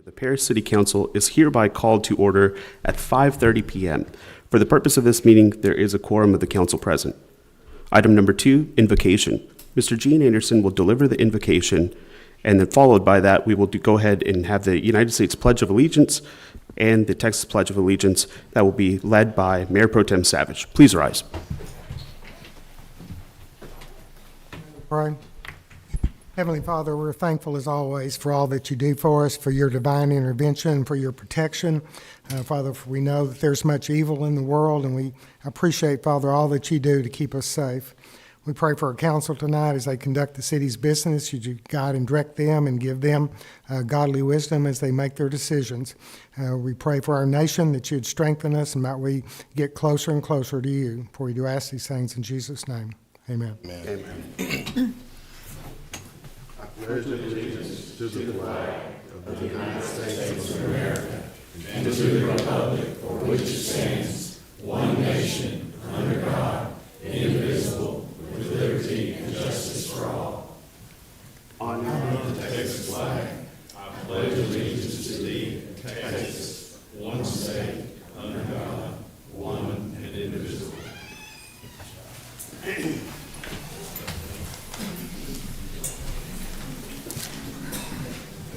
The Paris City Council is hereby called to order at 5:30 p.m. For the purpose of this meeting, there is a quorum of the council present. Item number 2, invocation. Mr. Gene Anderson will deliver the invocation, and then followed by that, we will go ahead and have the United States Pledge of Allegiance and the Texas Pledge of Allegiance that will be led by Mayor Pro Tem Savage. Please rise. Pray. Heavenly Father, we're thankful as always for all that you do for us, for your divine intervention, for your protection. Father, for we know that there's much evil in the world, and we appreciate, Father, all that you do to keep us safe. We pray for our council tonight as they conduct the city's business. Should you guide and direct them and give them godly wisdom as they make their decisions. We pray for our nation that you'd strengthen us and that we get closer and closer to you. For we do ask these things in Jesus' name. Amen. Amen. Amen. I pledge allegiance to the flag of the United States of America and to the republic for which it stands, one nation, under God, indivisible, with liberty and justice for all. On the Texas flag, I pledge allegiance to thee, Texas, one state, under God, one and indivisible.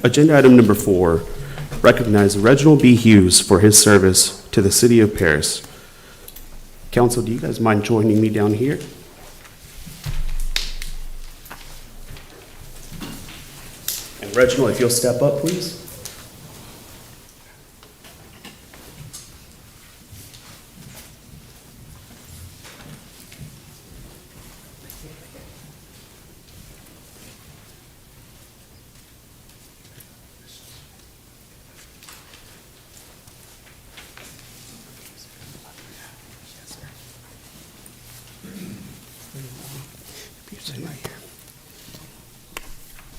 Agenda item number 4, recognize Reginald B. Hughes for his service to the city of Paris. Council, do you guys mind joining me down here? And Reginald, if you'll step up, please.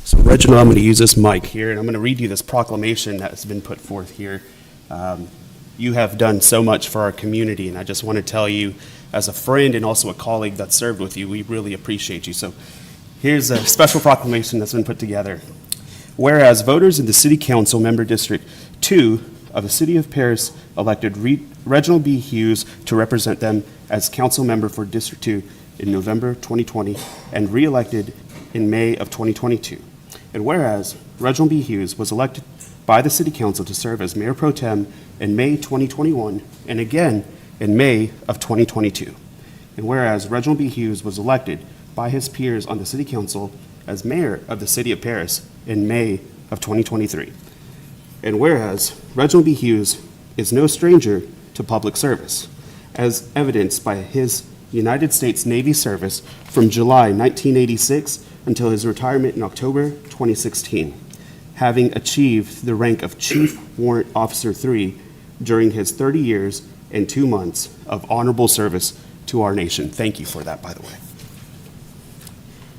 So Reginald, I'm going to use this mic here, and I'm going to read you this proclamation that has been put forth here. You have done so much for our community, and I just want to tell you, as a friend and also a colleague that served with you, we really appreciate you. So here's a special proclamation that's been put together. Whereas voters in the City Council Member District 2 of the City of Paris elected Reginald B. Hughes to represent them as council member for District 2 in November 2020 and re-elected in May of 2022. And whereas Reginald B. Hughes was elected by the City Council to serve as Mayor Pro Tem in May 2021 and again in May of 2022. And whereas Reginald B. Hughes was elected by his peers on the City Council as Mayor of the City of Paris in May of 2023. And whereas Reginald B. Hughes is no stranger to public service, as evidenced by his United States Navy service from July 1986 until his retirement in October 2016, having achieved the rank of Chief Warrant Officer 3 during his 30 years and 2 months of honorable service to our nation. Thank you for that, by the way.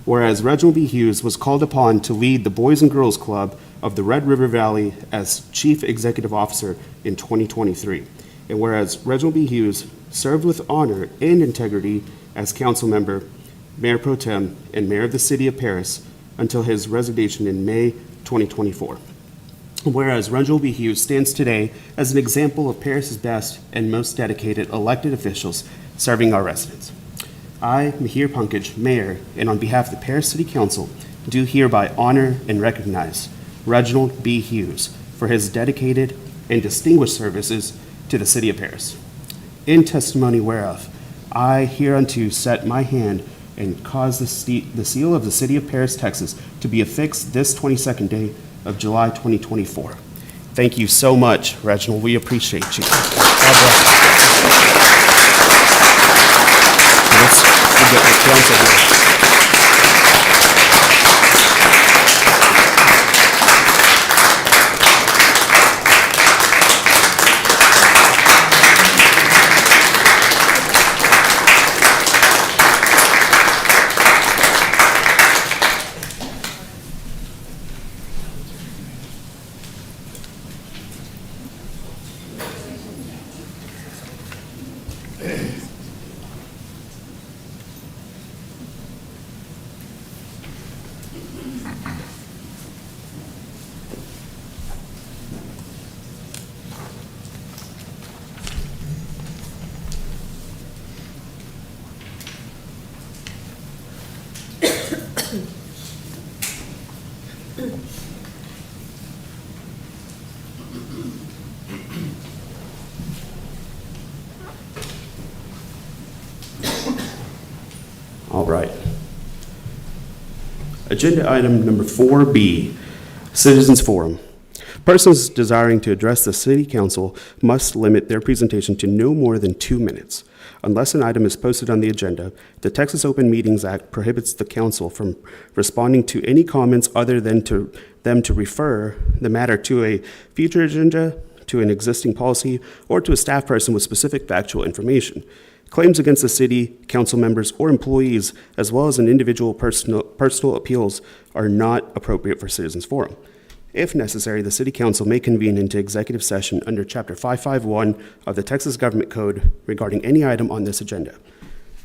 Whereas Reginald B. Hughes was called upon to lead the Boys and Girls Club of the Red River Valley as Chief Executive Officer in 2023. And whereas Reginald B. Hughes served with honor and integrity as council member, Mayor Pro Tem, and Mayor of the City of Paris until his resignation in May 2024. Whereas Reginald B. Hughes stands today as an example of Paris's best and most dedicated elected officials serving our residents. I, Mihir Pankaj, Mayor, and on behalf of the Paris City Council, do hereby honor and recognize Reginald B. Hughes for his dedicated and distinguished services to the City of Paris. In testimony whereof, I hereunto set my hand and cause the seal of the City of Paris, Texas, to be affixed this 22nd day of July 2024. Thank you so much, Reginald. We appreciate you. God bless you. Let's get the council here. All right. Agenda item number 4B, Citizens Forum. Persons desiring to address the City Council must limit their presentation to no more than 2 minutes. Unless an item is posted on the agenda, the Texas Open Meetings Act prohibits the council from responding to any comments other than to them to refer the matter to a future agenda, to an existing policy, or to a staff person with specific factual information. Claims against the city, council members, or employees, as well as an individual personal appeals, are not appropriate for Citizens Forum. If necessary, the City Council may convene into executive session under Chapter 551 of the Texas Government Code regarding any item on this agenda.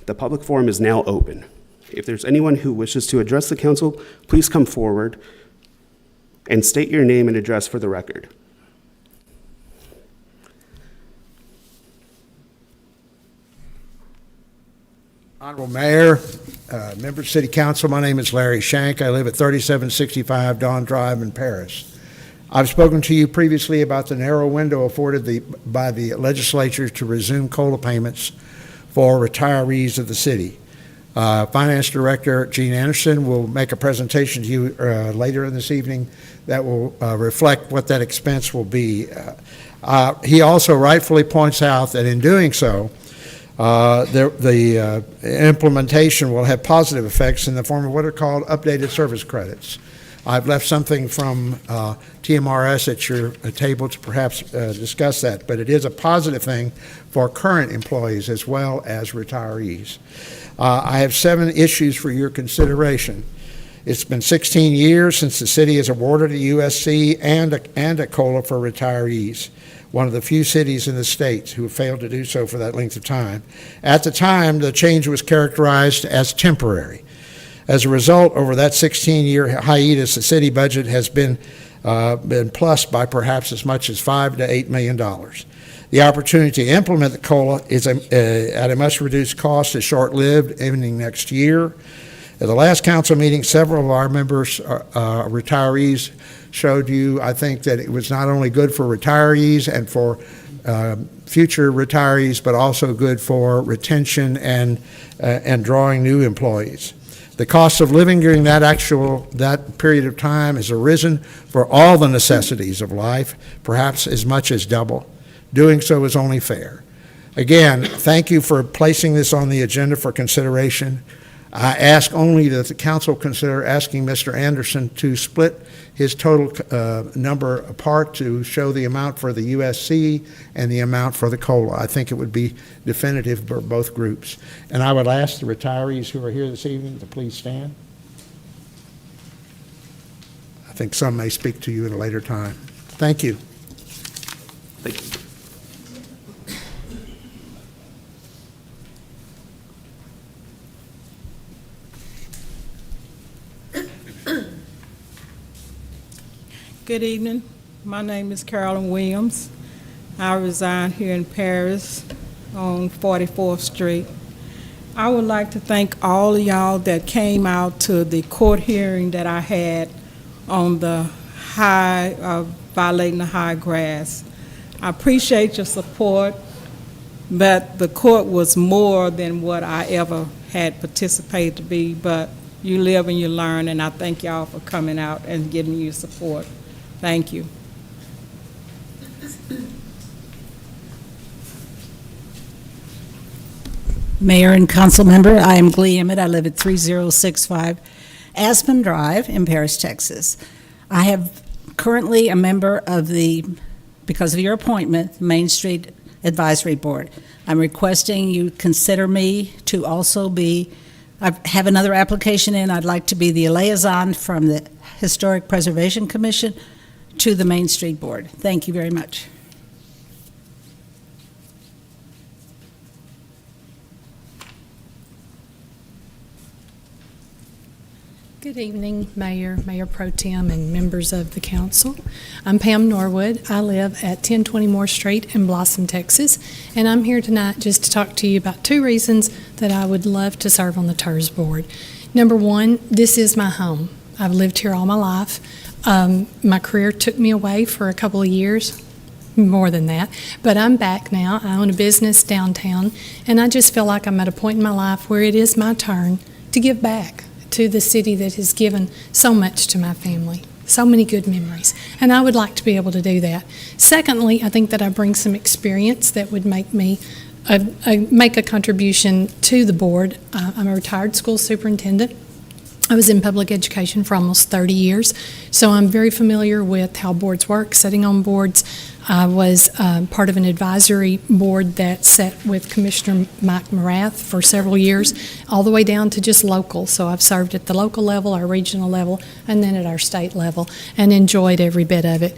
The public forum is now open. If there's anyone who wishes to address the council, please come forward and state your name and address for the record. Honorable Mayor, members of City Council, my name is Larry Shank. I live at 3765 Dawn Drive in Paris. I've spoken to you previously about the narrow window afforded by the legislature to resume COLA payments for retirees of the city. Finance Director Gene Anderson will make a presentation to you later in this evening that will reflect what that expense will be. He also rightfully points out that in doing so, the implementation will have positive effects in the form of what are called updated service credits. I've left something from TMRS at your table to perhaps discuss that, but it is a positive thing for current employees as well as retirees. I have 7 issues for your consideration. It's been 16 years since the city has awarded a USC and a COLA for retirees, one of the few cities in the state who have failed to do so for that length of time. At the time, the change was characterized as temporary. As a result, over that 16-year hiatus, the city budget has been plus by perhaps as much as $5 to $8 million. The opportunity to implement the COLA is at a much reduced cost is short-lived, ending next year. At the last council meeting, several of our members, retirees, showed you, I think, that it was not only good for retirees and for future retirees, but also good for retention and drawing new employees. The cost of living during that period of time has arisen for all the necessities of life, perhaps as much as double. Doing so is only fair. Again, thank you for placing this on the agenda for consideration. I ask only that the council consider asking Mr. Anderson to split his total number apart to show the amount for the USC and the amount for the COLA. I think it would be definitive for both groups. And I would ask the retirees who are here this evening to please stand. I think some may speak to you at a later time. Thank you. Thank you. Good evening. My name is Carolyn Williams. I reside here in Paris on 44th Street. I would like to thank all of y'all that came out to the court hearing that I had on the violating the high grass. I appreciate your support, but the court was more than what I ever had participated to be, but you live and you learn, and I thank y'all for coming out and giving you support. Thank you. Mayor and council member, I am Glee Emmett. I live at 3065 Aspen Drive in Paris, Texas. I have currently a member of because of your appointment, Main Street Advisory Board. I'm requesting you consider me to also I have another application in. I'd like to be the liaison from the Historic Preservation Commission to the Main Street Board. Thank you very much. Good evening, Mayor, Mayor Pro Tem, and members of the council. I'm Pam Norwood. I live at 1020 Moore Street in Blossom, Texas, and I'm here tonight just to talk to you about 2 reasons that I would love to serve on the TERS board. Number 1, this is my home. I've lived here all my life. My career took me away for a couple of years, more than that, but I'm back now. I own a business downtown, and I just feel like I'm at a point in my life where it is my turn to give back to the city that has given so much to my family, so many good memories, and I would like to be able to do that. Secondly, I think that I bring some experience that would make me make a contribution to the board. I'm a retired school superintendent. I was in public education for almost 30 years, so I'm very familiar with how boards work, sitting on boards. I was part of an advisory board that sat with Commissioner Mike Morath for several years, all the way down to just local. So I've served at the local level, our regional level, and then at our state level, and enjoyed every bit of it.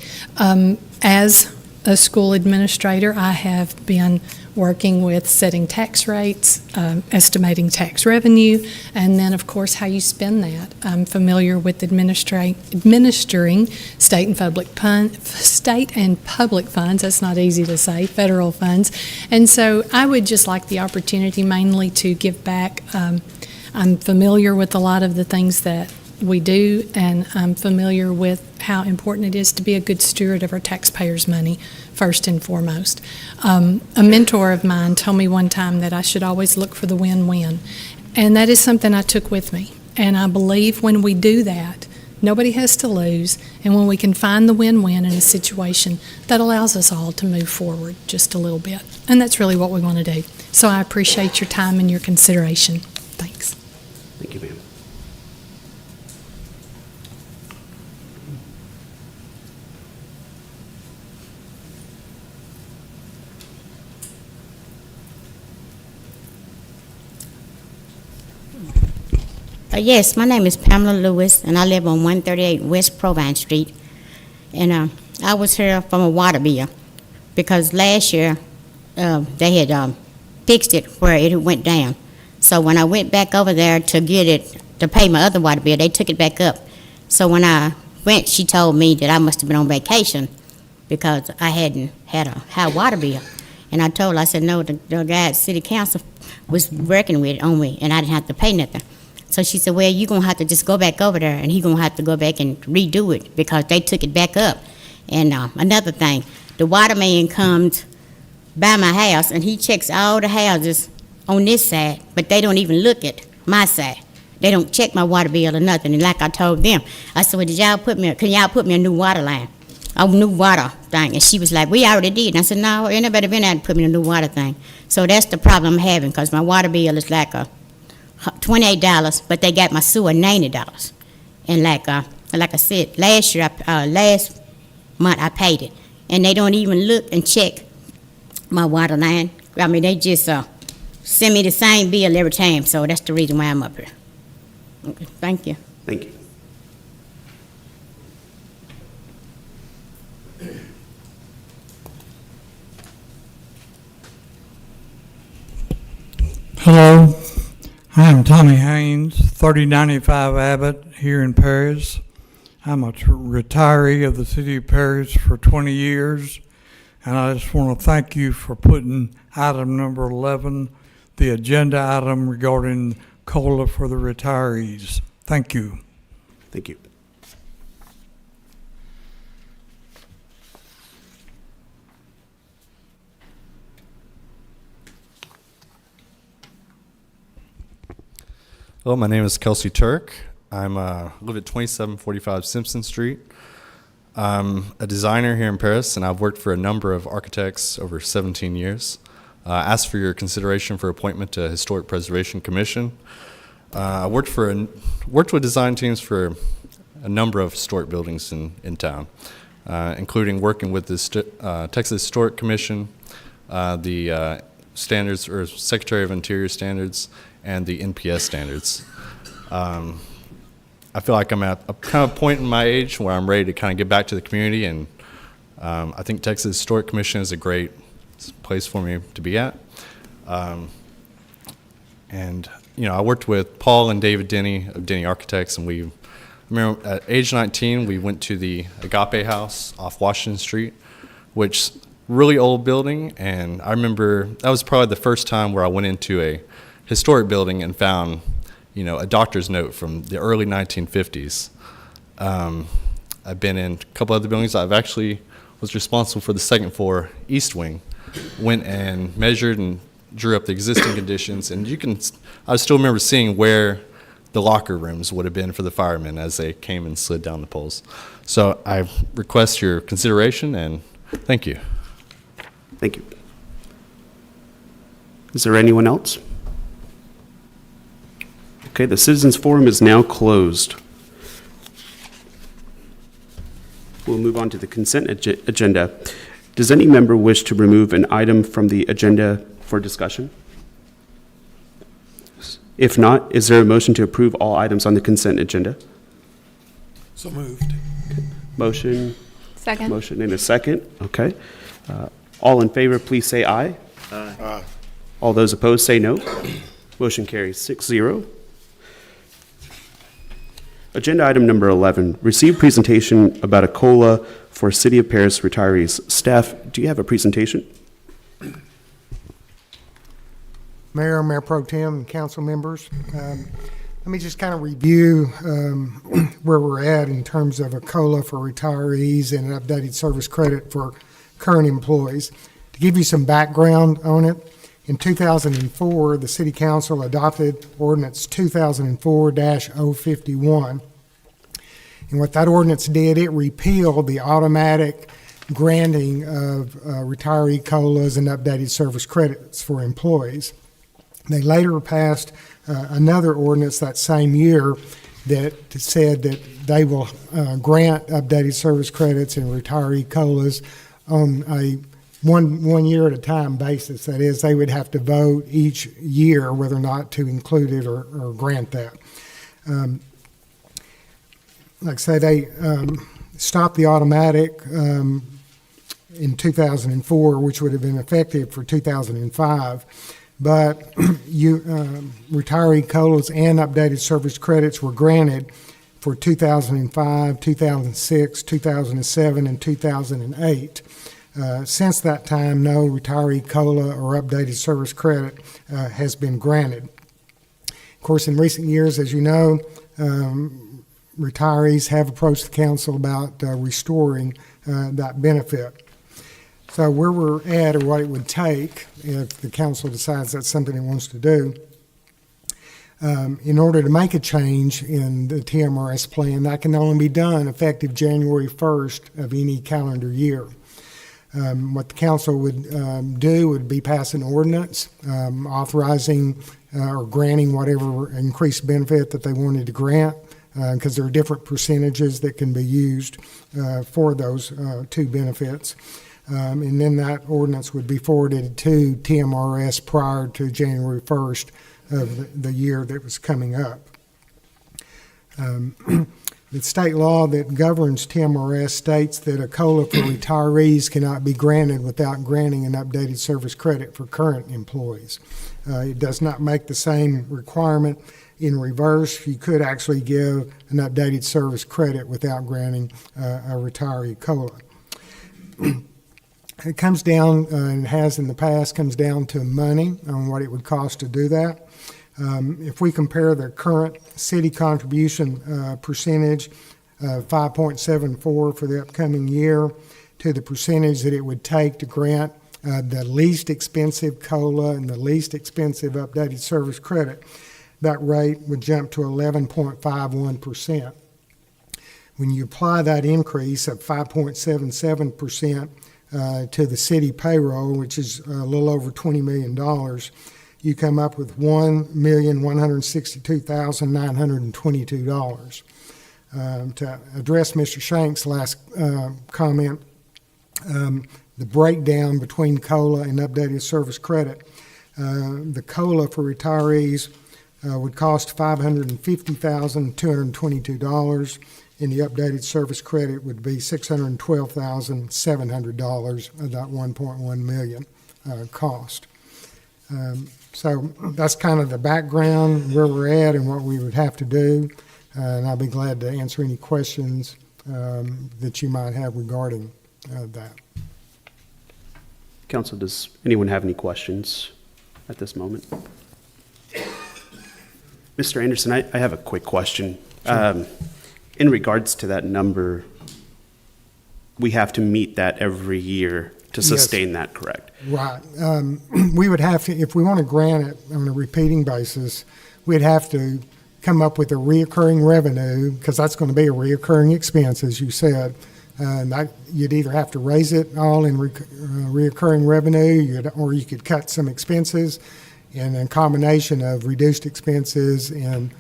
As a school administrator, I have been working with setting tax rates, estimating tax revenue, and then, of course, how you spend that. I'm familiar with administering state and public funds. That's not easy to say, federal funds. And so I would just like the opportunity mainly to give back. I'm familiar with a lot of the things that we do, and I'm familiar with how important it is to be a good steward of our taxpayers' money, first and foremost. A mentor of mine told me one time that I should always look for the win-win, and that is something I took with me. And I believe when we do that, nobody has to lose, and when we can find the win-win in a situation, that allows us all to move forward just a little bit. And that's really what we want to do. So I appreciate your time and your consideration. Thanks. Thank you, ma'am. Yes, my name is Pamela Lewis, and I live on 138 West Provine Street. And I was here from a water bill because last year they had fixed it where it went down. So when I went back over there to get it, to pay my other water bill, they took it back up. So when I went, she told me that I must have been on vacation because I hadn't had a high water bill. And I told her, I said, no, the guy at City Council was working with it on me, and I didn't have to pay nothing. So she said, well, you're going to have to just go back over there, and he's going to have to go back and redo it because they took it back up. And another thing, the waterman comes by my house, and he checks all the houses on this side, but they don't even look at my side. They don't check my water bill or nothing. And like I told them, I said, well, can y'all put me a new water line, a new water thing? And she was like, we already did. And I said, no, ain't nobody been out to put me a new water thing. So that's the problem I'm having because my water bill is like $28, but they got my sewer $90. And like I said, last month I paid it, and they don't even look and check my water line. I mean, they just send me the same bill every time. So that's the reason why I'm up here. Okay, thank you. Thank you. Hello, I'm Tommy Haynes, 3095 Abbott here in Paris. I'm a retiree of the city of Paris for 20 years, and I just want to thank you for putting item number 11, the agenda item regarding COLA for the retirees. Thank you. Thank you. Hello, my name is Kelsey Turk. I live at 2745 Simpson Street. I'm a designer here in Paris, and I've worked for a number of architects over 17 years. I asked for your consideration for appointment to Historic Preservation Commission. I worked with design teams for a number of historic buildings in town, including working with the Texas Historic Commission, the standards or Secretary of Interior standards, and the NPS standards. I feel like I'm at a kind of point in my age where I'm ready to kind of get back to the community, and I think Texas Historic Commission is a great place for me to be at. And you know, I worked with Paul and David Denny of Denny Architects, and I remember at age 19 we went to the Agape House off Washington Street, which really old building, and I remember that was probably the first time where I went into a historic building and found, you know, a doctor's note from the early 1950s. I've been in a couple other buildings. I've actually was responsible for the second floor east wing. Went and measured and drew up the existing conditions, and I still remember seeing where the locker rooms would have been for the firemen as they came and slid down the poles. So I request your consideration, and thank you. Thank you. Is there anyone else? Okay, the citizens forum is now closed. We'll move on to the consent agenda. Does any member wish to remove an item from the agenda for discussion? If not, is there a motion to approve all items on the consent agenda? So moved. Motion, Second. motion and a second, okay. All in favor, please say aye. Aye. All those opposed, say no. Motion carries 6-0. Agenda item number 11, receive presentation about a COLA for City of Paris retirees. Staff, do you have a presentation? Mayor, Mayor Pro Tem, and council members, let me just kind of review where we're at in terms of a COLA for retirees and an updated service credit for current employees. To give you some background on it, in 2004, the City Council adopted Ordinance 2004-051. And what that ordinance did, it repealed the automatic granting of retiree COLAs and updated service credits for employees. They later passed another ordinance that same year that said that they will grant updated service credits and retiree COLAs on a one year at a time basis. That is, they would have to vote each year whether or not to include it or grant that. Like I say, they stopped the automatic in 2004, which would have been effective for 2005. But retiree COLAs and updated service credits were granted for 2005, 2006, 2007, and 2008. Since that time, no retiree COLA or updated service credit has been granted. Of course, in recent years, as you know, retirees have approached the council about restoring that benefit. So where we're at, or what it would take if the council decides that's something it wants to do, in order to make a change in the TMRS plan, that can only be done effective January 1st of any calendar year. What the council would do would be pass an ordinance authorizing or granting whatever increased benefit that they wanted to grant, because there are different percentages that can be used for those two benefits. And then that ordinance would be forwarded to TMRS prior to January 1st of the year that was coming up. The state law that governs TMRS states that a COLA for retirees cannot be granted without granting an updated service credit for current employees. It does not make the same requirement in reverse. You could actually give an updated service credit without granting a retiree COLA. It comes down, and has in the past, comes down to money on what it would cost to do that. If we compare the current city contribution percentage of 5.74 for the upcoming year to the percentage that it would take to grant the least expensive COLA and the least expensive updated service credit, that rate would jump to 11.51%. When you apply that increase of 5.77% to the city payroll, which is a little over $20 million, you come up with $1,162,922. To address Mr. Shank's last comment, the breakdown between COLA and updated service credit, the COLA for retirees would cost $550,222, and the updated service credit would be $612,700 of that $1.1 million cost. So that's kind of the background, where we're at and what we would have to do, and I'll be glad to answer any questions that you might have regarding that. Council, does anyone have any questions at this moment? Mr. Anderson, I have a quick question. Sure. In regards to that number, we have to meet that every year to sustain that, correct? Right. We would have to, if we want to grant it on a repeating basis, we'd have to come up with a reoccurring revenue, because that's going to be a reoccurring expense, as you said. You'd either have to raise it all in reoccurring revenue, or you could cut some expenses, and a combination of reduced expenses and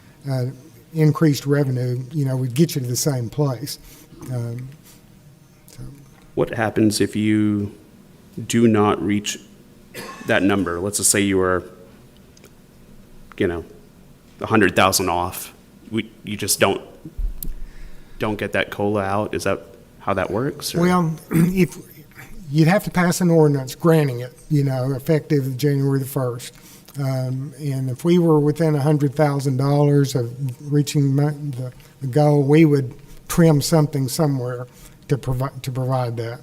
increased revenue, would get you to the same place. What happens if you do not reach that number? Let's just say you are, 100,000 off. You just don't get that COLA out? Is that how that works? Or? Well, if you'd have to pass an ordinance granting it, effective January the 1st. And if we were within $100,000 of reaching the goal, we would trim something somewhere to provide that.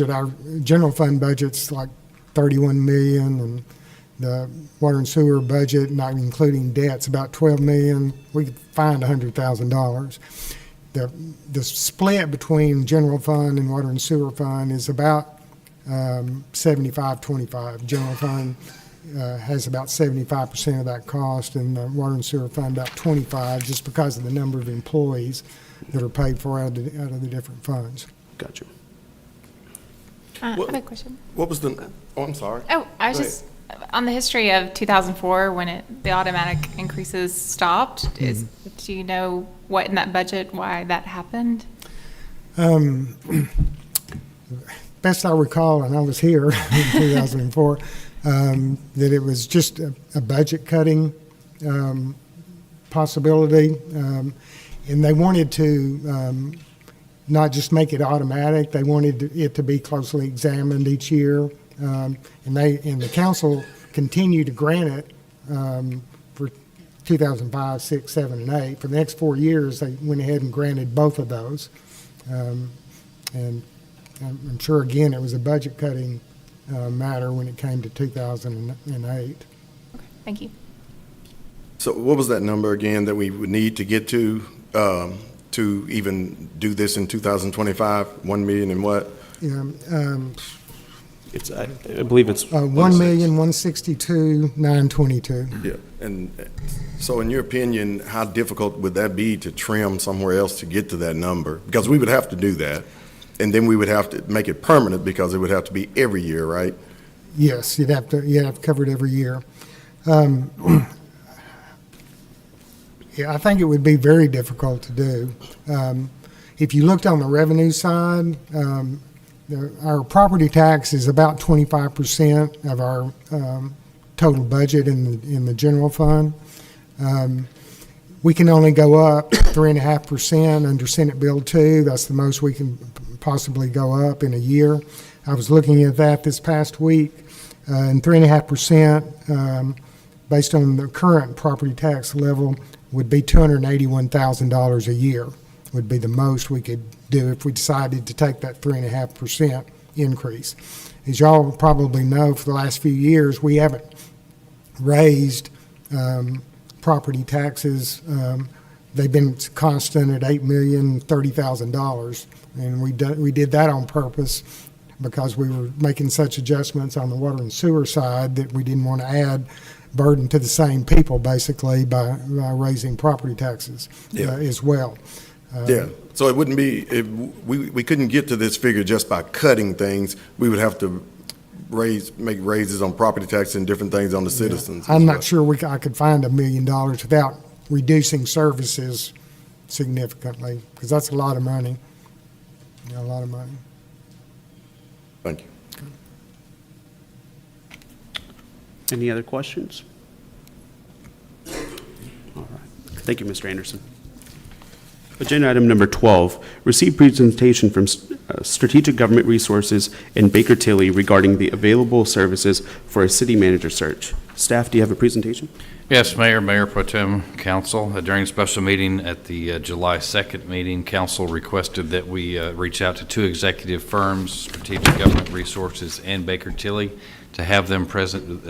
Our general fund budget's like 31 million, and the water and sewer budget, not including debts, about 12 million. We could find $100,000. The split between general fund and water and sewer fund is about 75-25. General fund has about 75% of that cost, and the water and sewer fund about 25, just because of the number of employees that are paid for out of the different funds. Gotcha. I have a question. What was I'm sorry. Oh, I was Go just, on the history of 2004, when the automatic increases stopped, do you know what in that budget, why that happened? Best I recall, and I was here in 2004, that it was just a budget cutting possibility, and they wanted to not just make it automatic. They wanted it to be closely examined each year, and the council continued to grant it for 2005, 6, 7, and 8. For the next 4 years, they went ahead and granted both of those, and I'm sure, again, it was a budget-cutting matter when it came to 2008. Thank you. So what was that number again that we would need to get to even do this in 2025? 1 million and what? I believe it's 1,162,922. Yeah. And so in your opinion, how difficult would that be to trim somewhere else to get to that number? Because we would have to do that. And then we would have to make it permanent, because it would have to be every year, right? Yes, you'd have to cover it every year. I think it would be very difficult to do. If you looked on the revenue side, our property tax is about 25% of our total budget in the general fund. We can only go up 3.5% under Senate Bill 2. That's the most we can possibly go up in a year. I was looking at that this past week, and 3.5%, based on the current property tax level, would be $281,000 a year, would be the most we could do if we decided to take that 3.5% increase. As y'all probably know, for the last few years, we haven't raised property taxes. They've been constant at $8,030,000, and we did that on purpose because we were making such adjustments on the water and sewer side that we didn't want to add burden to the same people, basically, by raising property taxes as well. Yeah. So it wouldn't be, we couldn't get to this figure just by cutting things. We would have to make raises on property tax and different things on the citizens. I'm not sure I could find $1 million without reducing services significantly, because that's a lot of money. A lot of money. Thank you. Any other questions? All right. Thank you, Mr. Anderson. Agenda item number 12, receive presentation from Strategic Government Resources in Baker Tilly regarding the available services for a city manager search. Staff, do you have a presentation? Yes, Mayor, Mayor Pro Tem, Council. During a special meeting at the July 2nd meeting, Council requested that we reach out to two executive firms, Strategic Government Resources and Baker Tilly, to have them present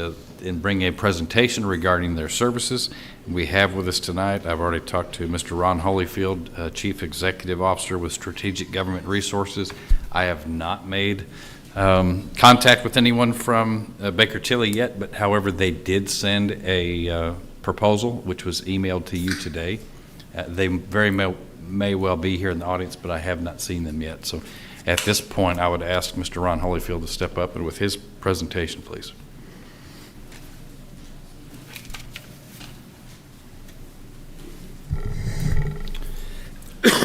and bring a presentation regarding their services. We have with us tonight, I've already talked to Mr. Ron Holyfield, Chief Executive Officer with Strategic Government Resources. I have not made contact with anyone from Baker Tilly yet, but however, they did send a proposal, which was emailed to you today. They very may well be here in the audience, but I have not seen them yet. So at this point, I would ask Mr. Ron Holyfield to step up and with his presentation, please.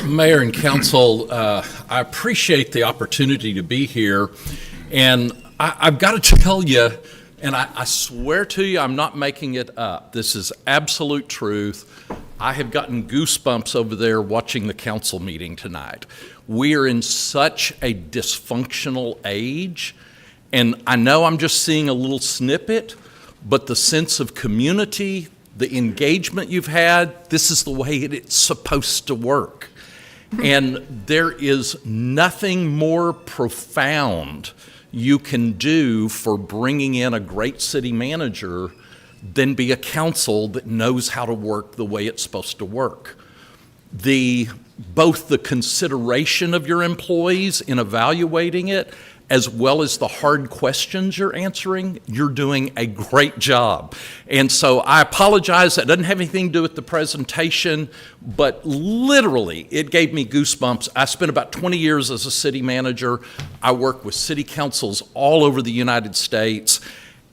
Mayor and council, I appreciate the opportunity to be here, and I've got to tell you, and I swear to you, I'm not making it up. This is absolute truth. I have gotten goosebumps over there watching the council meeting tonight. We are in such a dysfunctional age, and I know I'm just seeing a little snippet, but the sense of community, the engagement you've had, this is the way it's supposed to work. And there is nothing more profound you can do for bringing in a great city manager than be a council that knows how to work the way it's supposed to work. Both the consideration of your employees in evaluating it, as well as the hard questions you're answering, you're doing a great job. And so I apologize, that doesn't have anything to do with the presentation, but literally it gave me goosebumps. I spent about 20 years as a city manager. I work with city councils all over the United States,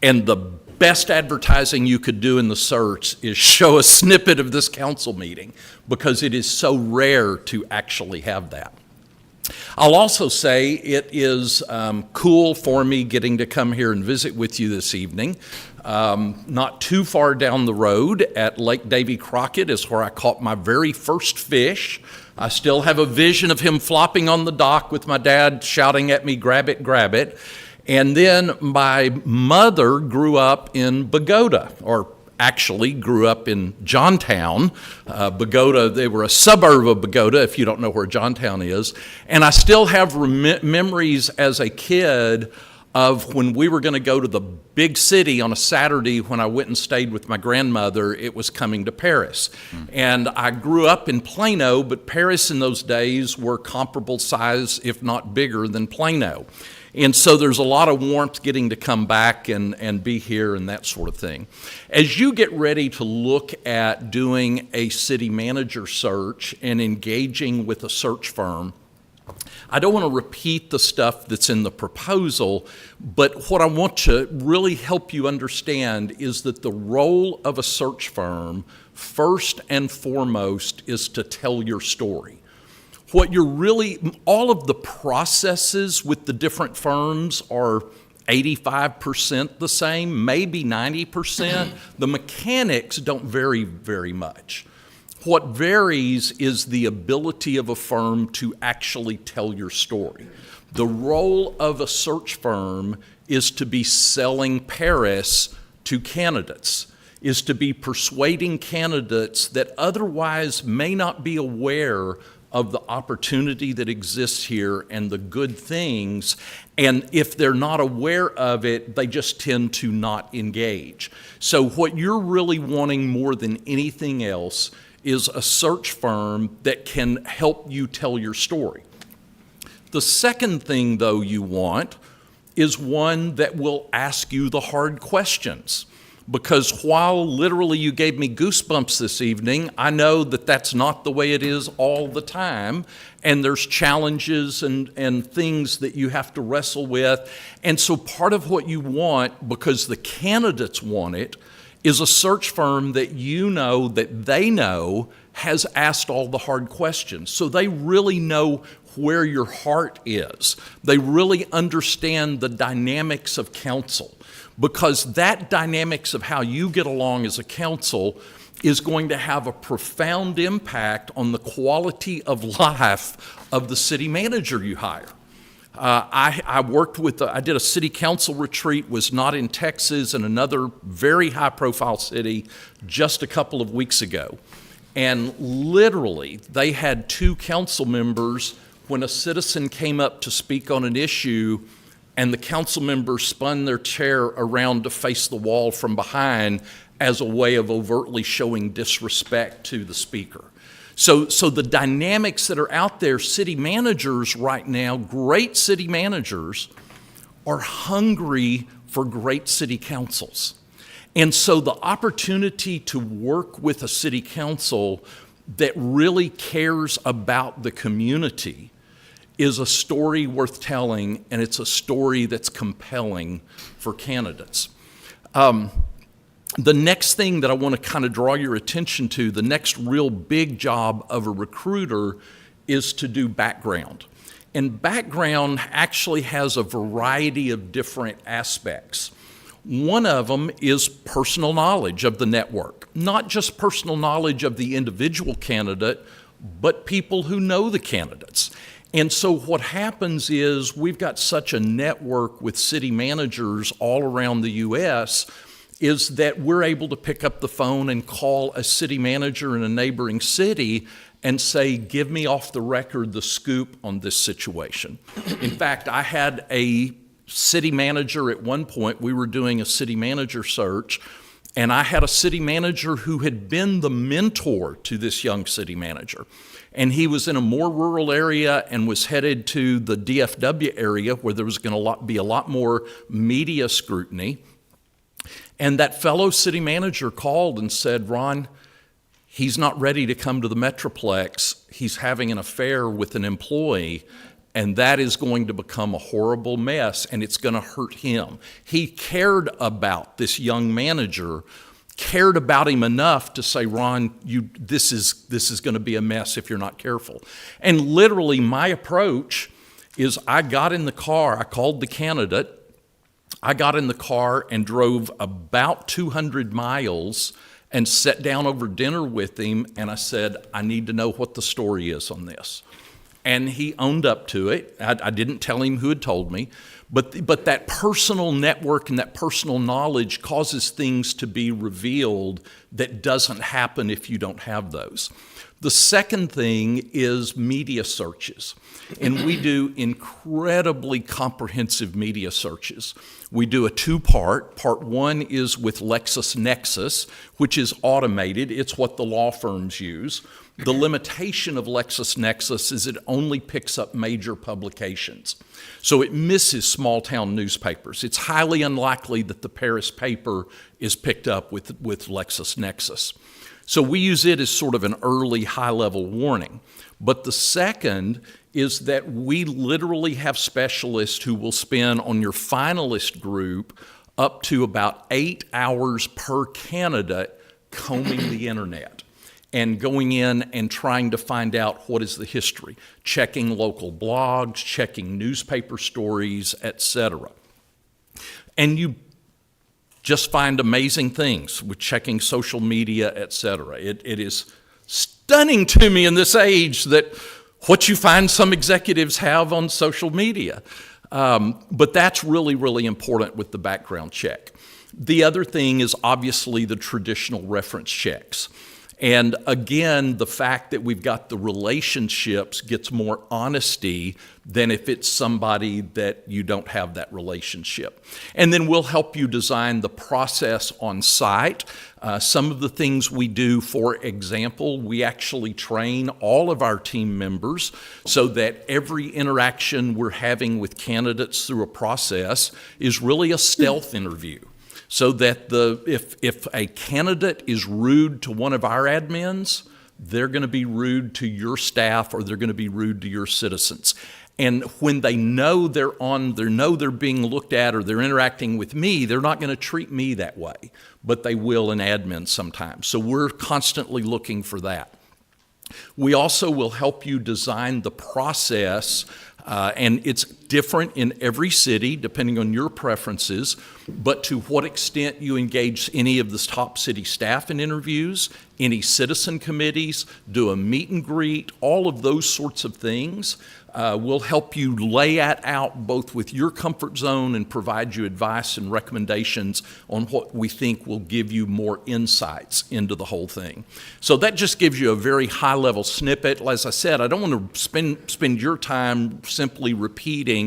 and the best advertising you could do in the search is show a snippet of this council meeting, because it is so rare to actually have that. I'll also say it is cool for me getting to come here and visit with you this evening. Not too far down the road at Lake Davy Crockett is where I caught my very first fish. I still have a vision of him flopping on the dock with my dad shouting at me, "Grab it, grab it." And then my mother grew up in Bogota, or actually grew up in Johntown. Bogota, they were a suburb of Bogota, if you don't know where Johntown is. And I still have memories as a kid of when we were going to go to the big city on a Saturday when I went and stayed with my grandmother. It was coming to Paris. And I grew up in Plano, but Paris in those days were comparable size, if not bigger, than Plano. And so there's a lot of warmth getting to come back and be here and that sort of thing. As you get ready to look at doing a city manager search and engaging with a search firm, I don't want to repeat the stuff that's in the proposal, but what I want to really help you understand is that the role of a search firm, first and foremost, is to tell your story. What you're really, all of the processes with the different firms are 85% the same, maybe 90%. The mechanics don't vary very much. What varies is the ability of a firm to actually tell your story. The role of a search firm is to be selling Paris to candidates, is to be persuading candidates that otherwise may not be aware of the opportunity that exists here and the good things, and if they're not aware of it, they just tend to not engage. So what you're really wanting more than anything else is a search firm that can help you tell your story. The second thing, though, you want is one that will ask you the hard questions. Because while literally you gave me goosebumps this evening, I know that that's not the way it is all the time, and there's challenges and things that you have to wrestle with. And so part of what you want, because the candidates want it, is a search firm that you know that they know has asked all the hard questions. So they really know where your heart is. They really understand the dynamics of council, because that dynamics of how you get along as a council is going to have a profound impact on the quality of life of the city manager you hire. I did a city council retreat, was not in Texas, in another very high-profile city just a couple of weeks ago. And literally, they had 2 council members when a citizen came up to speak on an issue, and the council member spun their chair around to face the wall from behind as a way of overtly showing disrespect to the speaker. So the dynamics that are out there, city managers right now, great city managers, are hungry for great city councils. And so the opportunity to work with a city council that really cares about the community is a story worth telling, and it's a story that's compelling for candidates. The next thing that I want to kind of draw your attention to, the next real big job of a recruiter is to do background. And background actually has a variety of different aspects. One of them is personal knowledge of the network, not just personal knowledge of the individual candidate, but people who know the candidates. And so what happens is we've got such a network with city managers all around the U.S. is that we're able to pick up the phone and call a city manager in a neighboring city and say, give me off the record the scoop on this situation. In fact, I had a city manager at one point, we were doing a city manager search, and I had a city manager who had been the mentor to this young city manager. And he was in a more rural area and was headed to the DFW area where there was going to be a lot more media scrutiny. And that fellow city manager called and said, Ron, he's not ready to come to the Metroplex. He's having an affair with an employee, and that is going to become a horrible mess, and it's going to hurt him. He cared about this young manager, cared about him enough to say, Ron, this is going to be a mess if you're not careful. And literally my approach is I got in the car, I called the candidate, I got in the car and drove about 200 miles and sat down over dinner with him, and I said, I need to know what the story is on this. And he owned up to it. I didn't tell him who had told me, but that personal network and that personal knowledge causes things to be revealed that doesn't happen if you don't have those. The second thing is media searches, and we do incredibly comprehensive media searches. We do a two-part. Part one is with LexisNexis, which is automated. It's what the law firms use. The limitation of LexisNexis is it only picks up major publications. So it misses small-town newspapers. It's highly unlikely that the Paris paper is picked up with LexisNexis. So we use it as sort of an early high-level warning. But the second is that we literally have specialists who will spend on your finalist group up to about 8 hours per candidate combing the internet and going in and trying to find out what is the history, checking local blogs, checking newspaper stories, etc. And you just find amazing things with checking social media, etc. It is stunning to me in this age that what you find some executives have on social media. But that's really, really important with the background check. The other thing is obviously the traditional reference checks. And again, the fact that we've got the relationships gets more honesty than if it's somebody that you don't have that relationship. And then we'll help you design the process on site. Some of the things we do, for example, we actually train all of our team members so that every interaction we're having with candidates through a process is really a stealth interview. So that if a candidate is rude to one of our admins, they're going to be rude to your staff or they're going to be rude to your citizens. And when they know they're being looked at or they're interacting with me, they're not going to treat me that way, but they will in admin sometimes. So we're constantly looking for that. We also will help you design the process, and it's different in every city depending on your preferences, but to what extent you engage any of the top city staff in interviews, any citizen committees, do a meet and greet, all of those sorts of things. We'll help you lay that out both with your comfort zone and provide you advice and recommendations on what we think will give you more insights into the whole thing. So that just gives you a very high-level snippet. As I said, I don't want to spend your time simply repeating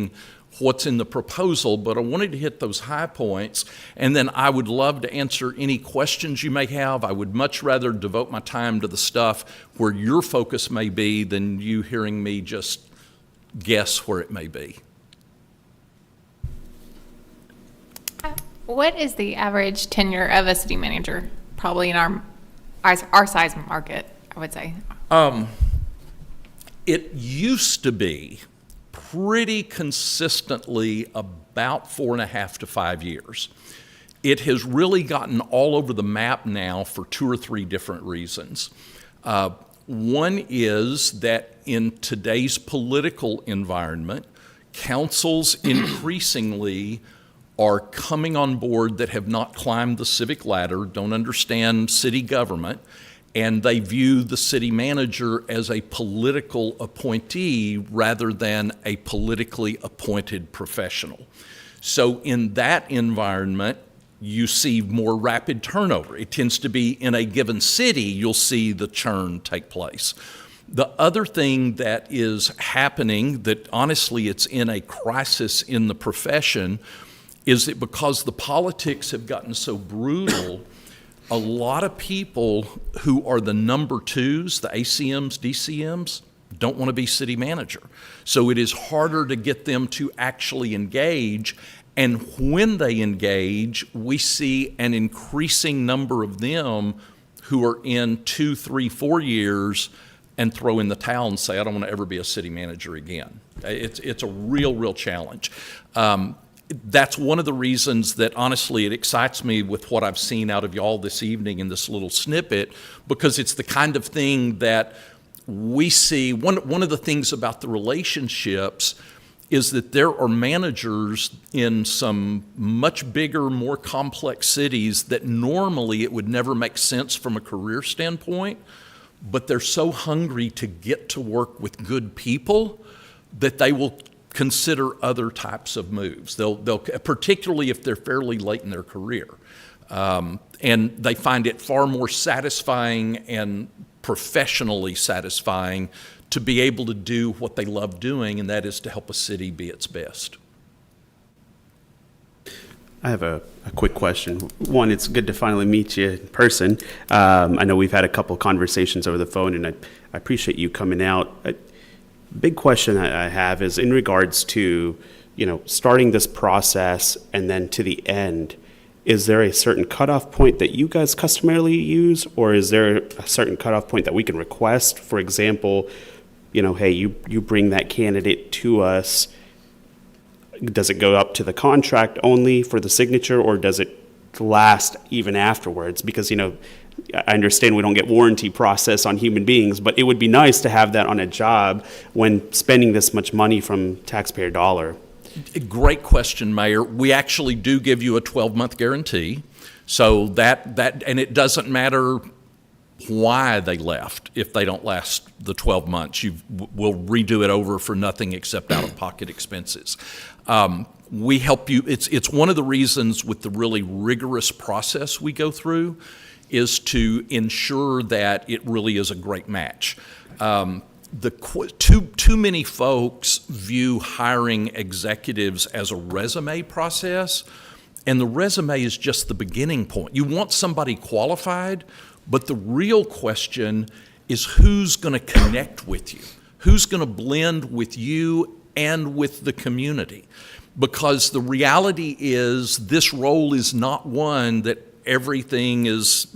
what's in the proposal, but I wanted to hit those high points, and then I would love to answer any questions you may have. I would much rather devote my time to the stuff where your focus may be than you hearing me just guess where it may be. What is the average tenure of a city manager? Probably in our size market, I would say. It used to be pretty consistently about 4.5 to 5 years. It has really gotten all over the map now for 2 or 3 different reasons. One is that in today's political environment, councils increasingly are coming on board that have not climbed the civic ladder, don't understand city government, and they view the city manager as a political appointee rather than a politically appointed professional. So in that environment, you see more rapid turnover. It tends to be in a given city, you'll see the churn take place. The other thing that is happening, that honestly it's in a crisis in the profession, is that because the politics have gotten so brutal, a lot of people who are the number twos, the ACMs, DCMs, don't want to be city manager. So it is harder to get them to actually engage. And when they engage, we see an increasing number of them who are in 2, 3, 4 years and throw in the towel and say, I don't want to ever be a city manager again. It's a real challenge. That's one of the reasons that honestly it excites me with what I've seen out of y'all this evening in this little snippet, because it's the kind of thing that we see. One of the things about the relationships is that there are managers in some much bigger, more complex cities that normally it would never make sense from a career standpoint, but they're so hungry to get to work with good people that they will consider other types of moves. They'll particularly if they're fairly late in their career. And they find it far more satisfying and professionally satisfying to be able to do what they love doing, and that is to help a city be its best. I have a quick question. One, it's good to finally meet you in person. I know we've had a couple conversations over the phone, and I appreciate you coming out. Big question I have is in regards to, starting this process and then to the end. Is there a certain cutoff point that you guys customarily use, or is there a certain cutoff point that we can request? For example, hey, you bring that candidate to us. Does it go up to the contract only for the signature, or does it last even afterwards? Because, I understand we don't get warranty process on human beings, but it would be nice to have that on a job when spending this much money from taxpayer dollar. Great question, Mayor. We actually do give you a 12-month guarantee. So that and it doesn't matter why they left if they don't last the 12 months. We'll redo it over for nothing except out-of-pocket expenses. We help you. It's one of the reasons with the really rigorous process we go through is to ensure that it really is a great match. Too many folks view hiring executives as a resume process, and the resume is just the beginning point. You want somebody qualified, but the real question is who's going to connect with you, who's going to blend with you and with the community. Because the reality is this role is not one that everything is,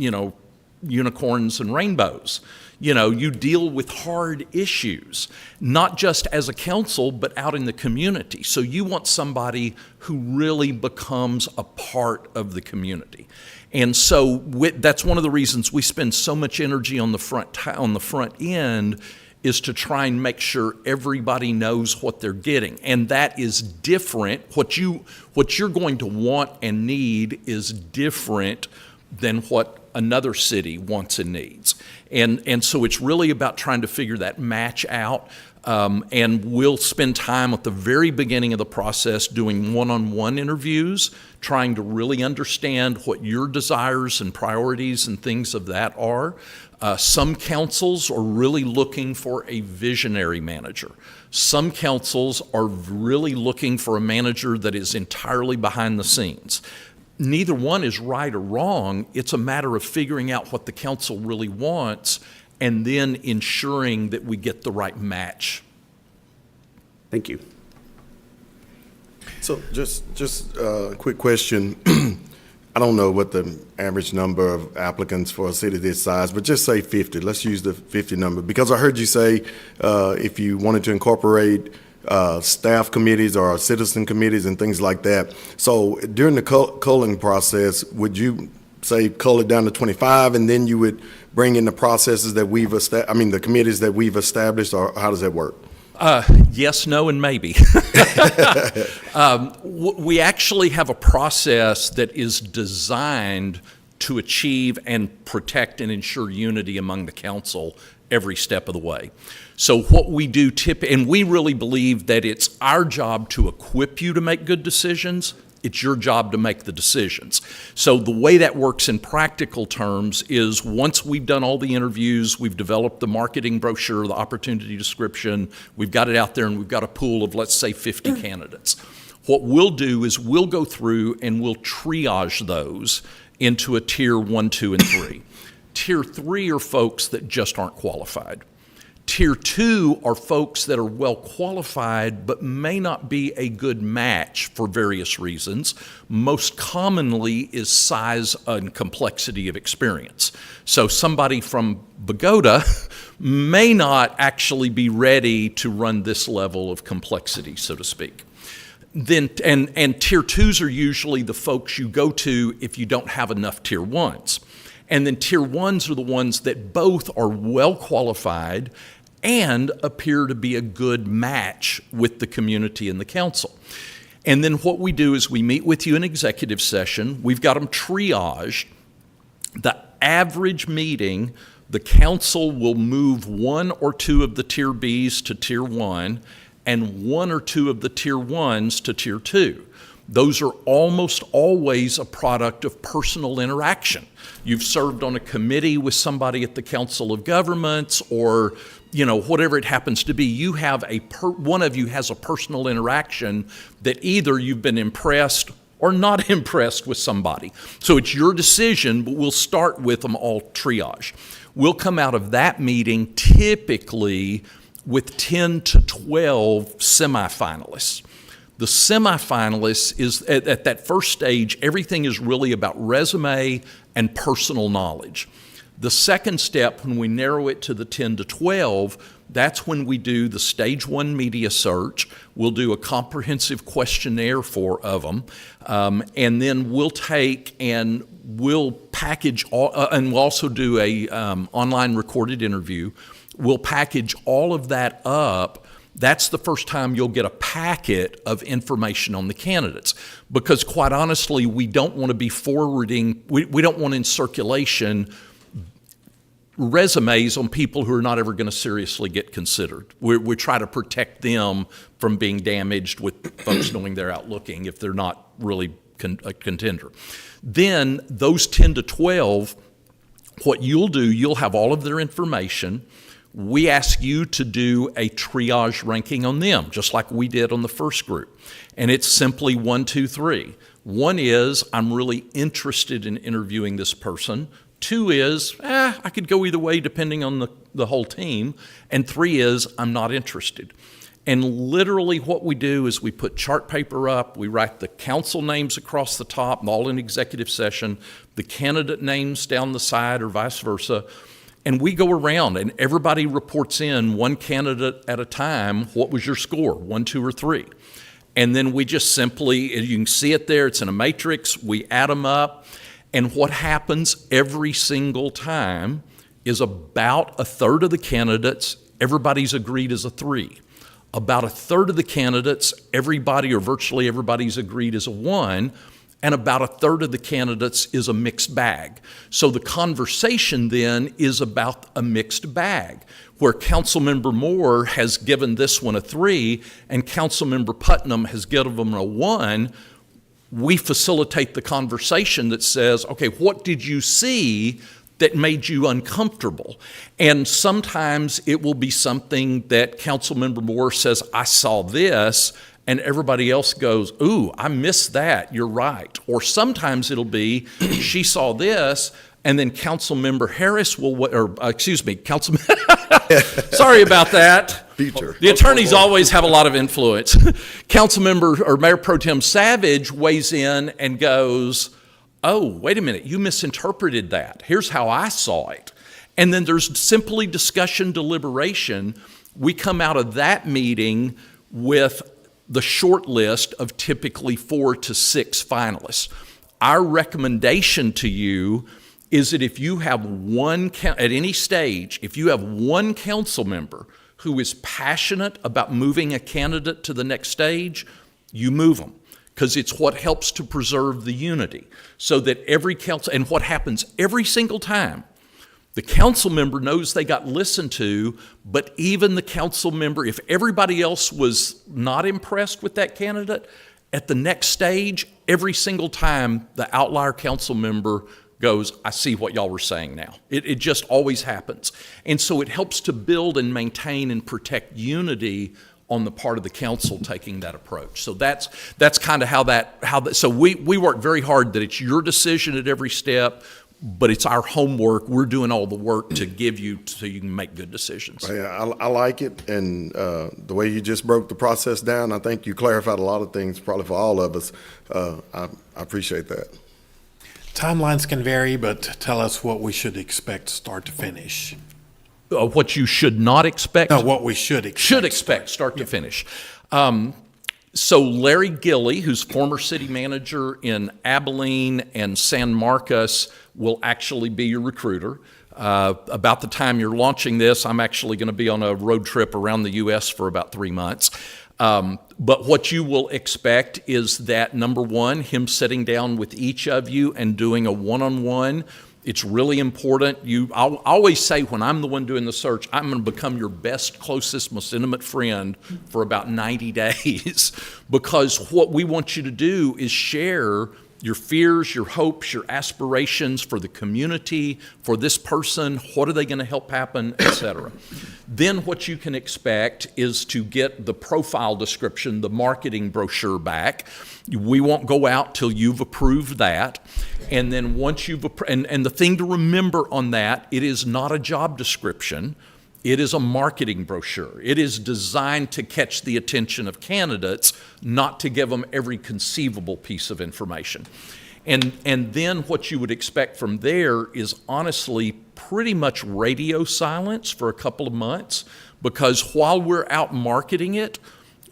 unicorns and rainbows. You deal with hard issues, not just as a council, but out in the community. So you want somebody who really becomes a part of the community. And so that's one of the reasons we spend so much energy on the front end, is to try and make sure everybody knows what they're getting. And that is different. What you're going to want and need is different than what another city wants and needs. And so it's really about trying to figure that match out. And we'll spend time at the very beginning of the process doing one-on-one interviews, trying to really understand what your desires and priorities and things of that are. Some councils are really looking for a visionary manager. Some councils are really looking for a manager that is entirely behind the scenes. Neither one is right or wrong. It's a matter of figuring out what the council really wants and then ensuring that we get the right match. Thank you. So just a quick question. I don't know what the average number of applicants for a city this size, but just say 50. Let's use the 50 number, because I heard you say if you wanted to incorporate staff committees or citizen committees and things like that. So during the culling process, would you say cull it down to 25, and then you would bring in the processes that the committees that we've established, or how does that work? Yes, no, and maybe. We actually have a process that is designed to achieve and protect and ensure unity among the council every step of the way. So what we do, and we really believe that it's our job to equip you to make good decisions. It's your job to make the decisions. So the way that works in practical terms is once we've done all the interviews, we've developed the marketing brochure, the opportunity description, we've got it out there, and we've got a pool of, let's say, 50 candidates. What we'll do is we'll go through and we'll triage those into a tier 1, 2, and 3. Tier 3 are folks that just aren't qualified. Tier 2 are folks that are well qualified but may not be a good match for various reasons. Most commonly is size and complexity of experience. So somebody from Bogota may not actually be ready to run this level of complexity, so to speak. Then, and tier 2s are usually the folks you go to if you don't have enough tier 1s. And then tier 1s are the ones that both are well qualified and appear to be a good match with the community and the council. And then what we do is we meet with you in executive session. We've got them triaged. The average meeting, the council will move 1 or 2 of the tier Bs to tier 1 and 1 or 2 of the tier 1s to tier 2. Those are almost always a product of personal interaction. You've served on a committee with somebody at the Council of Governments, or whatever it happens to be. You have one of you has a personal interaction that either you've been impressed or not impressed with somebody. So it's your decision, but we'll start with them all triage. We'll come out of that meeting typically with 10 to 12 semifinalists. The semifinalists is at that first stage, everything is really about resume and personal knowledge. The second step, when we narrow it to the 10 to 12, that's when we do the stage 1 media search. We'll do a comprehensive questionnaire of them, and then we'll take and we'll package all, and we'll also do a online recorded interview. We'll package all of that up. That's the first time you'll get a packet of information on the candidates, because quite honestly, we don't want to be forwarding, we don't want in circulation resumes on people who are not ever going to seriously get considered. We try to protect them from being damaged with folks knowing they're out looking if they're not really a contender. Then those 10 to 12, what you'll do, you'll have all of their information. We ask you to do a triage ranking on them, just like we did on the first group. And it's simply 1, 2, 3. 1 is, I'm really interested in interviewing this person. 2 is, I could go either way depending on the whole team. And 3 is, I'm not interested. And literally what we do is we put chart paper up, we write the council names across the top, all in executive session, the candidate names down the side or vice versa. And we go around and everybody reports in, one candidate at a time, what was your score, 1, 2, or 3? And then we just simply, you can see it there, it's in a matrix, we add them up. And what happens every single time is about a third of the candidates, everybody's agreed as a 3. About a third of the candidates, everybody or virtually everybody's agreed as a 1. And about a third of the candidates is a mixed bag. So the conversation then is about a mixed bag, where Councilmember Moore has given this one a 3 and Councilmember Putnam has given them a 1. We facilitate the conversation that says, okay, what did you see that made you uncomfortable? And sometimes it will be something that Councilmember Moore says, I saw this, and everybody else goes, ooh, I missed that, you're right. Or sometimes it'll be, she saw this, and then Councilmember Harris Councilman, sorry about that. Future. The attorneys always have a lot of influence. Councilmember or Mayor Pro Tem Savage weighs in and goes, oh, wait a minute, you misinterpreted that. Here's how I saw it. And then there's simply discussion, deliberation. We come out of that meeting with the short list of typically 4 to 6 finalists. Our recommendation to you is that if you have at any stage, if you have one council member who is passionate about moving a candidate to the next stage, you move them, because it's what helps to preserve the unity, so that every council, and what happens every single time, the council member knows they got listened to, but even the council member, if everybody else was not impressed with that candidate, at the next stage, every single time, the outlier council member goes, I see what y'all were saying now. It just always happens. And so it helps to build and maintain and protect unity on the part of the council taking that approach. So that's kind of so we work very hard that it's your decision at every step, but it's our homework. We're doing all the work to give you so you can make good decisions. Yeah, I like it, and the way you just broke the process down, I think you clarified a lot of things probably for all of us. I appreciate that. Timelines can vary, but tell us what we should expect start to finish. What you should not expect? No, what we should expect. Should expect start to finish. So Larry Gilly, who's former city manager in Abilene and San Marcos, will actually be your recruiter. About the time you're launching this, I'm actually going to be on a road trip around the U.S. for about 3 months. But what you will expect is that, number one, him sitting down with each of you and doing a one-on-one. It's really important. I'll always say when I'm the one doing the search, I'm going to become your best, closest, most intimate friend for about 90 days because what we want you to do is share your fears, your hopes, your aspirations for the community, for this person, what are they going to help happen, etc. Then what you can expect is to get the profile description, the marketing brochure back. We won't go out till you've approved that. And then once you've and the thing to remember on that, it is not a job description. It is a marketing brochure. It is designed to catch the attention of candidates, not to give them every conceivable piece of information. And then what you would expect from there is honestly pretty much radio silence for a couple of months, because while we're out marketing it,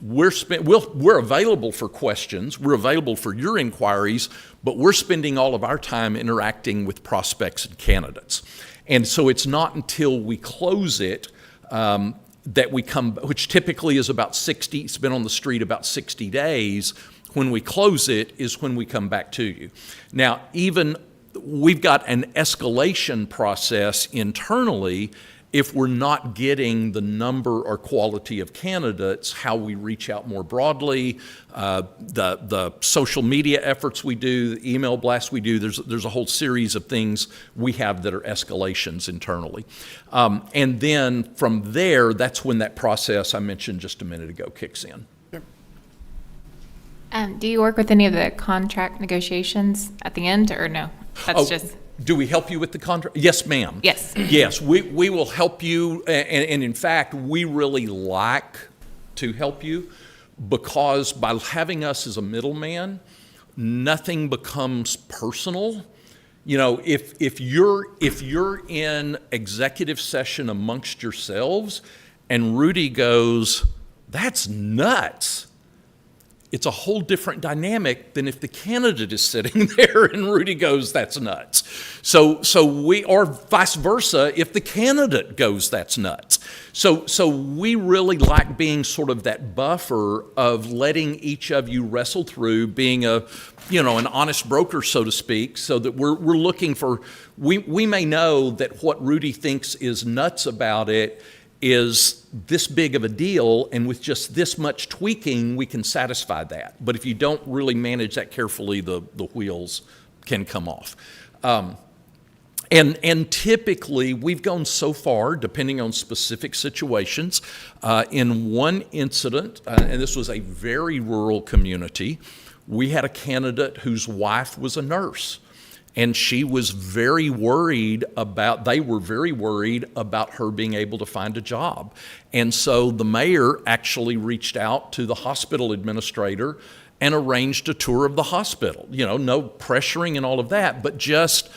we're available for questions, we're available for your inquiries, but we're spending all of our time interacting with prospects and candidates. And so it's not until we close it that we come, which typically is about 60, it's been on the street about 60 days. When we close it is when we come back to you. Now, we've got an escalation process internally. If we're not getting the number or quality of candidates, how we reach out more broadly, the social media efforts we do, the email blasts we do, there's a whole series of things we have that are escalations internally. And then from there, that's when that process I mentioned just a minute ago kicks in. Do you work with any of the contract negotiations at the end, or no? That's just... Do we help you with the contract? Yes, ma'am. Yes. Yes, we will help you, and in fact, we really like to help you, because by having us as a middleman, nothing becomes personal. You know, if you're in executive session amongst yourselves, and Rudy goes, "That's nuts," it's a whole different dynamic than if the candidate is sitting there and Rudy goes, "That's nuts." So or vice versa, if the candidate goes, "That's nuts." So we really like being sort of that buffer of letting each of you wrestle through, being an honest broker, so to speak, so that we're looking for, we may know that what Rudy thinks is nuts about it is this big of a deal, and with just this much tweaking, we can satisfy that. But if you don't really manage that carefully, the wheels can come off. And typically, we've gone so far, depending on specific situations. In one incident, and this was a very rural community, we had a candidate whose wife was a nurse. And they were very worried about her being able to find a job. And so the mayor actually reached out to the hospital administrator and arranged a tour of the hospital. You know, no pressuring and all of that, but just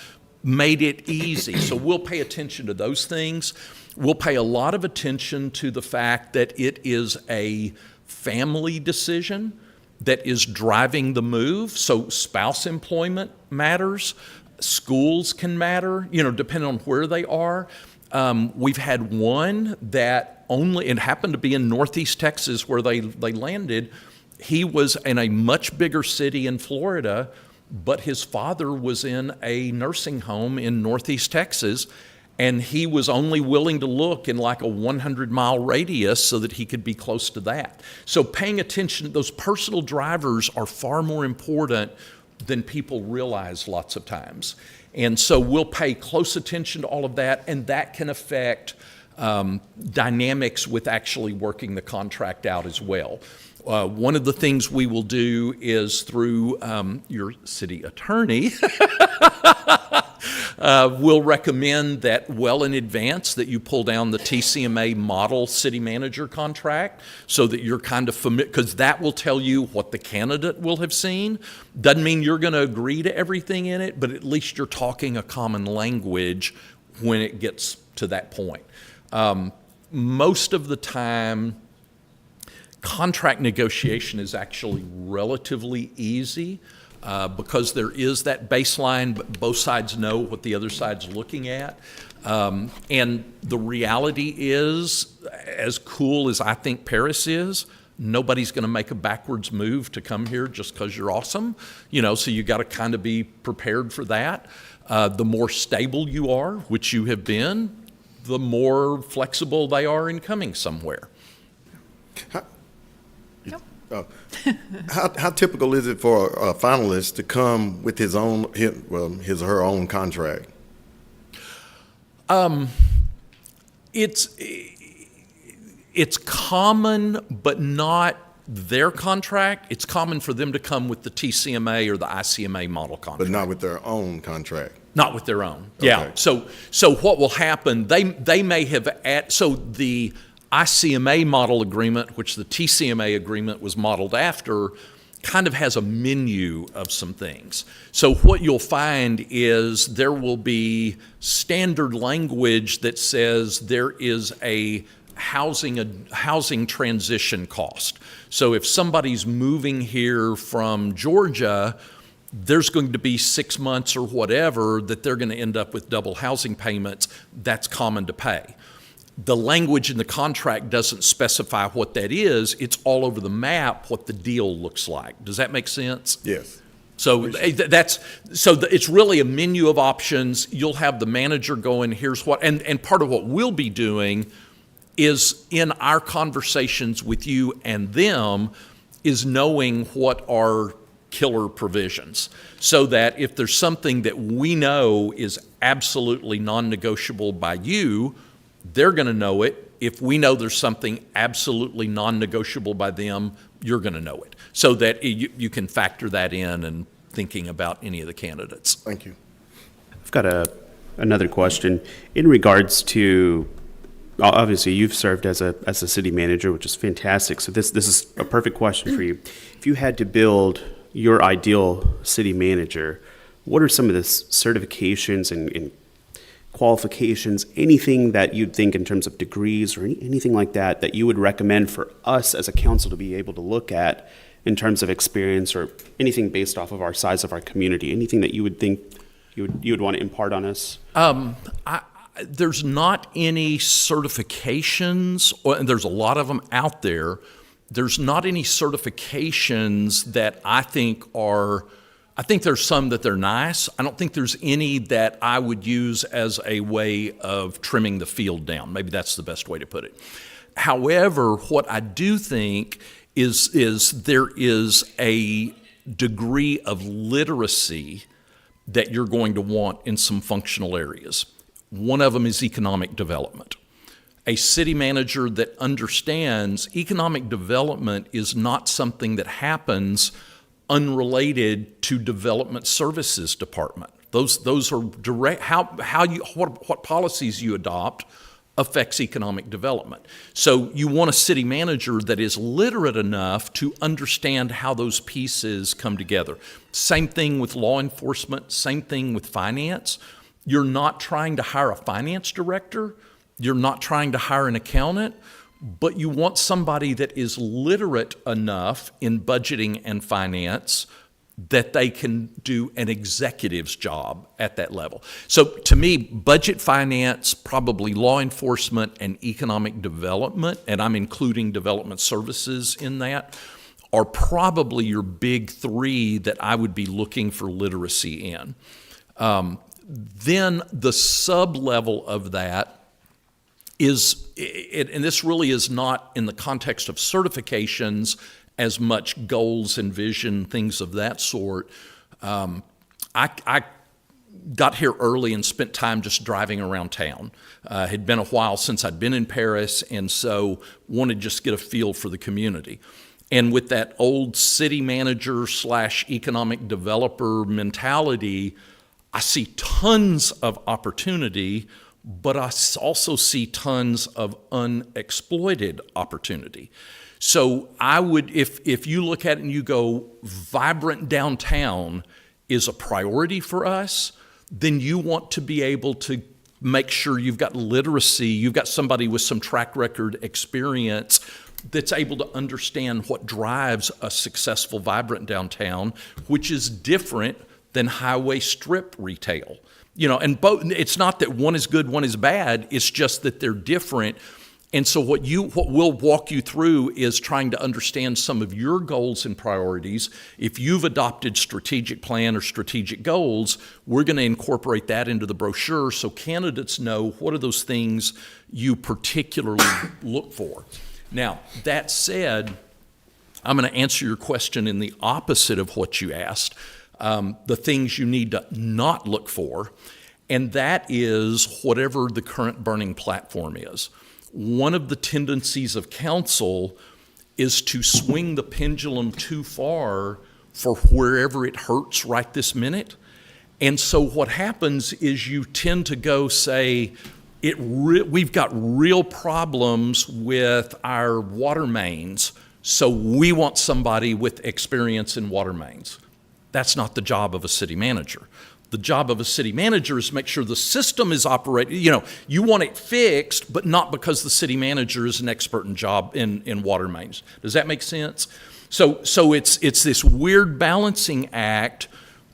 made it easy. So we'll pay attention to those things. We'll pay a lot of attention to the fact that it is a family decision that is driving the move. So spouse employment matters. Schools can matter, you know, depending on where they are. We've had one that only, it happened to be in Northeast Texas where they landed. He was in a much bigger city in Florida, but his father was in a nursing home in Northeast Texas, and he was only willing to look in like a 100-mile radius so that he could be close to that. So paying attention, those personal drivers are far more important than people realize lots of times. And so we'll pay close attention to all of that, and that can affect dynamics with actually working the contract out as well. One of the things we will do is through your city attorney, we'll recommend that well in advance that you pull down the TCMA model city manager contract so that you're kind of familiar, because that will tell you what the candidate will have seen. Doesn't mean you're going to agree to everything in it, but at least you're talking a common language when it gets to that point. Most of the time, contract negotiation is actually relatively easy because there is that baseline, but both sides know what the other side's looking at. And the reality is, as cool as I think Paris is, nobody's going to make a backwards move to come here just because you're awesome. You know, so you got to kind of be prepared for that. The more stable you are, which you have been, the more flexible they are in coming somewhere. How typical is it for a finalist to come with his or her own contract? It's common, but not their contract. It's common for them to come with the TCMA or the ICMA model contract. But not with their own contract? Not with their own, Okay. yeah. So what will happen, they may have, so the ICMA model agreement, which the TCMA agreement was modeled after, kind of has a menu of some things. So what you'll find is there will be standard language that says there is a housing transition cost. So if somebody's moving here from Georgia, there's going to be 6 months or whatever that they're going to end up with double housing payments. That's common to pay. The language in the contract doesn't specify what that is. It's all over the map what the deal looks like. Does that make sense? Yes. So it's really a menu of options. You'll have the manager going, here's what, and part of what we'll be doing is in our conversations with you and them is knowing what are killer provisions, so that if there's something that we know is absolutely non-negotiable by you, they're going to know it. If we know there's something absolutely non-negotiable by them, you're going to know it, so that you can factor that in and thinking about any of the candidates. Thank you. I've got another question in regards to, obviously you've served as a city manager, which is fantastic. So this is a perfect question for you. If you had to build your ideal city manager, what are some of the certifications and qualifications, anything that you'd think in terms of degrees or anything like that, that you would recommend for us as a council to be able to look at in terms of experience, or anything based off of our size of our community, anything that you would think you would want to impart on us? There's not any certifications, and there's a lot of them out there. There's not any certifications that I think there's some that they're nice. I don't think there's any that I would use as a way of trimming the field down. Maybe that's the best way to put it. However, what I do think is there is a degree of literacy that you're going to want in some functional areas. One of them is economic development. A city manager that understands economic development is not something that happens unrelated to development services department. Those are direct, what policies you adopt affects economic development. So you want a city manager that is literate enough to understand how those pieces come together. Same thing with law enforcement, same thing with finance. You're not trying to hire a finance director, you're not trying to hire an accountant, but you want somebody that is literate enough in budgeting and finance that they can do an executive's job at that level. So to me, budget finance, probably law enforcement and economic development, and I'm including development services in that, are probably your big three that I would be looking for literacy in. Then the sub-level of that is, and this really is not in the context of certifications as much goals and vision, things of that sort. I got here early and spent time just driving around town. Had been a while since I'd been in Paris, and so wanted to just get a feel for the community. And with that old city manager / economic developer mentality, I see tons of opportunity, but I also see tons of unexploited opportunity. So I would, if you look at it and you go, vibrant downtown is a priority for us, then you want to be able to make sure you've got literacy, you've got somebody with some track record experience that's able to understand what drives a successful, vibrant downtown, which is different than highway strip retail. You know, and both, it's not that one is good, one is bad, it's just that they're different. And so what we'll walk you through is trying to understand some of your goals and priorities. If you've adopted strategic plan or strategic goals, we're going to incorporate that into the brochure so candidates know what are those things you particularly look for. Now, that said, I'm going to answer your question in the opposite of what you asked, the things you need to not look for, and that is whatever the current burning platform is. One of the tendencies of council is to swing the pendulum too far for wherever it hurts right this minute. And so what happens is you tend to go say, we've got real problems with our water mains, so we want somebody with experience in water mains. That's not the job of a city manager. The job of a city manager is to make sure the system is operating. You know, you want it fixed, but not because the city manager is an expert in water mains. Does that make sense? So it's this weird balancing act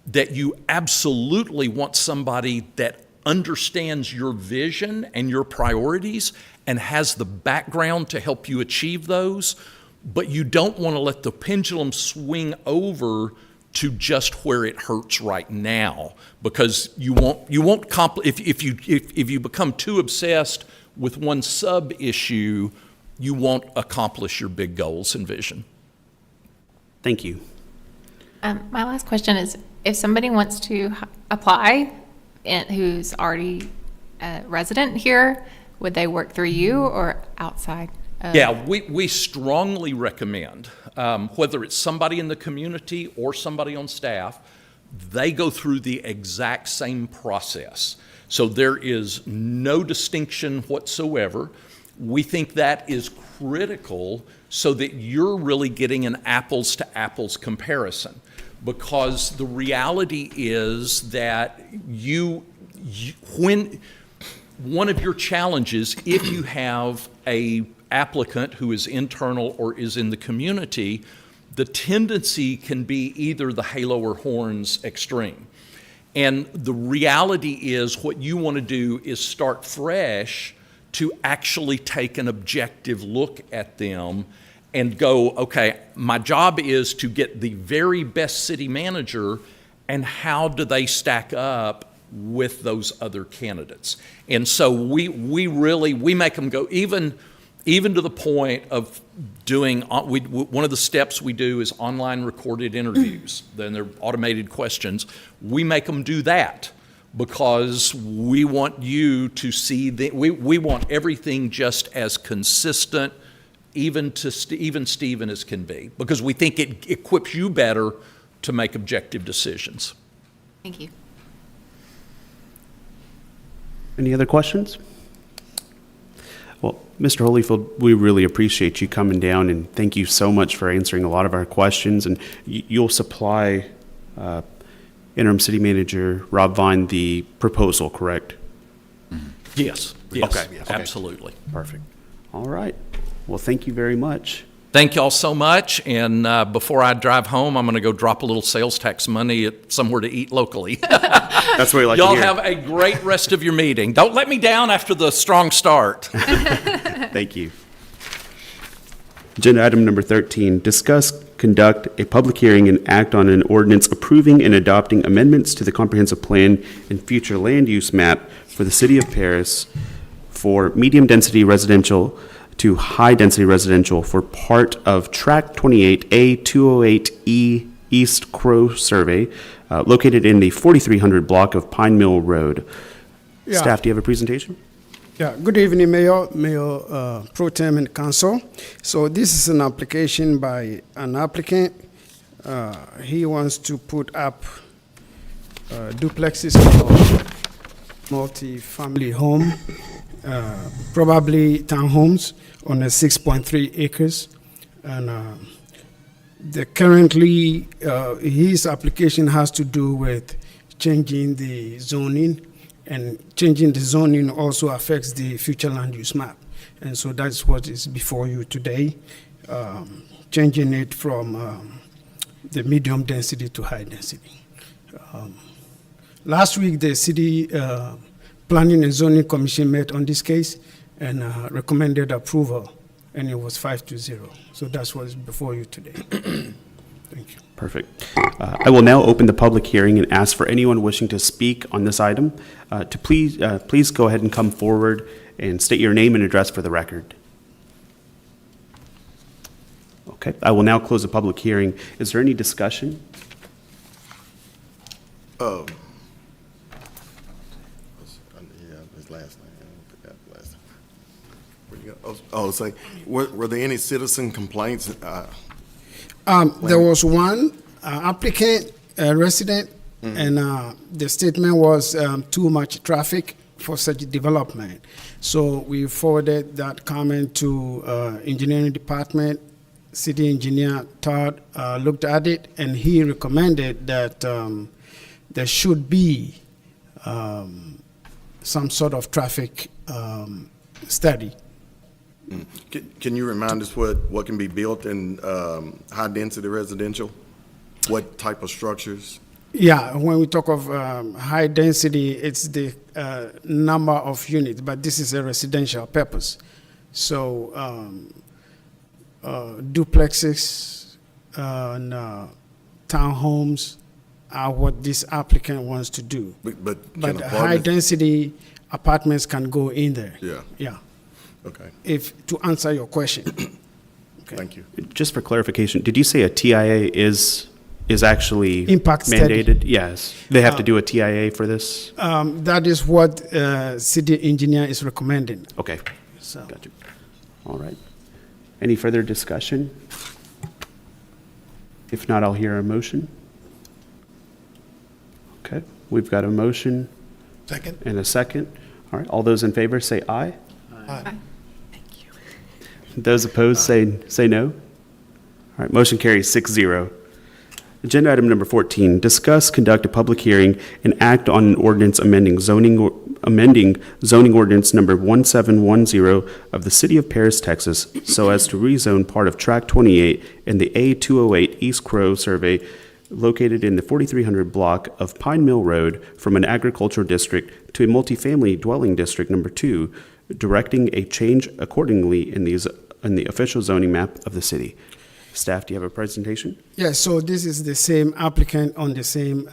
that you absolutely want somebody that understands your vision and your priorities and has the background to help you achieve those, but you don't want to let the pendulum swing over to just where it hurts right now, because you won't if you become too obsessed with one sub issue, you won't accomplish your big goals and vision. Thank you. My last question is, if somebody wants to apply and who's already a resident here, would they work through you or outside? Yeah, we strongly recommend, whether it's somebody in the community or somebody on staff, they go through the exact same process. So there is no distinction whatsoever. We think that is critical so that you're really getting an apples to apples comparison, because the reality is that when one of your challenges, if you have a applicant who is internal or is in the community, the tendency can be either the halo or horns extreme. And the reality is what you want to do is start fresh to actually take an objective look at them and go, okay, my job is to get the very best city manager, and how do they stack up with those other candidates? And so we make them go, even to the point of doing, one of the steps we do is online recorded interviews. Then they're automated questions. We make them do that because we want you to see, we want everything just as consistent, even Stephen as can be, because we think it equips you better to make objective decisions. Thank you. Any other questions? Well, Mr. Holyfield, we really appreciate you coming down, and thank you so much for answering a lot of our questions. And you'll supply Interim City Manager Rob Vine the proposal, correct? Yes, yes, Okay, okay. absolutely. Perfect. All right. Well, thank you very much. Thank y'all so much, and before I drive home, I'm going to go drop a little sales tax money at somewhere to eat locally. That's what we like Y'all to hear. have a great rest of your meeting. Don't let me down after the strong start. Thank you. Agenda item number 13, discuss, conduct a public hearing and act on an ordinance approving and adopting amendments to the comprehensive plan and future land use map for the city of Paris for medium-density residential to high-density residential for part of Tract 28A 208E East Crow Survey, located in the 4300 block of Pine Mill Road. Yeah. Staff, do you have a presentation? Yeah, good evening, Mayor Pro Tem and Council. So this is an application by an applicant. He wants to put up duplexes or multi-family home, probably townhomes on a 6.3 acres. And currently, his application has to do with changing the zoning, and changing the zoning also affects the future land use map. And so that's what is before you today, changing it from the medium density to high density. Last week, the city Planning and Zoning Commission met on this case and recommended approval, and it was 5-0. So that's what is before you today. Thank you. Perfect. I will now open the public hearing and ask for anyone wishing to speak on this item to please go ahead and come forward and state your name and address for the record. Okay, I will now close the public hearing. Is there any discussion? Yeah, his last name. I forgot the last name. Where'd you go? Oh, say, were there any citizen complaints? There was one applicant, a resident, and the statement was too much traffic for such development. So we forwarded that comment to engineering department. City engineer Todd looked at it, and he recommended that there should be some sort of traffic study. Can you remind us what can be built in high-density residential? What type of structures? Yeah, when we talk of high density, it's the number of units, but this is a residential purpose. So duplexes and townhomes are what this applicant wants to do. But high density apartments can go in there. Yeah. Yeah. Okay. To answer your question. Okay. Thank you. Just for clarification, did you say a TIA is actually Impact study. mandated? Yes. They have to do a TIA for this? That is what city engineer is recommending. Okay. So. Gotcha. All right. Any further discussion? If not, I'll hear a motion. Okay. We've got a motion. Second. And a second. All right. All those in favor say aye. Aye. Those opposed say no. All right, motion carries 6-0. Agenda item number 14, discuss, conduct a public hearing, and act on an ordinance amending zoning ordinance number 1710 of the City of Paris, Texas, so as to rezone part of Tract 28 in the A208 East Crow Survey located in the 4300 block of Pine Mill Road from an agricultural district to a multifamily dwelling district number 2, directing a change accordingly in the official zoning map of the city. Staff, do you have a presentation? Yeah, so this is the same applicant on the same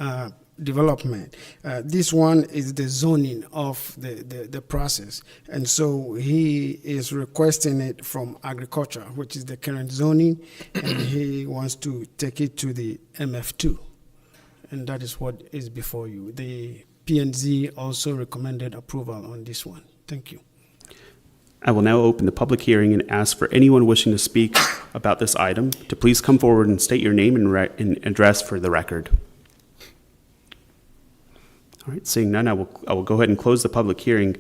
development. This one is the zoning of the process. And so he is requesting it from agriculture, which is the current zoning, and he wants to take it to the MF2. And that is what is before you. The P&Z also recommended approval on this one. Thank you. I will now open the public hearing and ask for anyone wishing to speak about this item to please come forward and state your name and address for the record. All right, seeing none, I will go ahead and close the public hearing.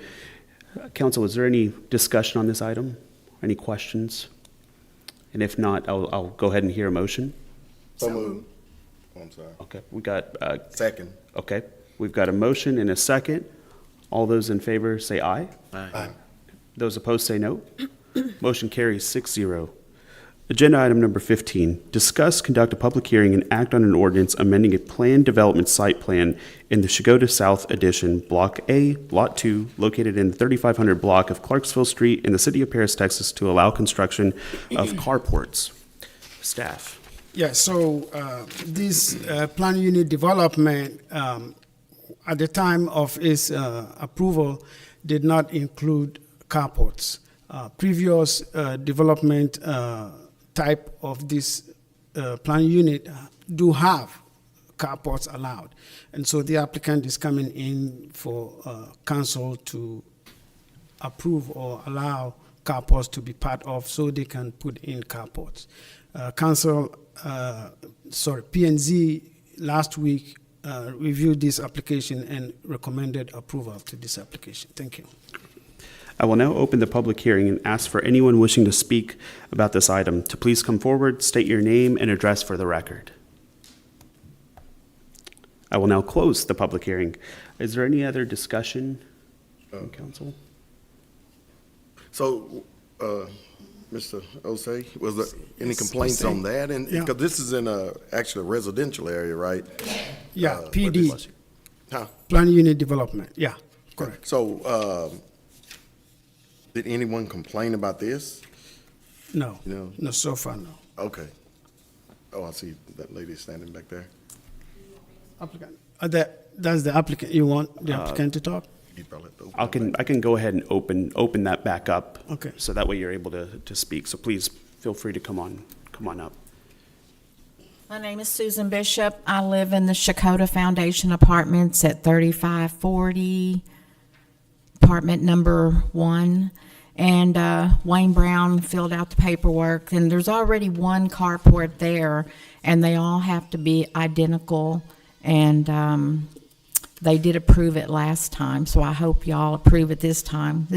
Council, is there any discussion on this item? Any questions? And if not, I'll go ahead and hear a motion. So moved. Oh, I'm sorry. Okay, we got, Second. okay, we've got a motion and a second. All those in favor say aye. Aye. Those opposed say no. Motion carries 6-0. Agenda item number 15, discuss, conduct a public hearing, and act on an ordinance amending a planned development site plan in the Shagoda South Addition, Block A, Lot 2, located in the 3500 block of Clarksville Street in the city of Paris, Texas, to allow construction of carports. Staff. Yeah, so this plan unit development, at the time of its approval, did not include carports. Previous development type of this plan unit do have carports allowed. And so the applicant is coming in for council to approve or allow carports to be part of so they can put in carports. P&Z last week reviewed this application and recommended approval to this application. Thank you. I will now open the public hearing and ask for anyone wishing to speak about this item to please come forward, state your name and address for the record. I will now close the public hearing. Is there any other discussion from council? So, Mr. Osei, was there any complaints on that? And, Yeah. because this is in actually a residential area, right? Yeah, What PD, Huh? plan unit development, yeah, correct. So, did anyone complain about this? No, No. no, so far, no. Okay. Oh, I see that lady standing back there. Applicant, that's the applicant, you want the applicant to talk? You'd probably have to open I can go ahead and open that back up. Okay. So that way you're able to speak. So please feel free to come on up. My name is Susan Bishop. I live in the Shakota Foundation Apartments at 3540, apartment number 1. And Wayne Brown filled out the paperwork, and there's already one carport there, and they all have to be identical, and they did approve it last time, so I hope y'all approve it this time.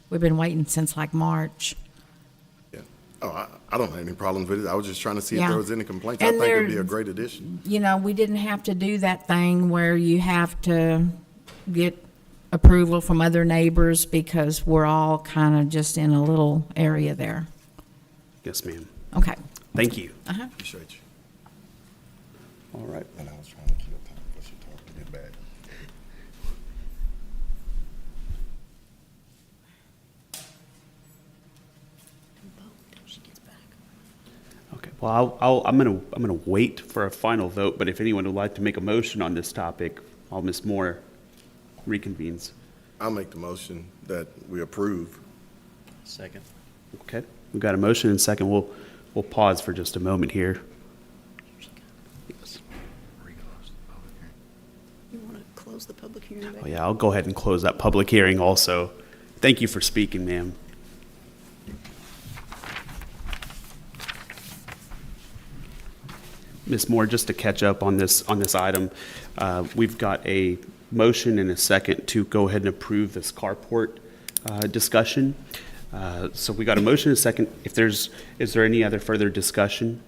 We've been waiting since like March. Yeah. Oh, I don't have any problems with it. I was just trying to see if Yeah. there was any complaints. I And think it'd there- be a great addition. You know, we didn't have to do that thing where you have to get approval from other neighbors because we're all kind of just in a little area there. Yes, ma'am. Okay. Thank you. Uh-huh. Appreciate you. All right. And I was trying to keep up time before she talked to get back. Okay. Well, I'm gonna wait for a final vote, but if anyone would like to make a motion on this topic while Ms. Moore reconvenes. I'll make the motion that we approve. Second. Okay. We've got a motion and second. We'll pause for just a moment here. You want to close the public hearing? Oh, yeah, I'll go ahead and close that public hearing also. Thank you for speaking, ma'am. Ms. Moore, just to catch up on this item, we've got a motion and a second to go ahead and approve this carport discussion. So we got a motion and a second. Is there any other further discussion?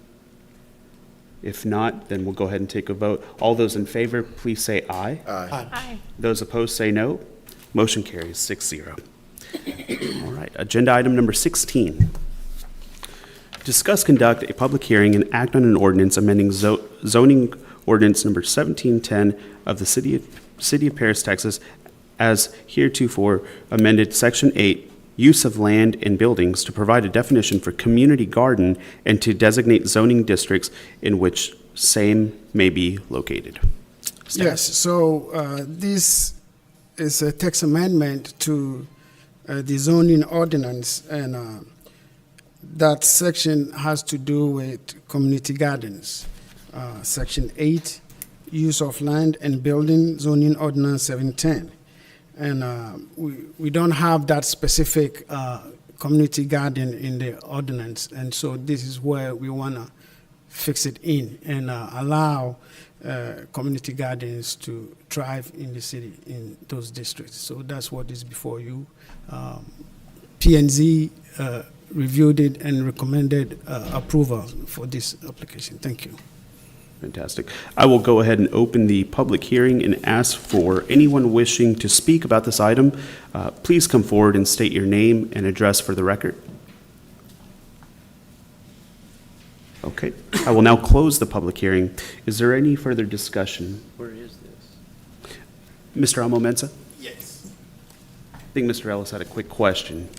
If not, then we'll go ahead and take a vote. All those in favor, please say aye. Aye. Aye. Those opposed say no. Motion carries 6-0. All right, agenda item number 16. Discuss, conduct a public hearing and act on an ordinance amending zoning ordinance number 1710 of the City of Paris, Texas, as heretofore amended Section 8, use of land and buildings, to provide a definition for community garden and to designate zoning districts in which same may be located. Staff. Yes, so this is a text amendment to the zoning ordinance, and that section has to do with community gardens. Section 8, use of land and building, zoning ordinance 710. And we don't have that specific community garden in the ordinance, and so this is where we want to fix it in and allow community gardens to thrive in the city, in those districts. So that's what is before you. P&Z reviewed it and recommended approval for this application. Thank you. Fantastic. I will go ahead and open the public hearing and ask for anyone wishing to speak about this item. Please come forward and state your name and address for the record. Okay. I will now close the public hearing. Is there any further discussion? Where is this? Mr. Amo-Mensah? Yes. I think Mr. Ellis had a quick question.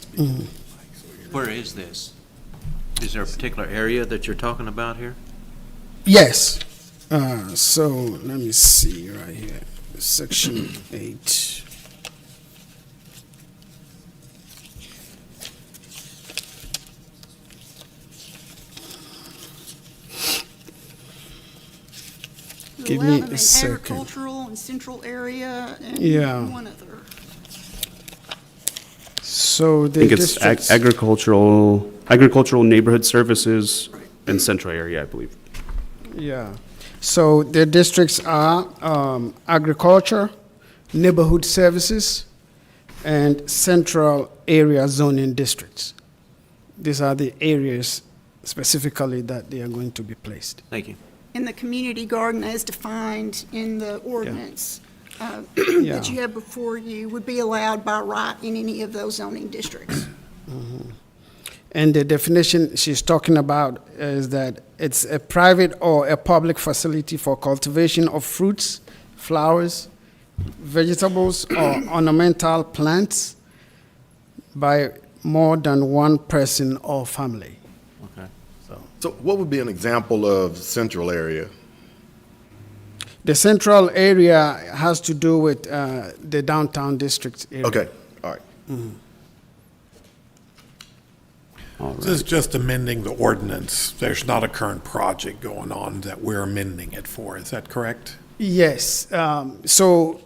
Where is this? Is there a particular area that you're talking about here? Yes. So let me see right here, section 8. Give me a second. Agricultural and central area and Yeah. one other. So I the think it's districts, agricultural neighborhood services and central area, I believe. yeah. So the districts are agriculture, neighborhood services, and central area zoning districts. These are the areas specifically that they are going to be placed. Thank you. And the community garden as defined in the ordinance Yeah. that you have before you would be allowed by right in any of those zoning districts. And the definition she's talking about is that it's a private or a public facility for cultivation of fruits, flowers, vegetables, or ornamental plants by more than one person or family. Okay. So what would be an example of central area? The central area has to do with the downtown district area. Okay, all right. All This is right. just amending the ordinance. There's not a current project going on that we're amending it for. Is that correct? Yes, so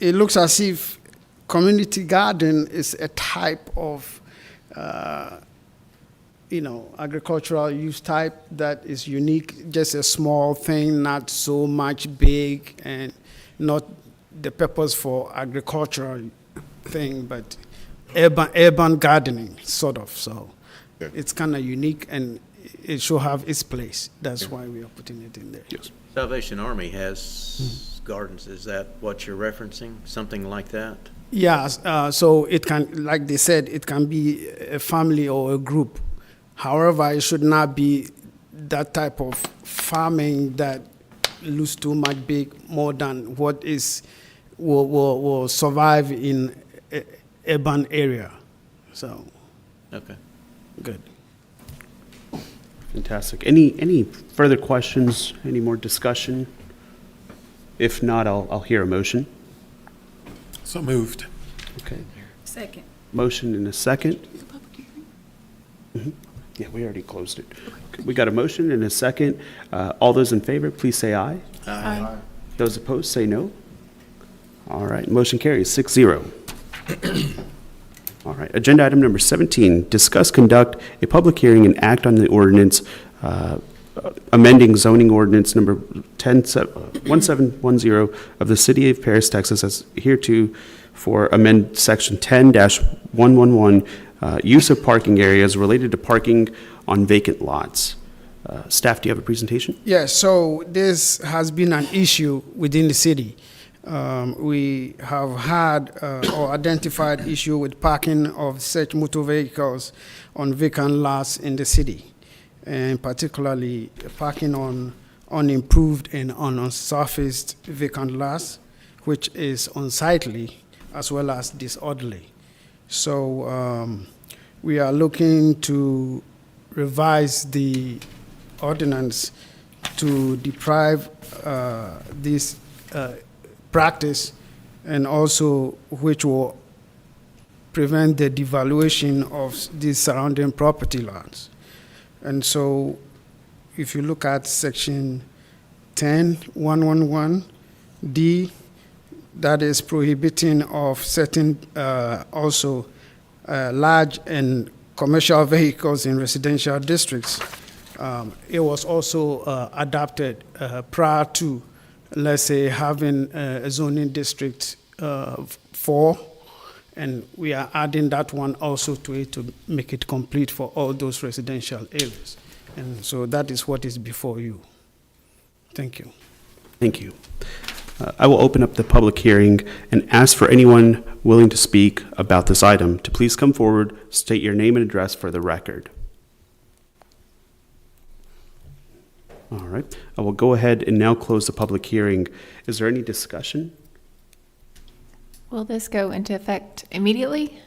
it looks as if community garden is a type of, agricultural use type that is unique, just a small thing, not so much big, and not the purpose for agricultural thing, but urban gardening, sort of, so. It's kind of unique, and it should have its place. That's why we are putting it in there. Yes. Salvation Army has gardens. Is that what you're referencing? Something like that? Yeah, so it can, like they said, it can be a family or a group. However, it should not be that type of farming that looks too much big, more than what will survive in a urban area. So, Okay. good. Fantastic. Any further questions? Any more discussion? If not, I'll hear a motion. So moved. Okay. Second. Motion in a second. Yeah, we already closed it. We got a motion and a second. All those in favor, please say aye. Aye. Those opposed, say no. All right, motion carries 6-0. All right, agenda item number 17, discuss, conduct a public hearing and act on the ordinance amending zoning ordinance number 1710 of the City of Paris, Texas, as hereto for amend section 10-111, use of parking areas related to parking on vacant lots. Staff, do you have a presentation? Yes, so this has been an issue within the city. We have had or identified issue with parking of such motor vehicles on vacant lots in the city, and particularly parking on unimproved and unsurfaced vacant lots, which is unsightly as well as disorderly. So we are looking to revise the ordinance to deprive this practice, and also which will prevent the devaluation of these surrounding property lands. And so if you look at section 10-111D, that is prohibiting of certain also large and commercial vehicles in residential districts It was also adopted prior to, let's say, having a zoning district 4, and we are adding that one also to it to make it complete for all those residential areas. And so that is what is before you. Thank you. Thank you. I will open up the public hearing and ask for anyone willing to speak about this item to please come forward, state your name and address for the record. All right, I will go ahead and now close the public hearing. Is there any discussion? Will this go into effect immediately?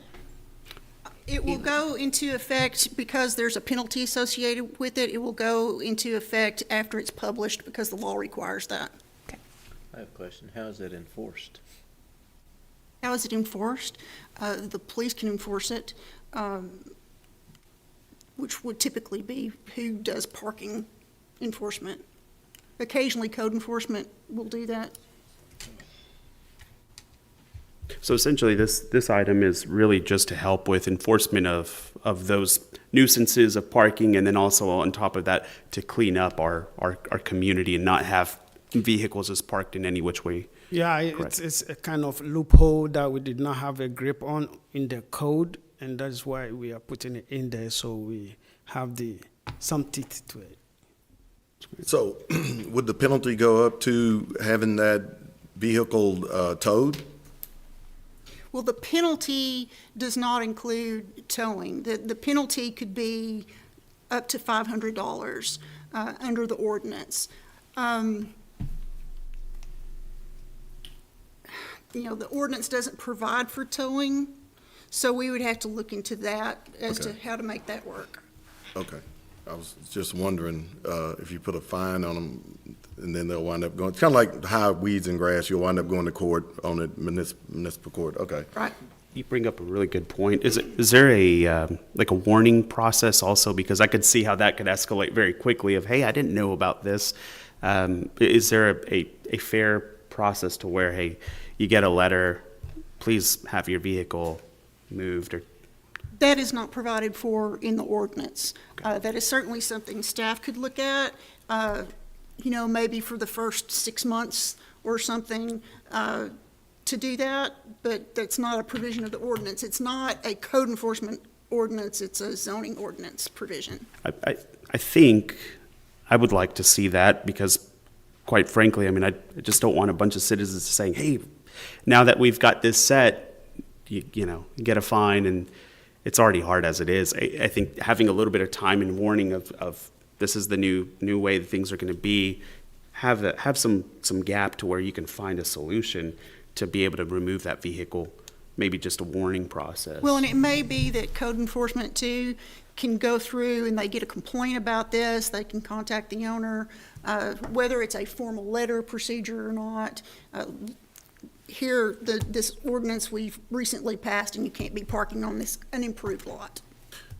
It will go into effect because there's a penalty associated with it. It will go into effect after it's published because the law requires that. I have a question. How is that enforced? How is it enforced? The police can enforce it, which would typically be who does parking enforcement. Occasionally, code enforcement will do that. So essentially, this item is really just to help with enforcement of those nuisances of parking, and then also on top of that, to clean up our community and not have vehicles is parked in any which way. Yeah, it's a kind of loophole that we did not have a grip on in the code, and that is why we are putting it in there so we have some teeth to it. So would the penalty go up to having that vehicle towed? Well, the penalty does not include towing. The penalty could be up to $500 under the ordinance. The ordinance doesn't provide for towing, so we would have to look into that as to how to make that work. Okay. I was just wondering if you put a fine on them and then they'll wind up going, it's kind of like high weeds and grass, you'll wind up going to court on it, municipal court. Okay. Right. You bring up a really good point. Is there a like a warning process also? Because I could see how that could escalate very quickly of, hey, I didn't know about this. Is there a fair process to where, hey, you get a letter, please have your vehicle moved? Or That is not provided for in the ordinance. That is certainly something staff could look at, maybe for the first 6 months or something to do that, but that's not a provision of the ordinance. It's not a code enforcement ordinance, it's a zoning ordinance provision. I think I would like to see that because, quite frankly, I mean, I just don't want a bunch of citizens saying, hey, now that we've got this set, you get a fine, and it's already hard as it is. I think having a little bit of time and warning of this is the new way that things are going to be, have some gap to where you can find a solution to be able to remove that vehicle, maybe just a warning process. Well, and it may be that code enforcement too can go through and they get a complaint about this, they can contact the owner, whether it's a formal letter procedure or not. Here, this ordinance we've recently passed, and you can't be parking on this unimproved lot.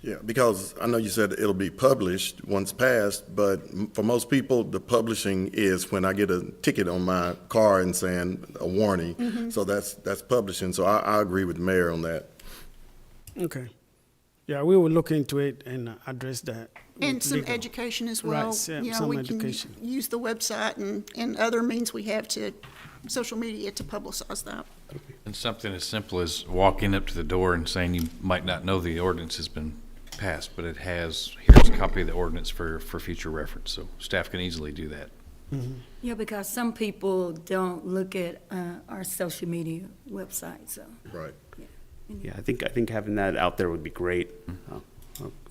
Yeah, because I know you said it'll be published once passed, but for most people, the publishing is when I get a ticket on my car and saying a warning. Mm-hmm. So that's publishing. So I agree with the mayor on that. Okay. Yeah, we will look into it and address that. And with some legal. education as well. Right, some We education. can use the website and other means we have to, social media, to publicize that. And something as simple as walking up to the door and saying you might not know the ordinance has been passed, but it has, here's a copy of the ordinance for future reference. So staff can easily do that. Mm-hmm. Yeah, because some people don't look at our social media website, so. Right. Yeah, I think having that out there would be great. Oh,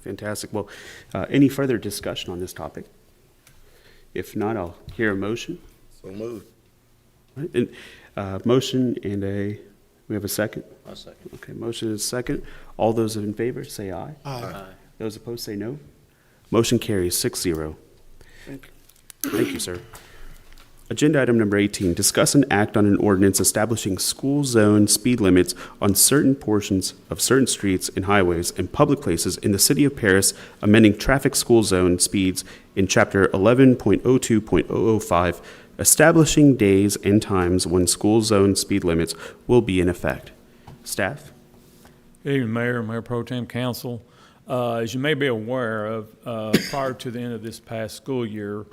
fantastic. Well, any further discussion on this topic? If not, I'll hear a motion. So moved. Right, and motion and we have a second? I'll second. Okay, motion is second. All those in favor, say aye. Aye. Those opposed, say no. Motion carries 6-0. Thank you. Thank you, sir. Agenda item number 18, discuss and act on an ordinance establishing school zone speed limits on certain portions of certain streets and highways and public places in the city of Paris, amending traffic school zone speeds in chapter 11.02.005, establishing days and times when school zone speed limits will be in effect. Staff? Good evening, Mayor, Mayor Pro Tem, Council. As you may be aware of, prior to the end of this past school year,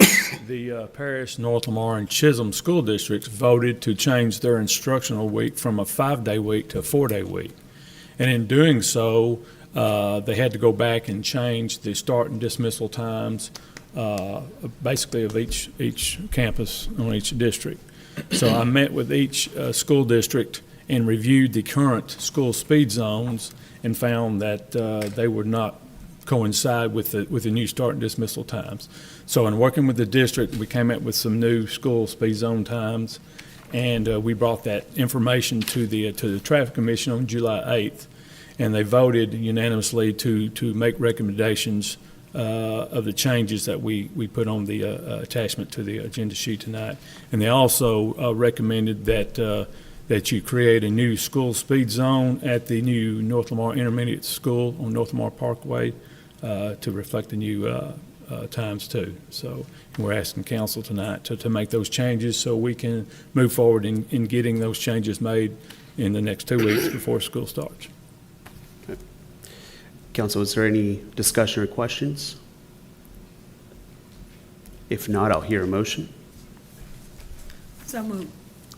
the Paris, North Lamar, and Chisholm school districts voted to change their instructional week from a 5-day week to a 4-day week. And in doing so, they had to go back and change the start and dismissal times, basically of each campus on each district. So I met with each school district and reviewed the current school speed zones and found that they would not coincide with the new start and dismissal times. So in working with the district, we came up with some new school speed zone times, and we brought that information to the Traffic Commission on July 8th, and they voted unanimously to make recommendations of the changes that we put on the attachment to the agenda sheet tonight. And they also recommended that you create a new school speed zone at the new North Lamar Intermediate School on North Lamar Parkway to reflect the new times too. So we're asking council tonight to make those changes so we can move forward in getting those changes made in the next 2 weeks before school starts. Okay. Council, is there any discussion or questions? If not, I'll hear a motion. So moved.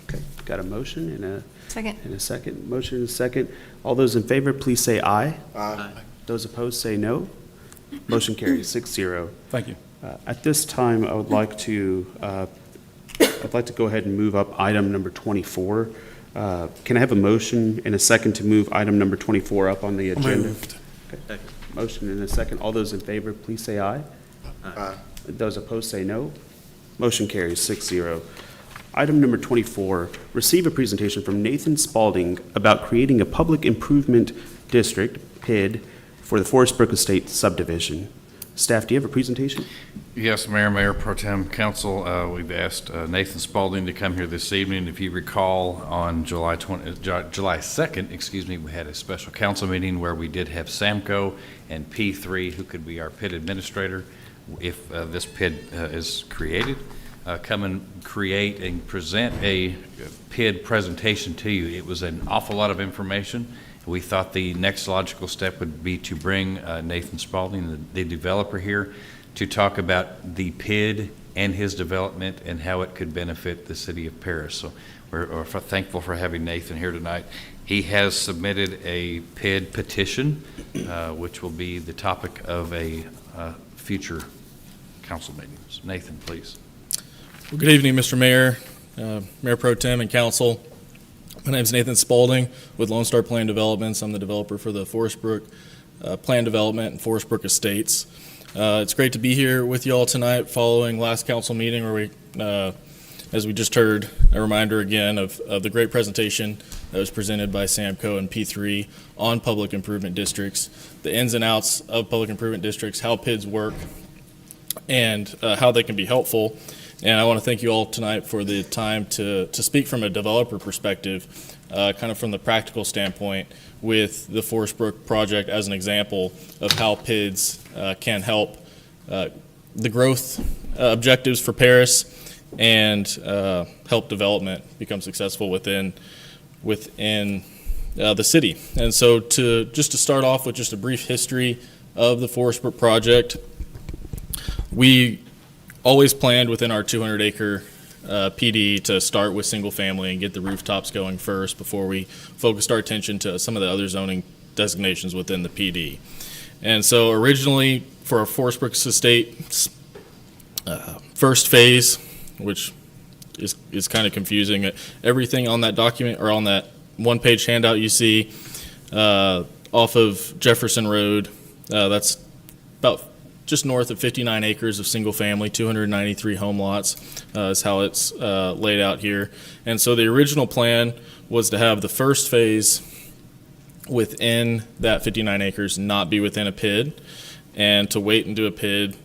Okay, got a motion and a Second. and a second. Motion and a second. All those in favor, please say aye. Aye. Those opposed, say no. Motion carries 6-0. Thank you. At this time, I would like to go ahead and move up item number 24. Can I have a motion and a second to move item number 24 up on the agenda? Moved. Okay. Motion and a second. All those in favor, please say aye. Aye. Those opposed, say no. Motion carries 6-0. Item number 24, receive a presentation from Nathan Spalding about creating a public improvement district, PID, for the Forest Brook Estate subdivision. Staff, do you have a presentation? Yes, Mayor, Mayor Pro Tem, Council, we've asked Nathan Spalding to come here this evening. If you recall, on July 2nd, we had a special council meeting where we did have Samco and P3, who could be our PID administrator if this PID is created, come and create and present a PID presentation to you. It was an awful lot of information. We thought the next logical step would be to bring Nathan Spalding, the developer here, to talk about the PID and his development and how it could benefit the city of Paris. So we're thankful for having Nathan here tonight. He has submitted a PID petition, which will be the topic of a future council meetings. Nathan, please. Well, good evening, Mr. Mayor, Mayor Pro Tem, and Council. My name is Nathan Spalding with Lone Star Plan Developments. I'm the developer for the Forest Brook Plan Development and Forest Brook Estates. It's great to be here with you all tonight following last council meeting where we, as we just heard, a reminder again of the great presentation that was presented by Samco and P3 on public improvement districts, the ins and outs of public improvement districts, how PIDs work, and how they can be helpful. And I want to thank you all tonight for the time to speak from a developer perspective, kind of from the practical standpoint with the Forest Brook project as an example of how PIDs can help the growth objectives for Paris and help development become successful within the city. And so just to start off with just a brief history of the Forest Brook project, we always planned within our 200-acre PD to start with single family and get the rooftops going first before we focused our attention to some of the other zoning designations within the PD. And so originally for our Forest Brook Estate first phase, which is kind of confusing, everything on that document or on that one-page handout you see off of Jefferson Road, that's about just north of 59 acres of single family, 293 home lots is how it's laid out here. And so the original plan was to have the first phase within that 59 acres not be within a PID, and to wait and do a PID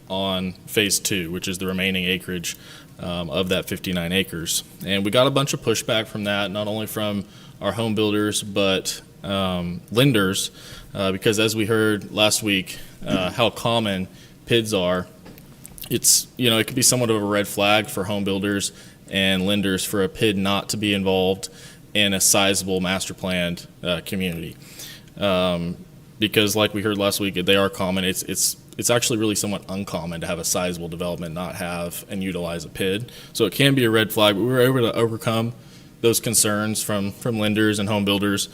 on phase 2, which is the remaining acreage of that 59 acres. And we got a bunch of pushback from that, not only from our home builders, but lenders, because as we heard last week, how common PIDs are, it could be somewhat of a red flag for home builders and lenders for a PID not to be involved in a sizable master planned community. because like we heard last week, they are common. It's actually really somewhat uncommon to have a sizable development not have and utilize a PID. So it can be a red flag, but we were able to overcome those concerns from lenders and home builders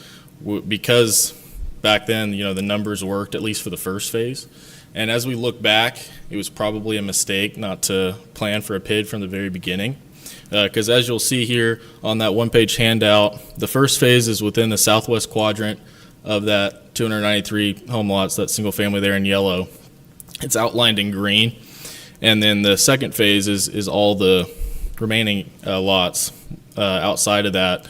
because back then, the numbers worked, at least for the first phase. And as we look back, it was probably a mistake not to plan for a PID from the very beginning. Because as you'll see here on that one-page handout, the first phase is within the southwest quadrant of that 293 home lots, that single family there in yellow. It's outlined in green. And then the second phase is all the remaining lots outside of that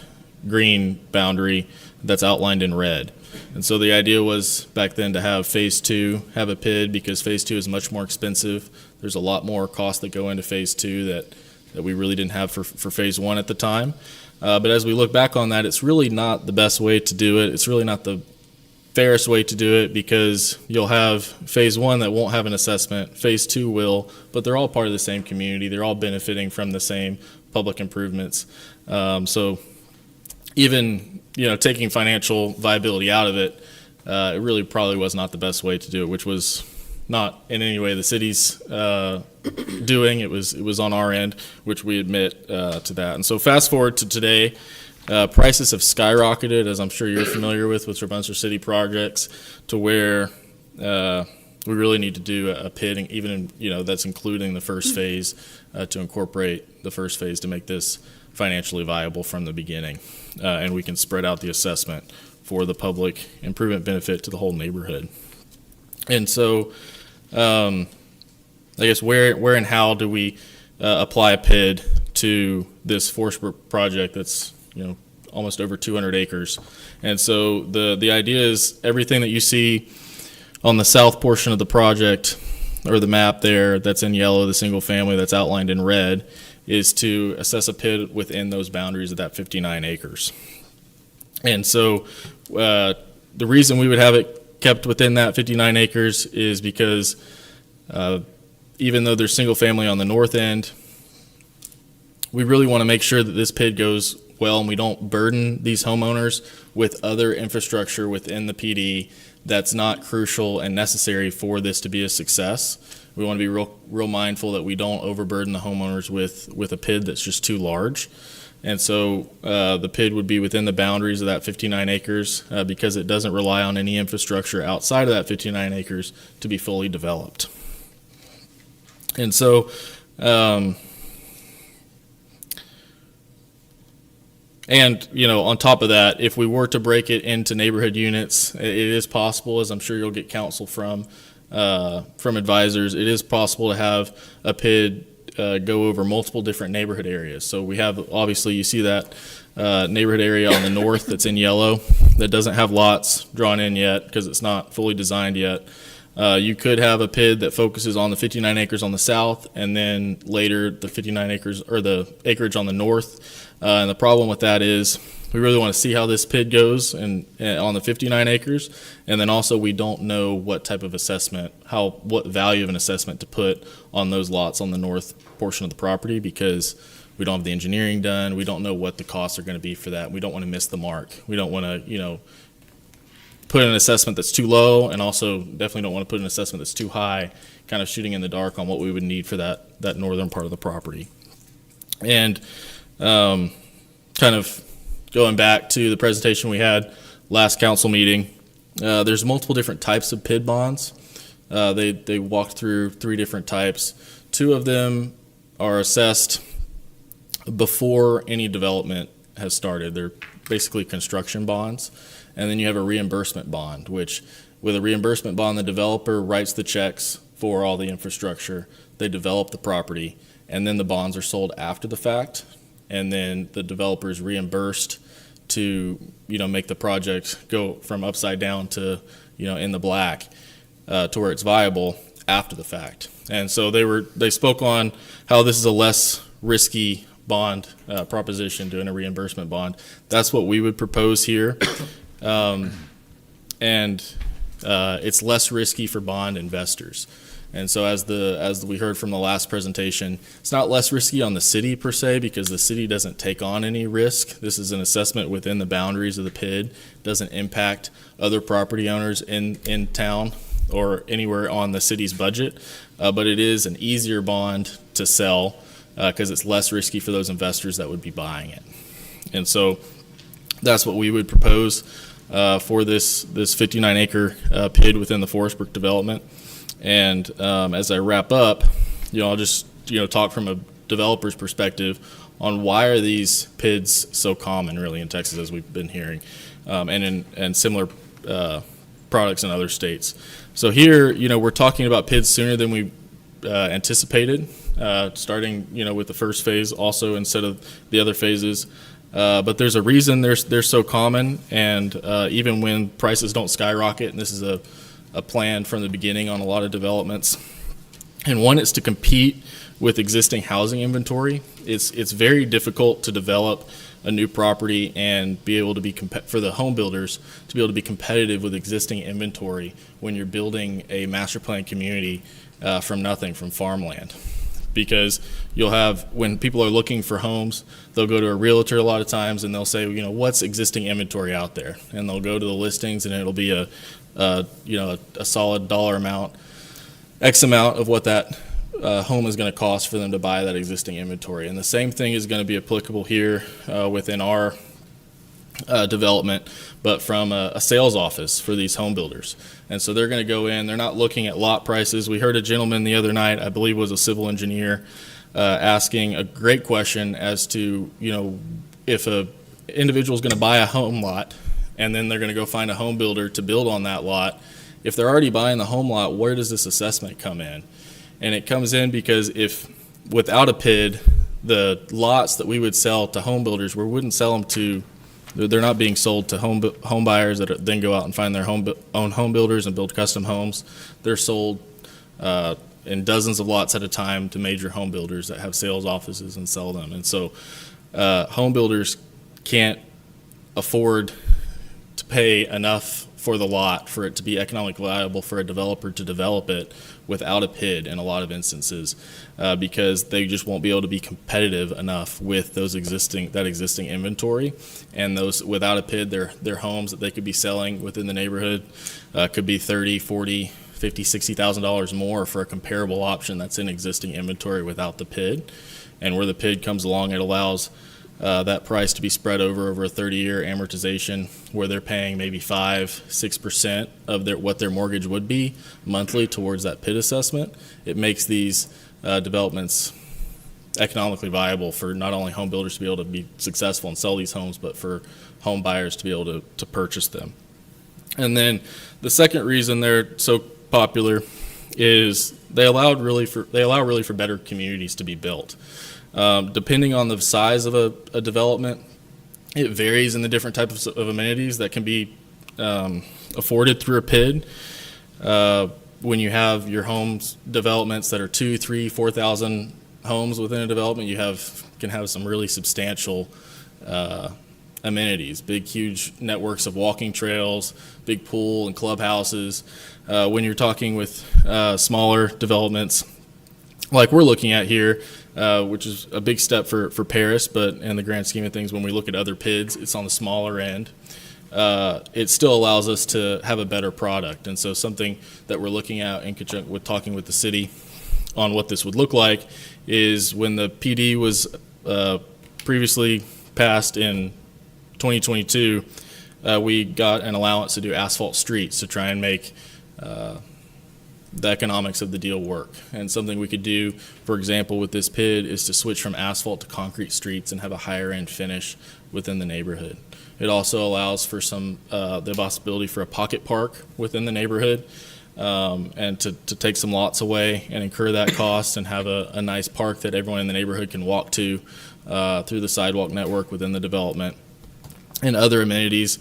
green boundary that's outlined in red. And so the idea was back then to have phase 2 have a PID because phase 2 is much more expensive. There's a lot more costs that go into phase 2 that we really didn't have for phase 1 at the time. But as we look back on that, it's really not the best way to do it. It's really not the fairest way to do it because you'll have phase 1 that won't have an assessment, phase 2 will, but they're all part of the same community. They're all benefiting from the same public improvements. So even taking financial viability out of it, it really probably was not the best way to do it, which was not in any way the city's doing. It was on our end, which we admit to that. And so fast forward to today, prices have skyrocketed, as I'm sure you're familiar with your Buncer City projects, to where we really need to do a PID, even that's including the first phase, to incorporate the first phase to make this financially viable from the beginning, and we can spread out the assessment for the public improvement benefit to the whole neighborhood. And so, I guess where and how do we apply a PID to this Forestbrook project that's almost over 200 acres? And so the idea is everything that you see on the south portion of the project, or the map there that's in yellow, the single family that's outlined in red, is to assess a PID within those boundaries of that 59 acres. And so the reason we would have it kept within that 59 acres is because even though there's single family on the north end, we really want to make sure that this PID goes well and we don't burden these homeowners with other infrastructure within the PD that's not crucial and necessary for this to be a success. We want to be real mindful that we don't overburden the homeowners with a PID that's just too large. And so the PID would be within the boundaries of that 59 acres because it doesn't rely on any infrastructure outside of that 59 acres to be fully developed. And so on top of that, if we were to break it into neighborhood units, it is possible, as I'm sure you'll get counsel from advisors, it is possible to have a PID go over multiple different neighborhood areas. So we have, obviously, you see that neighborhood area on the north that's in yellow that doesn't have lots drawn in yet because it's not fully designed yet. You could have a PID that focuses on the 59 acres on the south and then later the 59 acres or the acreage on the north. And the problem with that is we really want to see how this PID goes and on the 59 acres. And then also we don't know what type of assessment, what value of an assessment to put on those lots on the north portion of the property because we don't have the engineering done. We don't know what the costs are going to be for that. We don't want to miss the mark. We don't want to, put an assessment that's too low and also definitely don't want to put an assessment that's too high, kind of shooting in the dark on what we would need for that northern part of the property. And kind of going back to the presentation we had last council meeting, there's multiple different types of PID bonds. They walked through 3 different types. 2 of them are assessed before any development has started. They're basically construction bonds. And then you have a reimbursement bond, which with a reimbursement bond, the developer writes the checks for all the infrastructure. They develop the property, and then the bonds are sold after the fact. And then the developer is reimbursed to, make the project go from upside down to, in the black to where it's viable after the fact. And so they spoke on how this is a less risky bond proposition doing a reimbursement bond. That's what we would propose here. And it's less risky for bond investors. And so as we heard from the last presentation, it's not less risky on the city per se because the city doesn't take on any risk. This is an assessment within the boundaries of the PID, doesn't impact other property owners in town or anywhere on the city's budget, but it is an easier bond to sell because it's less risky for those investors that would be buying it. And so that's what we would propose for this 59-acre PID within the Forest Brook development. And as I wrap up, I'll just talk from a developer's perspective on why are these PIDs so common really in Texas, as we've been hearing, and similar products in other states. So here, we're talking about PIDs sooner than we anticipated, starting with the first phase also instead of the other phases. But there's a reason they're so common, and even when prices don't skyrocket, and this is a plan from the beginning on a lot of developments. And one is to compete with existing housing inventory. It's very difficult to develop a new property and be able to be for the home builders to be able to be competitive with existing inventory when you're building a master plan community from nothing, from farmland. Because you'll have, when people are looking for homes, they'll go to a realtor a lot of times and they'll say, what's existing inventory out there? And they'll go to the listings and it'll be a solid dollar amount, X amount of what that home is going to cost for them to buy that existing inventory. And the same thing is going to be applicable here within our development, but from a sales office for these home builders. And so they're going to go in, they're not looking at lot prices. We heard a gentleman the other night, I believe was a civil engineer, asking a great question as to, if a individual is going to buy a home lot and then they're going to go find a home builder to build on that lot, if they're already buying the home lot, where does this assessment come in? And it comes in because if without a PID, the lots that we would sell to home builders, we wouldn't sell them to, they're not being sold to home buyers that then go out and find their own home builders and build custom homes. They're sold in dozens of lots at a time to major home builders that have sales offices and sell them. And so home builders can't afford to pay enough for the lot for it to be economically viable for a developer to develop it without a PID in a lot of instances, because they just won't be able to be competitive enough with that existing inventory. And those without a PID, their homes that they could be selling within the neighborhood could be $30,000, $40,000, $50,000, $60,000 more for a comparable option that's in existing inventory without the PID. And where the PID comes along, it allows that price to be spread over a 30-year amortization, where they're paying maybe 5-6% of what their mortgage would be monthly towards that PID assessment. It makes these developments economically viable for not only home builders to be able to be successful and sell these homes, but for home buyers to be able to purchase them. And then the second reason they're so popular is they allow really for better communities to be built. Depending on the size of a development, it varies in the different types of amenities that can be afforded through a PID. When you have your homes developments that are 2,000, 3,000, 4,000 homes within a development, can have some really substantial amenities, big, huge networks of walking trails, big pool and clubhouses. When you're talking with smaller developments, like we're looking at here, which is a big step for Paris, but in the grand scheme of things, when we look at other PIDs, it's on the smaller end. It still allows us to have a better product. And so something that we're looking at in conjunction with talking with the city on what this would look like is when the PD was previously passed in 2022, we got an allowance to do asphalt streets to try and make the economics of the deal work. And something we could do, for example, with this PID is to switch from asphalt to concrete streets and have a higher end finish within the neighborhood. It also allows for the possibility for a pocket park within the neighborhood, and to take some lots away and incur that cost and have a nice park that everyone in the neighborhood can walk to through the sidewalk network within the development. And other amenities,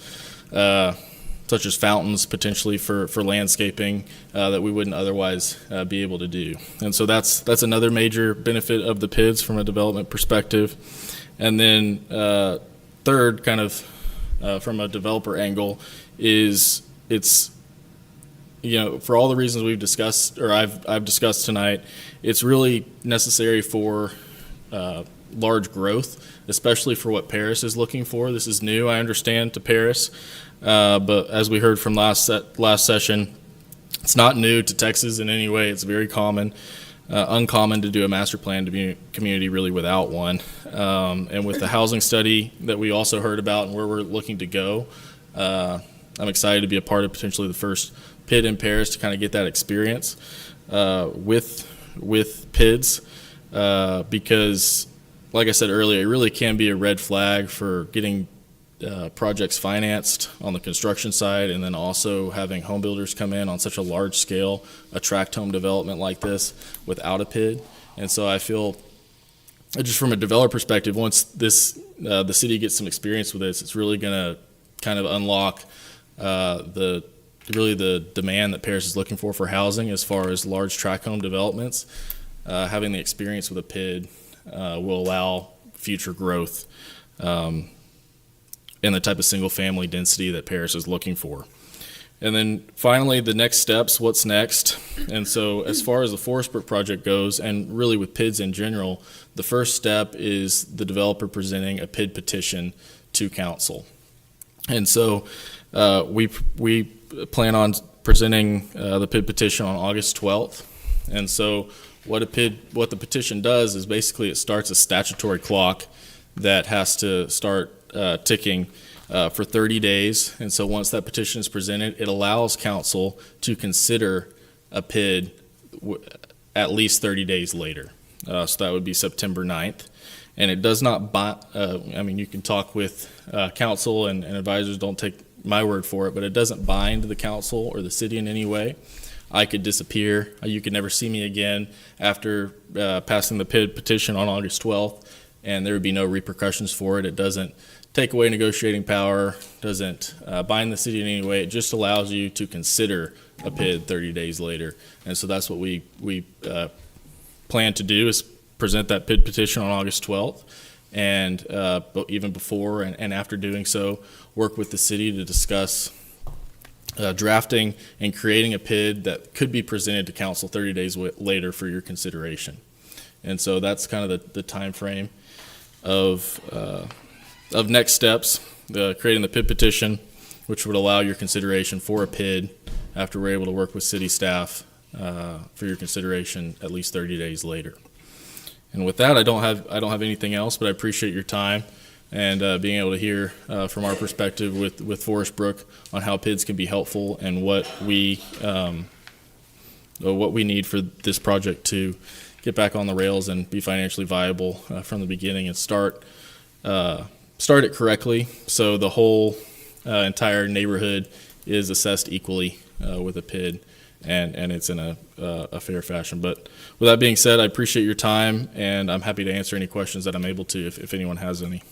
such as fountains potentially for landscaping that we wouldn't otherwise be able to do. And so that's another major benefit of the PIDs from a development perspective. And then third, kind of from a developer angle, is it's for all the reasons we've discussed, or I've discussed tonight, it's really necessary for large growth, especially for what Paris is looking for. This is new, I understand, to Paris, but as we heard from last session, it's not new to Texas in any way. It's very uncommon to do a master plan community really without one. And with the housing study that we also heard about and where we're looking to go, I'm excited to be a part of potentially the first PID in Paris to kind of get that experience with PIDs, because, like I said earlier, it really can be a red flag for getting projects financed on the construction side, and then also having home builders come in on such a large scale, a tract home development like this without a PID. And so I feel, just from a developer perspective, once the city gets some experience with this, it's really going to kind of unlock the demand that Paris is looking for housing as far as large tract home developments. Having the experience with a PID will allow future growth and the type of single family density that Paris is looking for. And then finally, the next steps, what's next? And so as far as the Forestbrook project goes, and really with PIDs in general, the first step is the developer presenting a PID petition to council. And so we plan on presenting the PID petition on August 12th. And so what the petition does is basically it starts a statutory clock that has to start ticking for 30 days. And so once that petition is presented, it allows council to consider a PID at least 30 days later. So that would be September 9th. And it does not you can talk with council and advisors, don't take my word for it, but it doesn't bind the council or the city in any way. I could disappear. You could never see me again after passing the PID petition on August 12th, and there would be no repercussions for it. It doesn't take away negotiating power, doesn't bind the city in any way. It just allows you to consider a PID 30 days later. And so that's what we plan to do, is present that PID petition on August 12th. And but even before and after doing so, work with the city to discuss drafting and creating a PID that could be presented to council 30 days later for your consideration. And so that's kind of the time frame of next steps, creating the PID petition, which would allow your consideration for a PID after we're able to work with city staff for your consideration at least 30 days later. And with that, I don't have anything else, but I appreciate your time and being able to hear from our perspective with Forestbrook on how PIDs can be helpful and what we need for this project to get back on the rails and be financially viable from the beginning, and start it correctly so the whole entire neighborhood is assessed equally with a PID, and it's in a fair fashion. But with that being said, I appreciate your time, and I'm happy to answer any questions that I'm able to if anyone has any.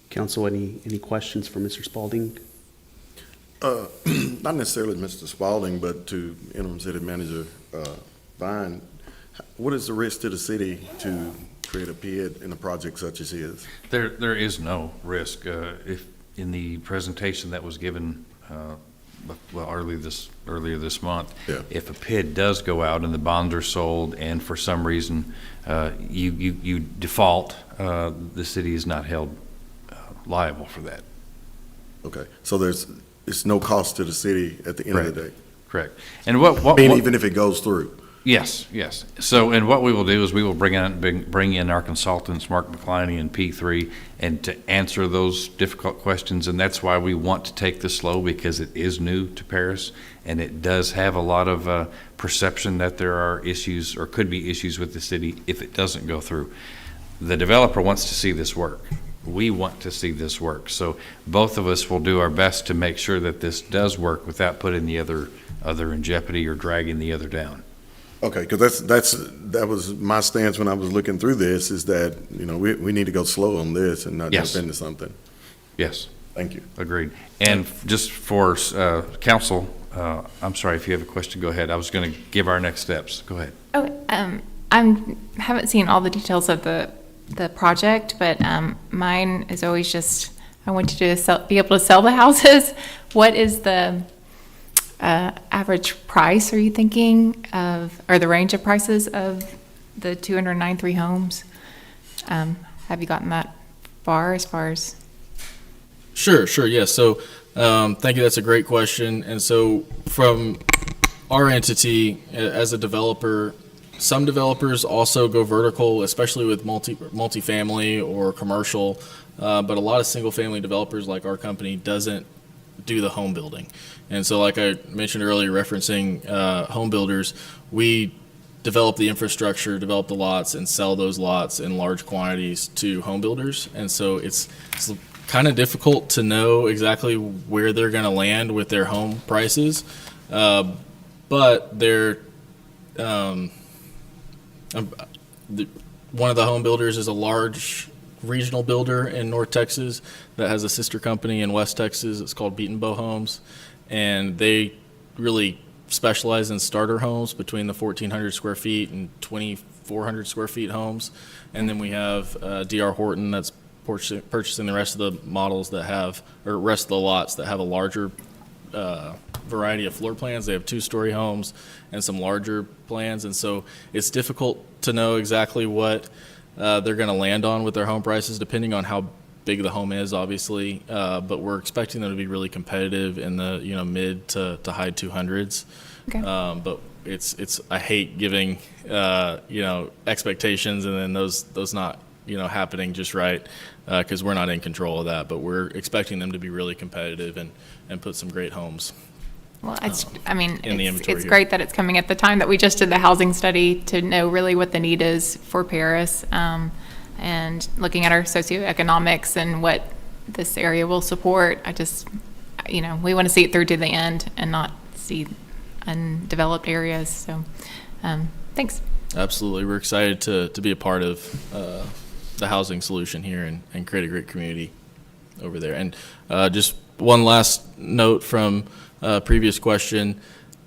Council, any questions for Mr. Spalding? Not necessarily Mr. Spalding, but to Interim City Manager Vine, what is the risk to the city to create a PID in a project such as his? There is no risk. If in the presentation that was given earlier this month, yeah. If a PID does go out and the bonds are sold, and for some reason you default, the city is not held liable for that. Okay, so it's no cost to the city at the end of the day. Correct. And what even if it goes through. Yes. So, and what we will do is we will bring in our consultants, Mark McCliney and P3, and to answer those difficult questions. And that's why we want to take this slow, because it is new to Paris, and it does have a lot of perception that there are issues or could be issues with the city if it doesn't go through. The developer wants to see this work. We want to see this work. So both of us will do our best to make sure that this does work without putting the other in jeopardy or dragging the other down. Okay, because that was my stance when I was looking through this, is that, we need to go slow on this and not jump into something. Yes. Thank you. Agreed. And just for council, I'm sorry, if you have a question, go ahead. I was going to give our next steps. Go ahead. Oh, I haven't seen all the details of the project, but mine is always just, I want you to be able to sell the houses. What is the average price are you thinking of, or the range of prices of the 293 homes? Have you gotten that far as far as? Sure, yes. So, thank you. That's a great question. And so, from our entity as a developer, some developers also go vertical, especially with multifamily or commercial. But a lot of single-family developers, like our company, doesn't do the home building. And so, like I mentioned earlier, referencing home builders, we develop the infrastructure, develop the lots, and sell those lots in large quantities to home builders. And so it's kind of difficult to know exactly where they're going to land with their home prices. But they're one of the home builders is a large regional builder in North Texas that has a sister company in West Texas. It's called Beaton Bow Homes, and they really specialize in starter homes between the 1,400 square feet and 2,400 square feet homes. And then we have D.R. Horton that's purchasing the rest of the models that have, or rest of the lots that have a larger variety of floor plans. They have 2-story homes and some larger plans, and so it's difficult to know exactly what they're going to land on with their home prices, depending on how big the home is, obviously. But we're expecting them to be really competitive in the mid to high 200s. Okay. But it's I hate giving expectations and then those not happening just right, because we're not in control of that. But we're expecting them to be really competitive and put some great homes. Well, it's inventory here. great that it's coming at the time that we just did the housing study to know really what the need is for Paris, and looking at our socioeconomics and what this area will support. I just, we want to see it through to the end and not see undeveloped areas. So, thanks. Absolutely. We're excited to be a part of the housing solution here and create a great community over there. And just one last note from previous question.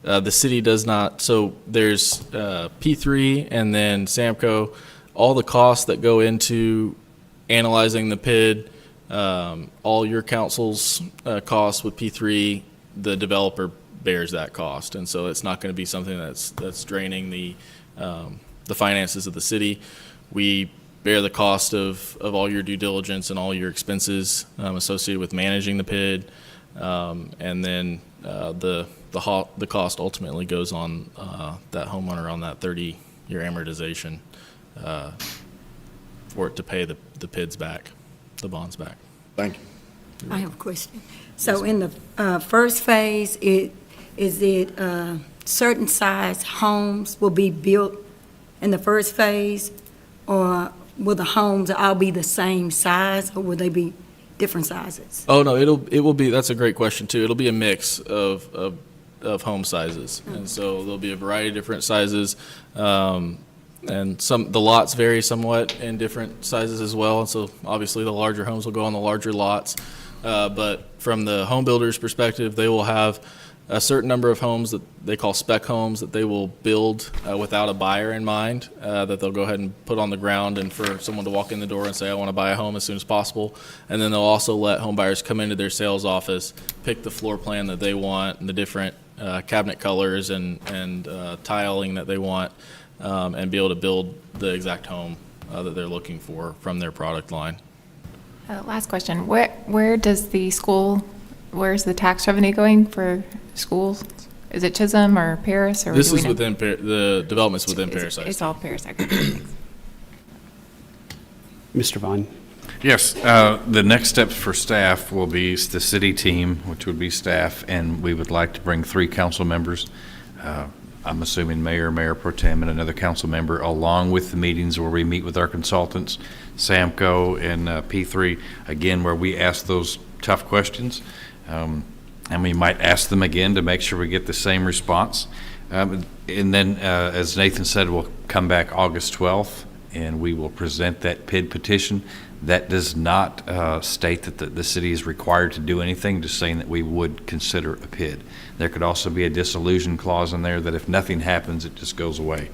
The city does not, so there's P3 and then Samco. All the costs that go into analyzing the PID, all your council's costs with P3, the developer bears that cost. And so it's not going to be something that's draining the finances of the city. We bear the cost of all your due diligence and all your expenses associated with managing the PID. And then the cost ultimately goes on that homeowner on that 30-year amortization for it to pay the PIDs back, the bonds back. Thank you. I have a question. So in the first phase, is it certain size homes will be built in the first phase, or will the homes all be the same size, or will they be different sizes? Oh no, it will be. That's a great question too. It'll be a mix of home sizes, and so there'll be a variety of different sizes, and the lots vary somewhat in different sizes as well. And so obviously the larger homes will go on the larger lots, but from the home builder's perspective, they will have a certain number of homes that they call spec homes that they will build without a buyer in mind, that they'll go ahead and put on the ground and for someone to walk in the door and say, I want to buy a home as soon as possible. And then they'll also let home buyers come into their sales office, pick the floor plan that they want and the different cabinet colors and tiling that they want, and be able to build the exact home that they're looking for from their product line. Last question. Where's the tax revenue going for schools? Is it Chisholm or Paris? Or This is within the development's within Paris. It's all Paris. Okay. Mr. Vaughn. Yes, the next steps for staff will be the city team, which would be staff, and we would like to bring 3 council members. I'm assuming Mayor Pro Tem, and another council member, along with the meetings where we meet with our consultants, Samco and P3, again, where we ask those tough questions. And we might ask them again to make sure we get the same response. And then, as Nathan said, we'll come back August 12th, and we will present that PID petition. That does not state that the city is required to do anything, just saying that we would consider a PID. There could also be a dissolution clause in there that if nothing happens, it just goes away.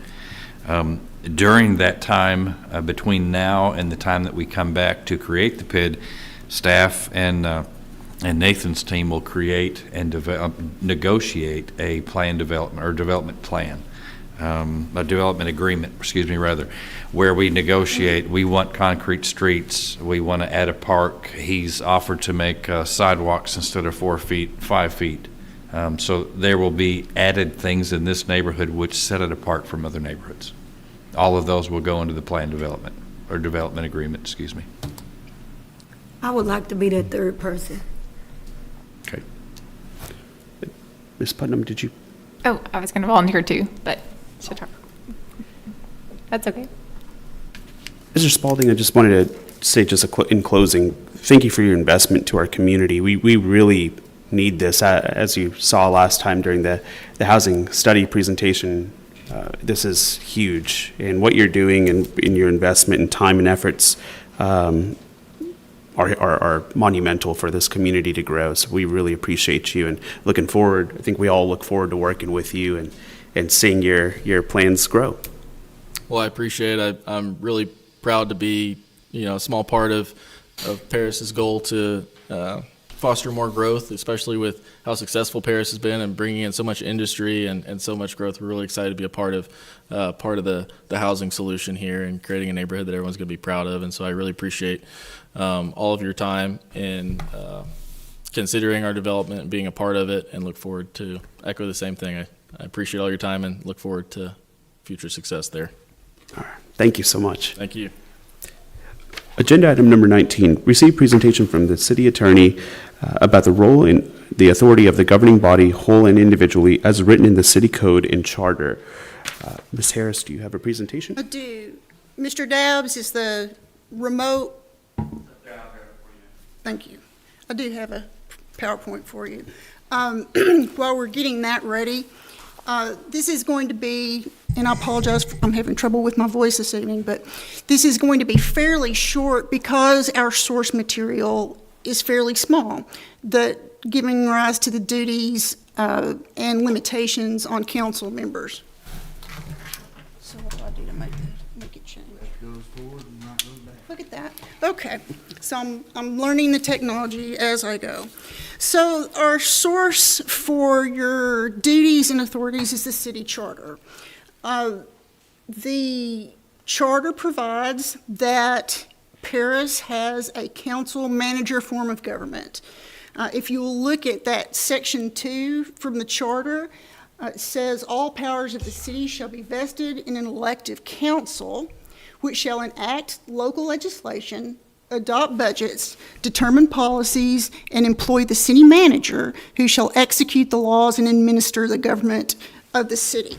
During that time, between now and the time that we come back to create the PID, staff and And Nathan's team will create and negotiate a plan development, or development plan, a development agreement, rather, where we negotiate, we want concrete streets, we want to add a park. He's offered to make sidewalks instead of 4 feet, 5 feet. So there will be added things in this neighborhood which set it apart from other neighborhoods. All of those will go into the plan development, or development agreement, excuse me. I would like to be the third person. Okay. Ms. Putnam, did you? Oh, I was going to volunteer too, but should talk. That's okay. Mr. Spalding, I just wanted to say, just in closing, thank you for your investment to our community. We really need this. As you saw last time during the housing study presentation, this is huge. And what you're doing in your investment in time and efforts are monumental for this community to grow. So we really appreciate you, and looking forward, I think we all look forward to working with you and seeing your plans grow. Well, I appreciate it. I'm really proud to be, a small part of Paris's goal to foster more growth, especially with how successful Paris has been and bringing in so much industry and so much growth. We're really excited to be a part of the housing solution here and creating a neighborhood that everyone's going to be proud of. And so I really appreciate all of your time in considering our development and being a part of it, and look forward to echo the same thing. I appreciate all your time and look forward to future success there. All right. Thank you so much. Thank you. Agenda item number 19, receive presentation from the city attorney about the role and the authority of the governing body, whole and individually, as written in the city code and charter. Ms. Harris, do you have a presentation? I do. Mr. Dabbs is the remote. Thank you. I do have a PowerPoint for you. While we're getting that ready, this is going to be, and I apologize, I'm having trouble with my voice this evening, but this is going to be fairly short because our source material is fairly small, giving rise to the duties and limitations on council members. So what do I do to make it change? Goes forward and not goes back. Look at that. Okay, so I'm learning the technology as I go. So our source for your duties and authorities is the city charter. The charter provides that Paris has a council manager form of government. If you look at that section 2 from the charter, it says all powers of the city shall be vested in an elective council, which shall enact local legislation, adopt budgets, determine policies, and employ the city manager, who shall execute the laws and administer the government of the city.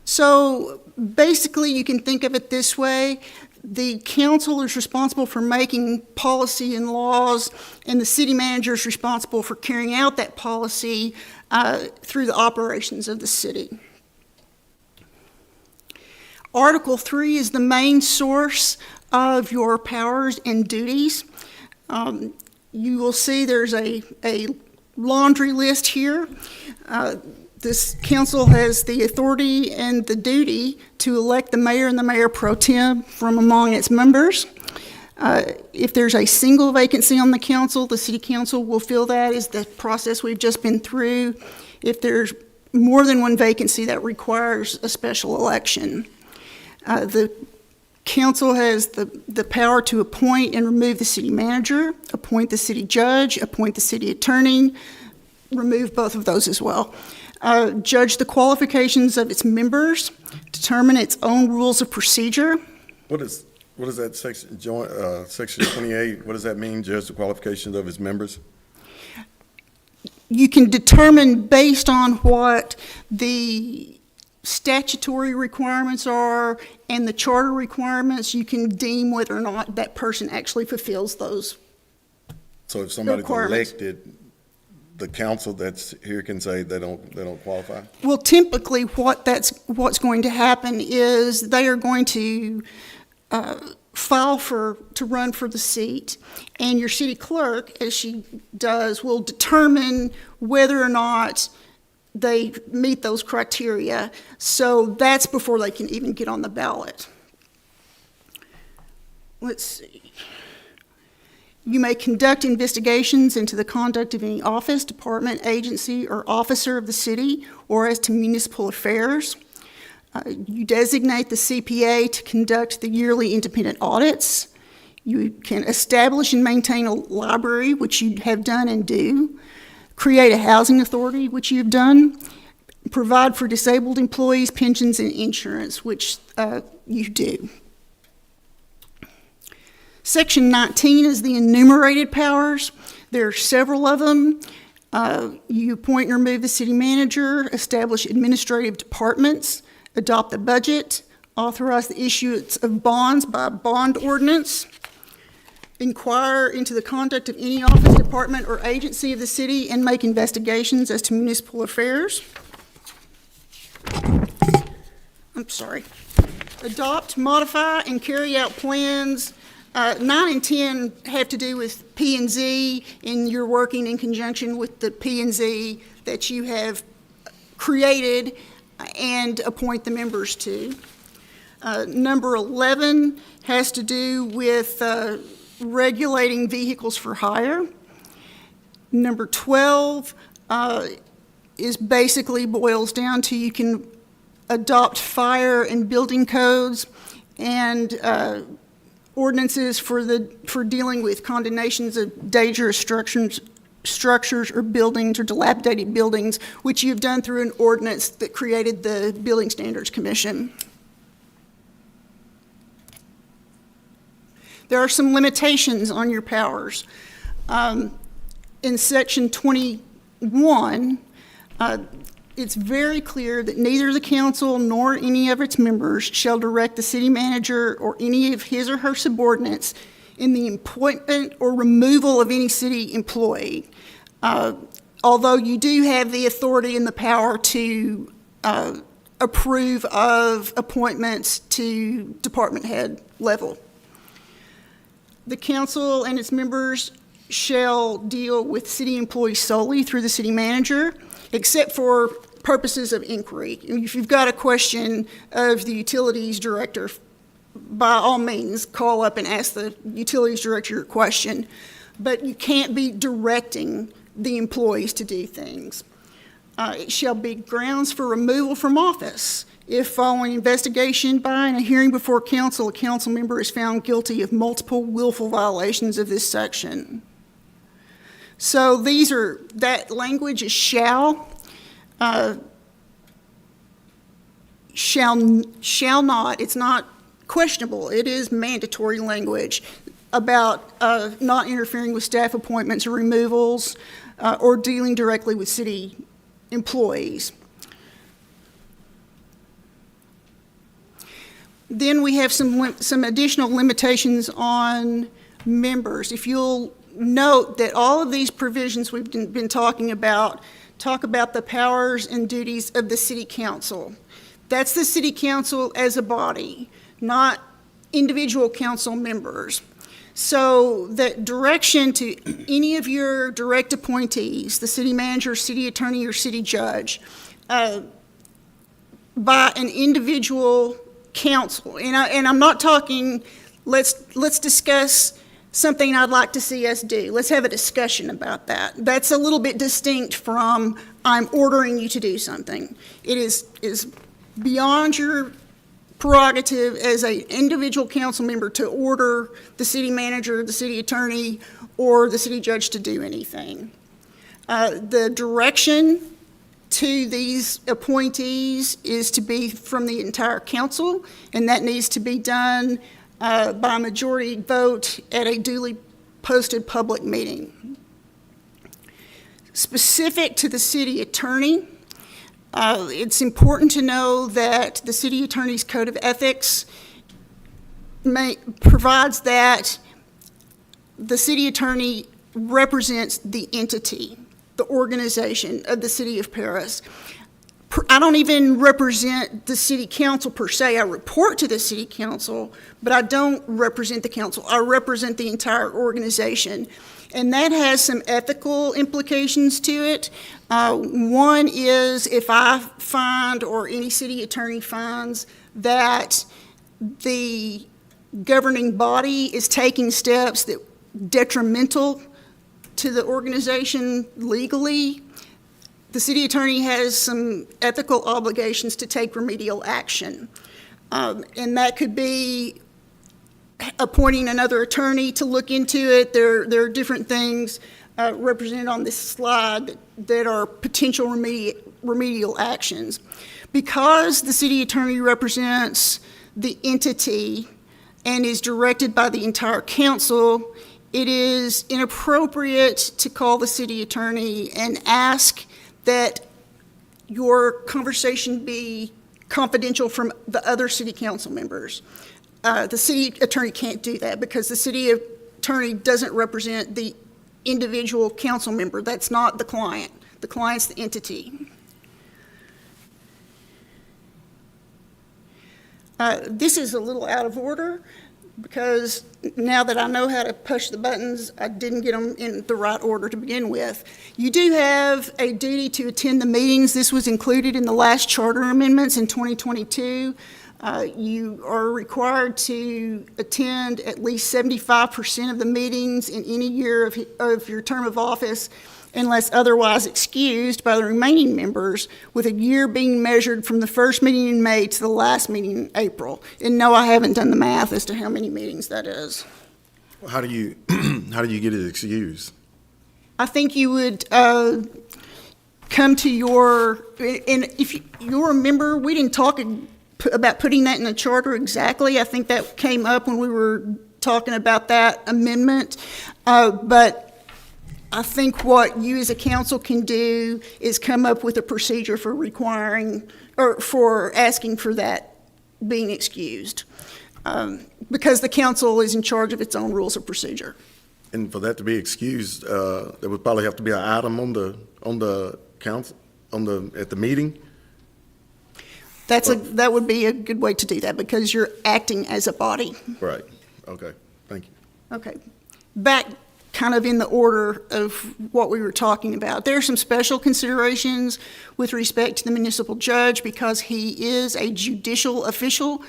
So basically, you can think of it this way. The council is responsible for making policy and laws, and the city manager is responsible for carrying out that policy through the operations of the city. Article 3 is the main source of your powers and duties. You will see there's a laundry list here. This council has the authority and the duty to elect the mayor and the mayor pro tem from among its members. If there's a single vacancy on the council, the city council will fill that, is the process we've just been through. If there's more than one vacancy, that requires a special election. The council has the power to appoint and remove the city manager, appoint the city judge, appoint the city attorney, remove both of those as well. Judge the qualifications of its members, determine its own rules of procedure. What is that section, section 28, what does that mean, judge the qualifications of its members? You can determine based on what the statutory requirements are and the charter requirements, you can deem whether or not that person actually fulfills those. So if somebody's requirements. elected, the council that's here can say they don't qualify? Well, typically what's going to happen is they are going to file to run for the seat, and your city clerk, as she does, will determine whether or not they meet those criteria. So that's before they can even get on the ballot. Let's see. You may conduct investigations into the conduct of any office, department, agency, or officer of the city or as to municipal affairs. You designate the CPA to conduct the yearly independent audits. You can establish and maintain a library, which you have done and do. Create a housing authority, which you've done. Provide for disabled employees pensions and insurance, which you do. Section 19 is the enumerated powers. There are several of them. You appoint and remove the city manager, establish administrative departments, adopt the budget, authorize the issuance of bonds by bond ordinance, inquire into the conduct of any office, department, or agency of the city, and make investigations as to municipal affairs. Adopt, modify, and carry out plans. 9 and 10 have to do with P&Z, and you're working in conjunction with the P&Z that you have created and appoint the members to. Number 11 has to do with regulating vehicles for hire. Number 12 is basically boils down to you can adopt fire and building codes and ordinances for dealing with condemnations of dangerous structures or buildings or dilapidated buildings, which you've done through an ordinance that created the Building Standards Commission. There are some limitations on your powers. In section 21, it's very clear that neither the council nor any of its members shall direct the city manager or any of his or her subordinates in the appointment or removal of any city employee. Although you do have the authority and the power to approve of appointments to department head level. The council and its members shall deal with city employees solely through the city manager, except for purposes of inquiry. If you've got a question of the utilities director, by all means, call up and ask the utilities director your question, but you can't be directing the employees to do things. It shall be grounds for removal from office if following investigation by and a hearing before council, a council member is found guilty of multiple willful violations of this section. So that language is shall not, it's not questionable, it is mandatory language about not interfering with staff appointments or removals or dealing directly with city employees. Then we have some additional limitations on members. If you'll note that all of these provisions we've been talking about talk about the powers and duties of the city council. That's the city council as a body, not individual council members. So that direction to any of your direct appointees, the city manager, city attorney, or city judge, by an individual council, and I'm not talking, let's discuss something I'd like to see us do. Let's have a discussion about that. That's a little bit distinct from I'm ordering you to do something. It is beyond your prerogative as an individual council member to order the city manager, the city attorney, or the city judge to do anything. The direction to these appointees is to be from the entire council, and that needs to be done by a majority vote at a duly posted public meeting. Specific to the city attorney, it's important to know that the city attorney's code of ethics provides that the city attorney represents the entity, the organization of the city of Paris. I don't even represent the city council per se. I report to the city council, but I don't represent the council. I represent the entire organization. And that has some ethical implications to it. One is if I find, or any city attorney finds, that the governing body is taking steps that detrimental to the organization legally, the city attorney has some ethical obligations to take remedial action. And that could be appointing another attorney to look into it. There are different things represented on this slide that are potential remedial actions. Because the city attorney represents the entity and is directed by the entire council, it is inappropriate to call the city attorney and ask that your conversation be confidential from the other city council members. The city attorney can't do that because the city attorney doesn't represent the individual council member. That's not the client. The client's the entity. This is a little out of order because now that I know how to push the buttons, I didn't get them in the right order to begin with. You do have a duty to attend the meetings. This was included in the last charter amendments in 2022. You are required to attend at least 75% of the meetings in any year of your term of office unless otherwise excused by the remaining members, with a year being measured from the first meeting in May to the last meeting in April. And no, I haven't done the math as to how many meetings that is. How do you get it excused? I think you would come to your, and if you remember, we didn't talk about putting that in the charter exactly. I think that came up when we were talking about that amendment. But I think what you as a council can do is come up with a procedure for requiring, or for asking for that being excused. Because the council is in charge of its own rules of procedure. And for that to be excused, there would probably have to be an item on the council, at the meeting? That would be a good way to do that because you're acting as a body. Right, okay, thank you. Okay, back kind of in the order of what we were talking about. There are some special considerations with respect to the municipal judge because he is a judicial official.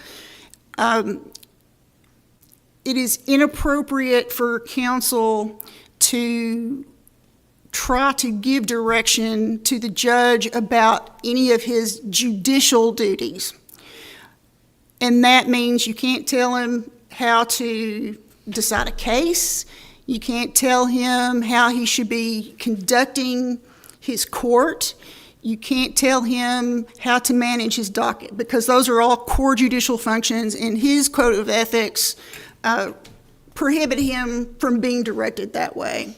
It is inappropriate for council to try to give direction to the judge about any of his judicial duties. And that means you can't tell him how to decide a case. You can't tell him how he should be conducting his court. You can't tell him how to manage his docket because those are all core judicial functions, and his code of ethics prohibit him from being directed that way.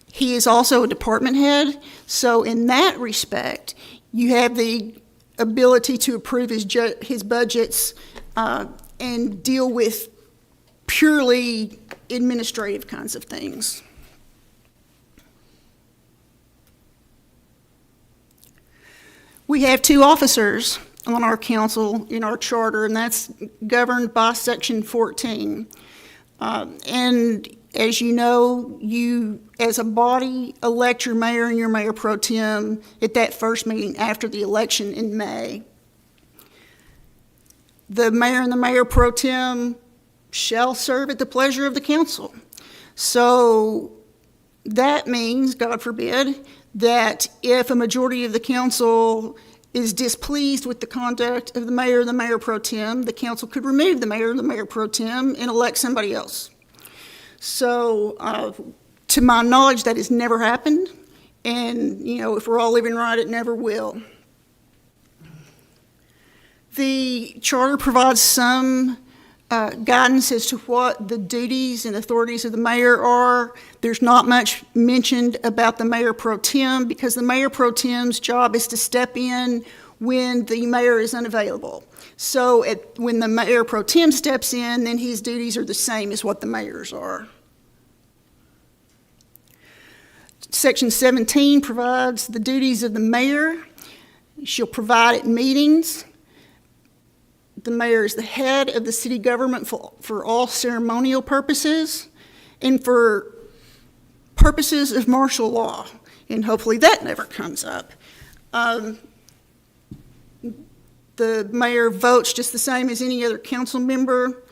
He is also a department head, so in that respect, you have the ability to approve his budgets and deal with purely administrative kinds of things. We have 2 officers on our council in our charter, and that's governed by Section 14. And as you know, you, as a body, elect your mayor and your mayor pro tem at that first meeting after the election in May. The mayor and the mayor pro tem shall serve at the pleasure of the council. So that means, God forbid, that if a majority of the council is displeased with the conduct of the mayor or the mayor pro tem, the council could remove the mayor or the mayor pro tem and elect somebody else. So to my knowledge, that has never happened. And, you know, if we're all living right, it never will. The charter provides some guidance as to what the duties and authorities of the mayor are. There's not much mentioned about the mayor pro tem because the mayor pro tem's job is to step in when the mayor is unavailable. So when the mayor pro tem steps in, then his duties are the same as what the mayor's are. Section 17 provides the duties of the mayor. She'll provide at meetings. The mayor is the head of the city government for all ceremonial purposes and for purposes of martial law, and hopefully that never comes up. The mayor votes just the same as any other council member.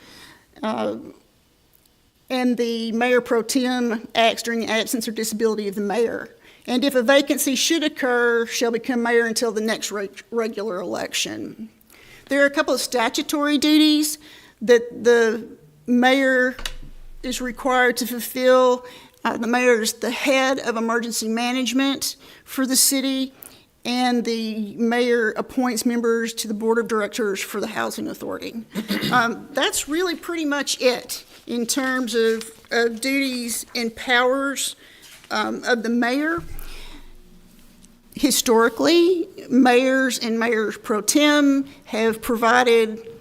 and the mayor pro tem acts during the absence or disability of the mayor. And if a vacancy should occur, shall become mayor until the next regular election. There are a couple of statutory duties that the mayor is required to fulfill. The mayor is the head of emergency management for the city, and the mayor appoints members to the board of directors for the housing authority. That's really pretty much it in terms of duties and powers of the mayor. Historically, mayors and mayors pro tem have provided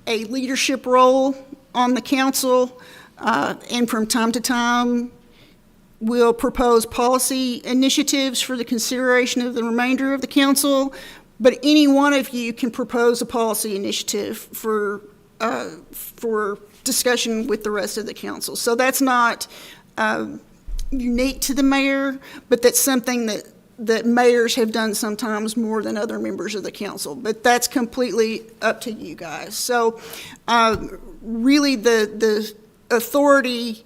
a leadership role on the council, and from time to time will propose policy initiatives for the consideration of the remainder of the council, but any one of you can propose a policy initiative for discussion with the rest of the council. So that's not unique to the mayor, but that's something that mayors have done sometimes more than other members of the council, but that's completely up to you guys. So really the authority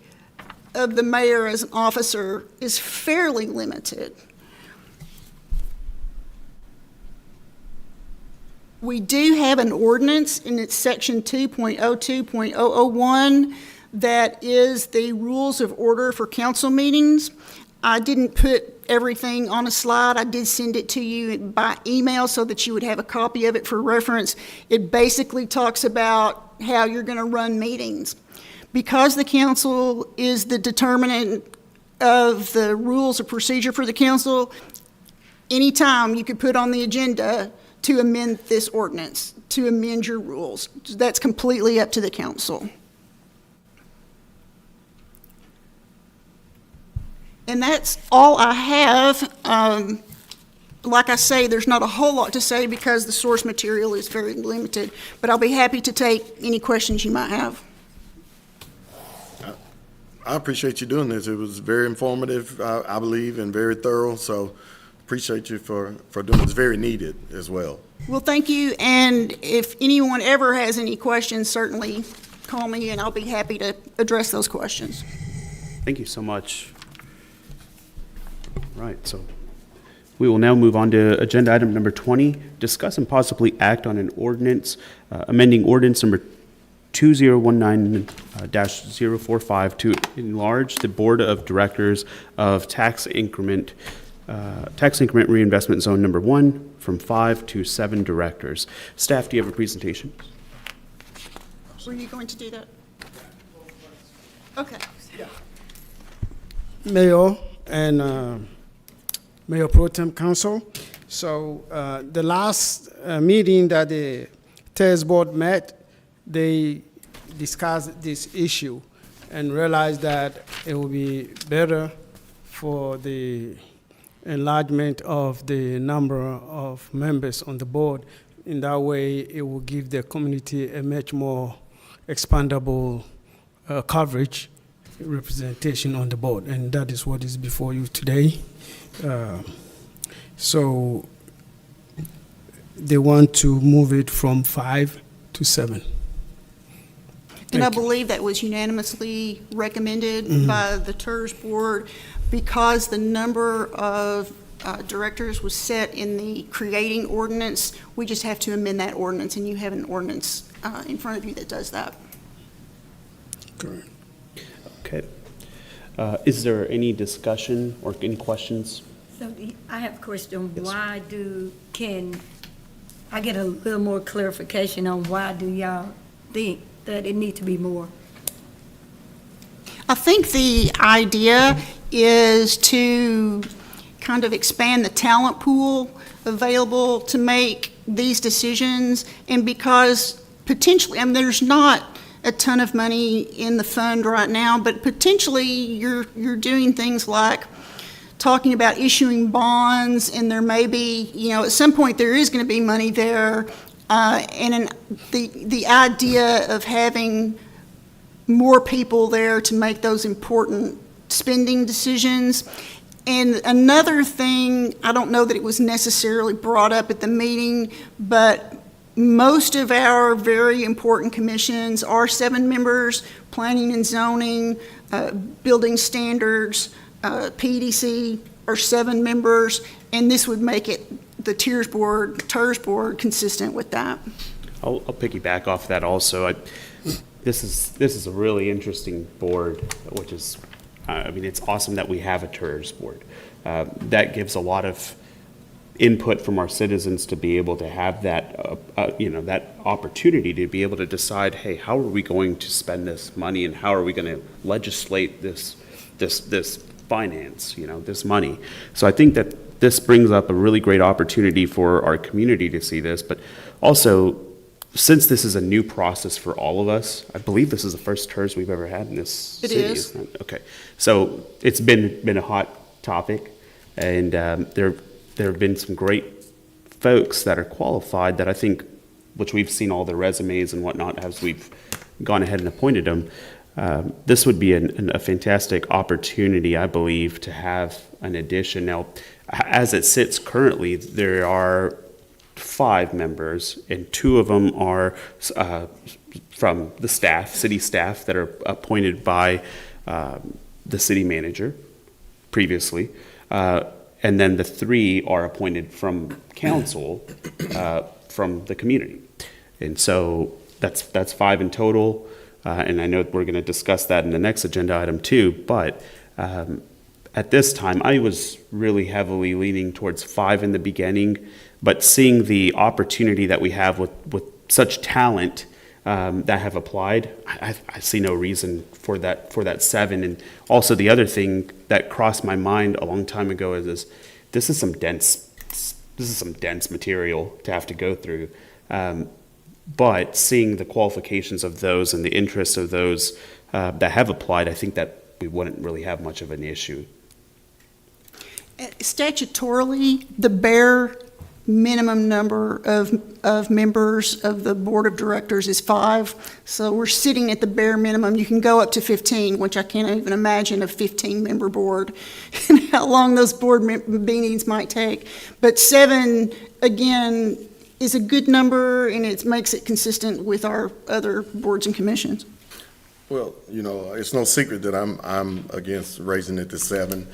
of the mayor as an officer is fairly limited. We do have an ordinance, and it's section 2.02.001, that is the rules of order for council meetings. I didn't put everything on a slide. I did send it to you by email so that you would have a copy of it for reference. It basically talks about how you're going to run meetings. Because the council is the determinant of the rules of procedure for the council, anytime you could put on the agenda to amend this ordinance, to amend your rules. That's completely up to the council. And that's all I have. Like I say, there's not a whole lot to say because the source material is very limited, but I'll be happy to take any questions you might have. I appreciate you doing this. It was very informative, I believe, and very thorough, so appreciate you for doing it. It's very needed as well. Well, thank you, and if anyone ever has any questions, certainly call me and I'll be happy to address those questions. Thank you so much. Right, so we will now move on to agenda item number 20, discuss and possibly act on an ordinance, amending ordinance number 2019-045 to enlarge the board of directors of tax increment reinvestment zone number 1 from 5 to 7 directors. Staff, do you have a presentation? Were you going to do that? Okay. Mayor and Mayor Pro Tem Council. So the last meeting that the TES board met, they discussed this issue and realized that it would be better for the enlargement of the number of members on the board. In that way, it will give the community a much more expandable coverage representation on the board, and that is what is before you today. So they want to move it from 5 to 7. And I believe that was unanimously recommended by the TERS board because the number of directors was set in the creating ordinance. We just have to amend that ordinance, and you have an ordinance in front of you that does that. Correct. Okay. Is there any discussion or any questions? So I have a question. Why can I get a little more clarification on why do y'all think that it need to be more? I think the idea is to kind of expand the talent pool available to make these decisions, and because potentially, I mean, there's not a ton of money in the fund right now, but potentially you're doing things like talking about issuing bonds, and there may be, at some point there is going to be money there, and the idea of having more people there to make those important spending decisions. And another thing, I don't know that it was necessarily brought up at the meeting, but Most of our very important commissions are 7 members: planning and zoning, building standards, PDC are 7 members, and this would make it the TERS board consistent with that. I'll piggyback off that also. This is a really interesting board, which is, I mean, it's awesome that we have a TERS board. That gives a lot of input from our citizens to be able to have that, that opportunity to be able to decide, hey, how are we going to spend this money, and how are we going to legislate this finance, this money. So I think that this brings up a really great opportunity for our community to see this, but also, since this is a new process for all of us, I believe this is the first TERS we've ever had in this city. It is. Isn't it? Okay, so it's been a hot topic, and there have been some great folks that are qualified that I think, which we've seen all their resumes and whatnot as we've gone ahead and appointed them. This would be a fantastic opportunity, I believe, to have an addition. Now, as it sits currently, there are 5 members, and 2 of them are from the staff, city staff, that are appointed by the city manager previously. And then the 3 are appointed from council, from the community. And so that's 5 in total. And I know we're going to discuss that in the next agenda item too, but at this time, I was really heavily leaning towards 5 in the beginning, but seeing the opportunity that we have with such talent that have applied, I see no reason for that 7. And also the other thing that crossed my mind a long time ago is this is some dense material to have to go through. But seeing the qualifications of those and the interest of those that have applied, I think that we wouldn't really have much of an issue. Statutorily, the bare minimum number of members of the board of directors is 5. So we're sitting at the bare minimum. You can go up to 15, which I can't even imagine a 15-member board and how long those board meetings might take. But 7, again, is a good number, and it makes it consistent with our other boards and commissions. Well, it's no secret that I'm against raising it to 7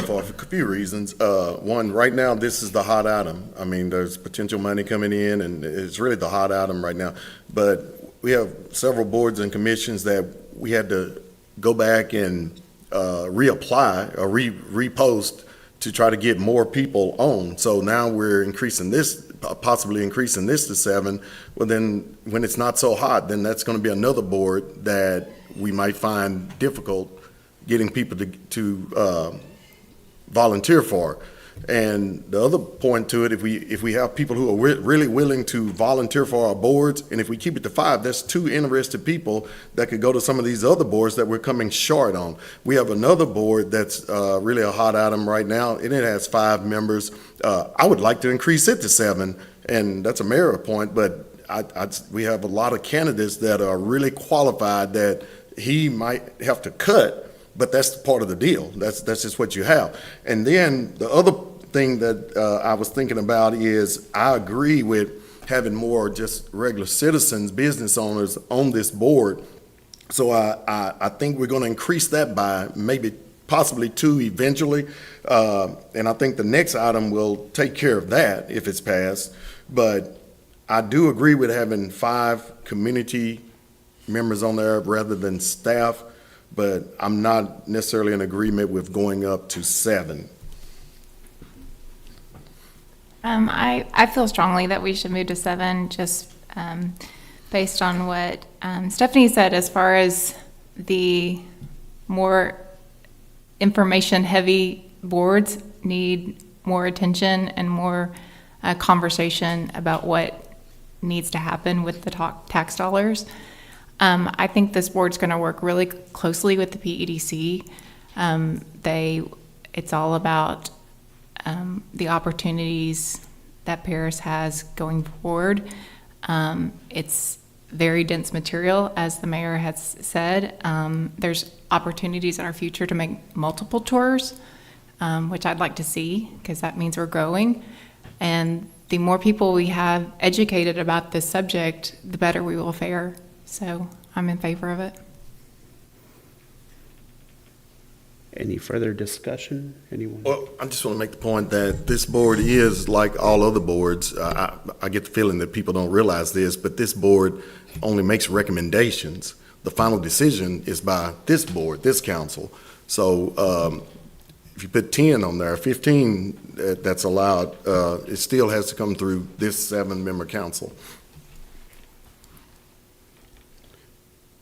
for a few reasons. One, right now, this is the hot item. I mean, there's potential money coming in, and it's really the hot item right now. But we have several boards and commissions that we had to go back and reapply or repost to try to get more people on. So now we're increasing this, possibly increasing this to 7. Well, then when it's not so hot, then that's going to be another board that we might find difficult getting people to volunteer for. And the other point to it, if we have people who are really willing to volunteer for our boards, and if we keep it to 5, that's 2 interested people that could go to some of these other boards that we're coming short on. We have another board that's really a hot item right now, and it has 5 members. I would like to increase it to 7, and that's a mayor point, but we have a lot of candidates that are really qualified that he might have to cut, but that's part of the deal. That's just what you have. And then the other thing that I was thinking about is I agree with having more just regular citizens, business owners on this board. So I think we're going to increase that by maybe possibly 2 eventually. And I think the next item will take care of that if it's passed. But I do agree with having 5 community members on there rather than staff, but I'm not necessarily in agreement with going up to 7. I feel strongly that we should move to 7, just based on what Stephanie said, as far as the more information-heavy boards need more attention and more conversation about what needs to happen with the tax dollars. I think this board's going to work really closely with the PEDC. It's all about the opportunities that Paris has going forward. It's very dense material, as the mayor has said. There's opportunities in our future to make multiple tours, which I'd like to see, because that means we're growing. And the more people we have educated about this subject, the better we will fare. So I'm in favor of it. Any further discussion? Anyone? Well, I just want to make the point that this board is like all other boards. I get the feeling that people don't realize this, but this board only makes recommendations. The final decision is by this board, this council. So if you put 10 on there, 15 that's allowed, it still has to come through this 7-member council.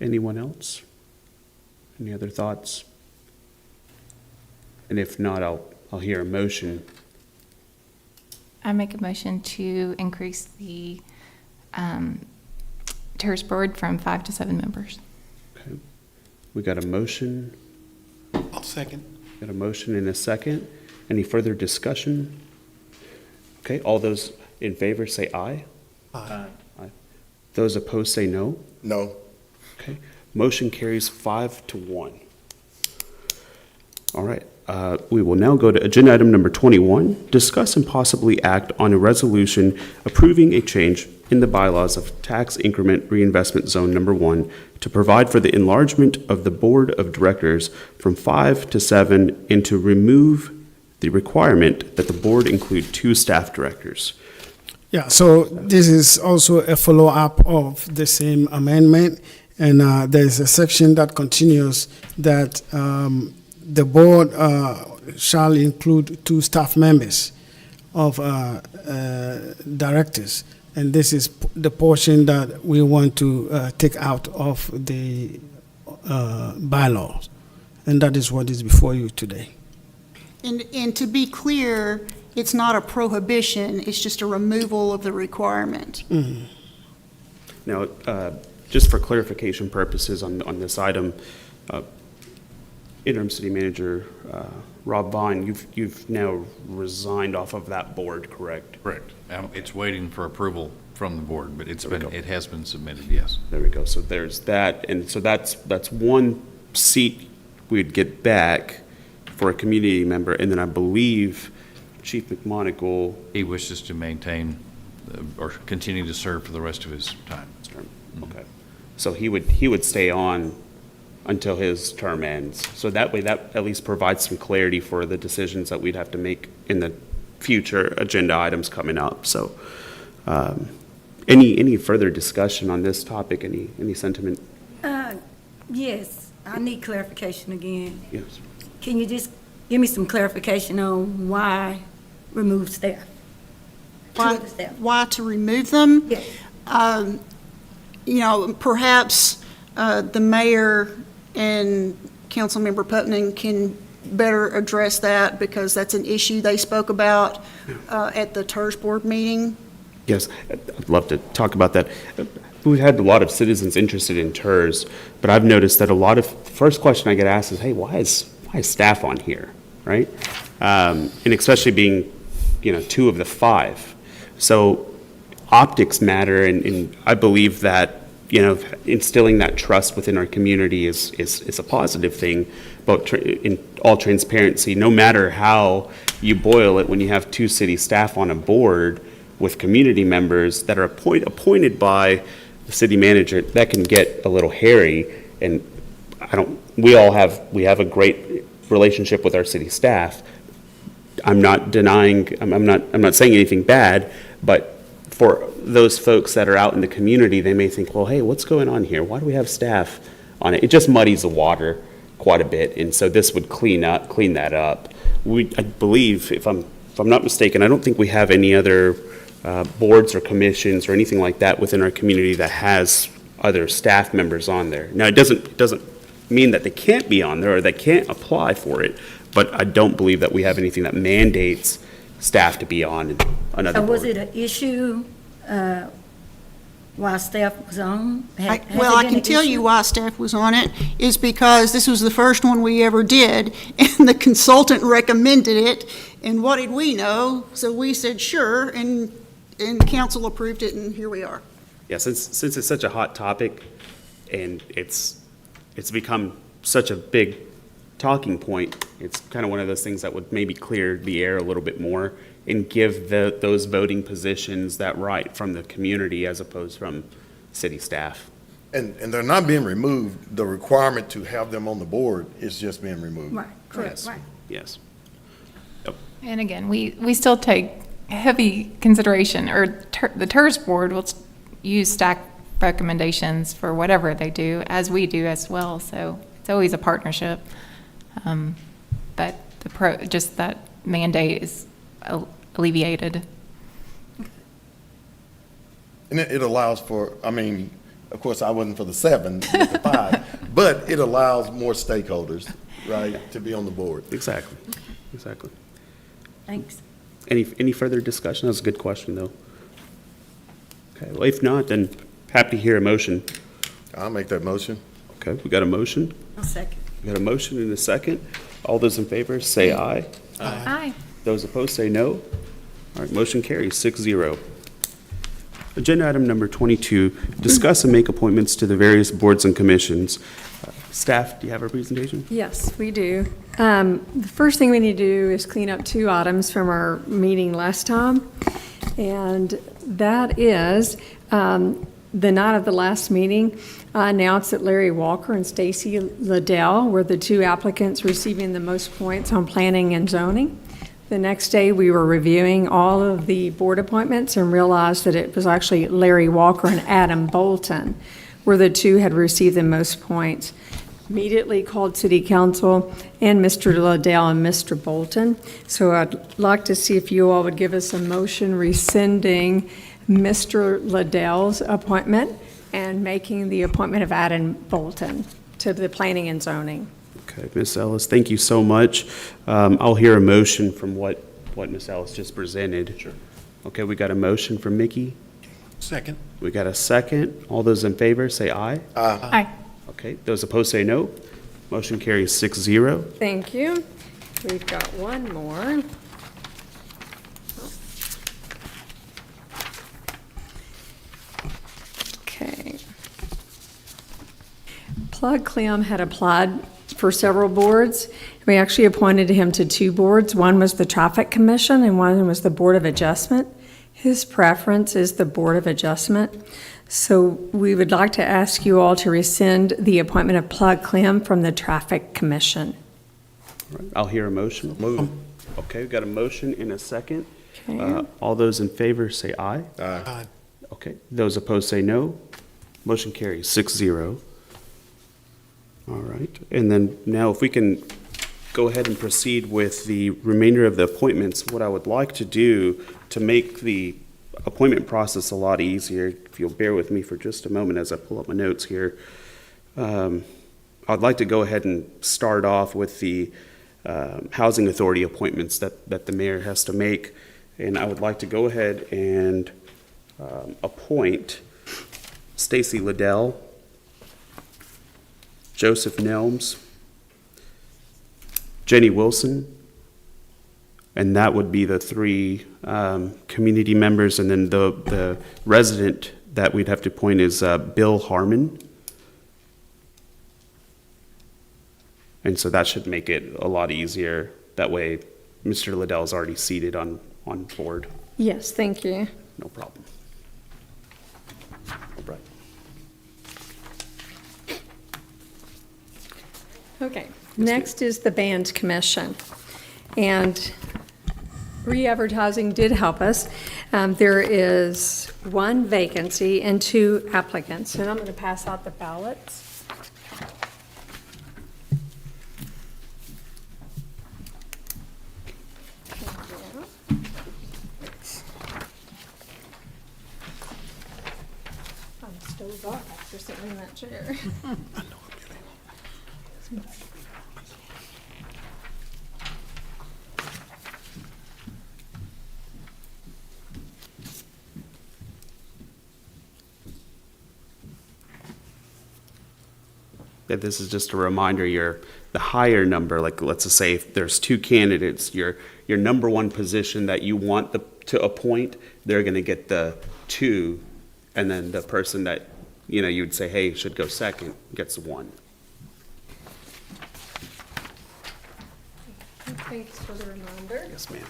Anyone else? Any other thoughts? And if not, I'll hear a motion. I make a motion to increase the Terrace Board from 5 to 7 members. Okay. We got a motion. I'll second. Got a motion and a second. Any further discussion? Okay, all those in favor say aye. Aye. Aye. Those opposed say no. No. Okay, motion carries 5-1. All right, we will now go to agenda item number 21, discuss and possibly act on a resolution approving a change in the bylaws of Tax Increment Reinvestment Zone Number 1 to provide for the enlargement of the Board of Directors from 5 to 7 and to remove the requirement that the board include 2 staff directors. Yeah, so this is also a follow-up of the same amendment, and there's a section that continues that the board shall include 2 staff members of directors, and this is the portion that we want to take out of the bylaws, and that is what is before you today. And to be clear, it's not a prohibition, it's just a removal of the requirement. Mhm. Now, just for clarification purposes on this item, Interim City Manager Rob Vaughn, you've now resigned off of that board, correct? Correct. It's waiting for approval from the board, but it has been submitted, yes. There we go. So there's that, and so that's one seat we'd get back for a community member, and then I believe Chief McMonagle. He wishes to maintain or continue to serve for the rest of his time. Okay. So he would stay on until his term ends. So that way, that at least provides some clarity for the decisions that we'd have to make in the future agenda items coming up. So any further discussion on this topic? Any sentiment? Yes, I need clarification again. Yes. Can you just give me some clarification on why remove staff? Why to remove them? Yes. You know, perhaps the mayor and Councilmember Putnam can better address that, because that's an issue they spoke about at the TERS board meeting. Yes, I'd love to talk about that. We've had a lot of citizens interested in TERS, but I've noticed that the first question I get asked is, hey, why is staff on here, right? And especially being, 2 of the 5. So optics matter, and I believe that, instilling that trust within our community is a positive thing. But in all transparency, no matter how you boil it, when you have 2 city staff on a board with community members that are appointed by the city manager, that can get a little hairy. And we have a great relationship with our city staff. I'm not denying, I'm not saying anything bad, but for those folks that are out in the community, they may think, well, hey, what's going on here? Why do we have staff on it? It just muddies the water quite a bit, and so this would clean that up. I believe, if I'm not mistaken, I don't think we have any other boards or commissions or anything like that within our community that has other staff members on there. Now, it doesn't mean that they can't be on there or they can't apply for it, but I don't believe that we have anything that mandates staff to be on another board. So was it an issue while staff was on? Well, I can tell you why staff was on it, is because this was the first one we ever did, and the consultant recommended it, and what did we know? So we said, sure, and council approved it, and here we are. Yeah, since it's such a hot topic, and it's become such a big talking point, it's kind of one of those things that would maybe clear the air a little bit more and give those voting positions that right from the community as opposed from city staff. And they're not being removed. The requirement to have them on the board is just being removed. Right, correct, Yes. right. Yes. And again, we still take heavy consideration, or the TERS board will use staff recommendations for whatever they do, as we do as well. So it's always a partnership. But just that mandate is alleviated. And it allows for, I mean, of course, I wasn't for the 7, with the 5, but it allows more stakeholders, right, to be on the board. Exactly. Exactly. Thanks. Any further discussion? That was a good question, though. Okay, well, if not, then happy to hear a motion. I'll make that motion. Okay, we got a motion. I'll second. We got a motion and a second. All those in favor, say aye. Aye. Those opposed, say no. All right, motion carries 6-0. Agenda item number 22, discuss and make appointments to the various boards and commissions. Staff, do you have a presentation? Yes, we do. The first thing we need to do is clean up 2 items from our meeting last time. And that is, the night of the last meeting, I announced that Larry Walker and Stacy Liddell were the 2 applicants receiving the most points on planning and zoning. The next day, we were reviewing all of the board appointments and realized that it was actually Larry Walker and Adam Bolton were the 2 had received the most points. Immediately called City Council and Mr. Liddell and Mr. Bolton. So I'd like to see if you all would give us a motion rescinding Mr. Liddell's appointment and making the appointment of Adam Bolton to the planning and zoning. Okay, Ms. Ellis, thank you so much. I'll hear a motion from what Ms. Ellis just presented. Sure. Okay, we got a motion from Mickey. Second. We got a second. All those in favor, say aye. Aye. Okay, those opposed, say no. Motion carries 6-0. Thank you. We've got one more. Okay. Plug Clem had applied for several boards. We actually appointed him to 2 boards. One was the Traffic Commission and one was the Board of Adjustment. His preference is the Board of Adjustment. So we would like to ask you all to rescind the appointment of Plug Clem from the Traffic Commission. All right, I'll hear a motion. Move. Okay, we got a motion and a second. Okay. All those in favor, say aye. Aye. Okay, those opposed, say no. Motion carries 6-0. All right, and then now if we can go ahead and proceed with the remainder of the appointments, what I would like to do to make the appointment process a lot easier, if you'll bear with me for just a moment as I pull up my notes here, I'd like to go ahead and start off with the Housing Authority appointments that the mayor has to make. And I would like to go ahead and appoint Stacy Liddell, Joseph Nelms, Jenny Wilson, and that would be the 3 community members, and then the resident that we'd have to appoint is Bill Harmon. And so that should make it a lot easier. That way, Mr. Liddell is already seated on board. Yes, thank you. No problem. All right. Okay, next is the Band Commission. And re-advertising did help us. There is 1 vacancy and 2 applicants. And I'm going to pass out the ballots. I'm still up after sitting in that chair. That this is just a reminder, the higher number, like let's just say if there's 2 candidates, your number 1 position that you want to appoint, they're going to get the 2, and then the person that you'd say, hey, should go second, gets 1. Thanks for the reminder. Yes, ma'am.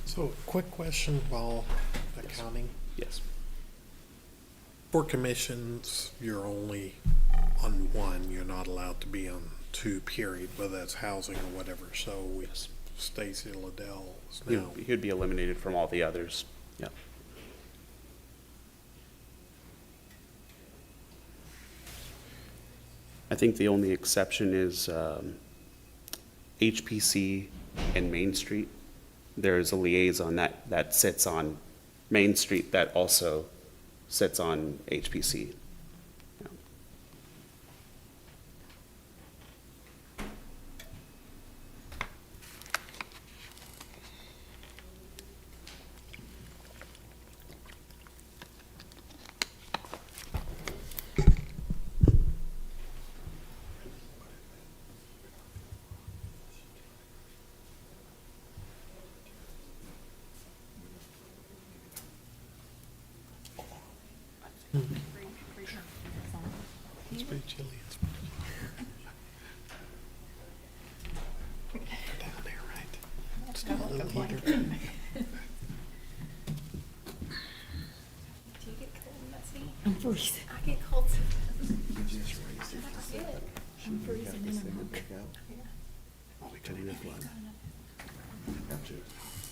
So, quick question while accounting. Yes. For commissions, you're only on one, you're not allowed to be on two, period, whether that's housing or whatever. So Stacy Liddell is now. He would be eliminated from all the others. Yeah. I think the only exception is HPC and Main Street. There's a liaison that sits on Main Street that also sits on HPC. Yeah. It's pretty chilly. They're down there, right? It's still a little heater. Do you get cold in that seat? I'm freezing. I get cold. I'm freezing in a month. Are we cutting this line? Gotcha.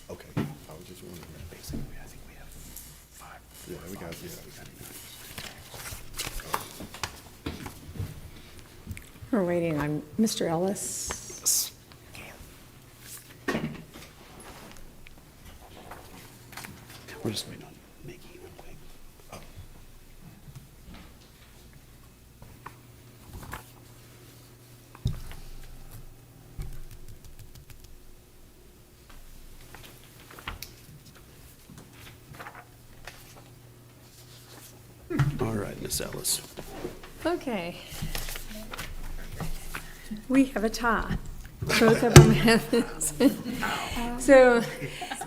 Okay, I was just wondering. Basically, I think we have 5. Yeah, we got 9. We're waiting on Mr. Ellis. We're just waiting on Mickey real quick. Oh. All right, Miss Ellis. Okay. We have a tie. Both of them have this. So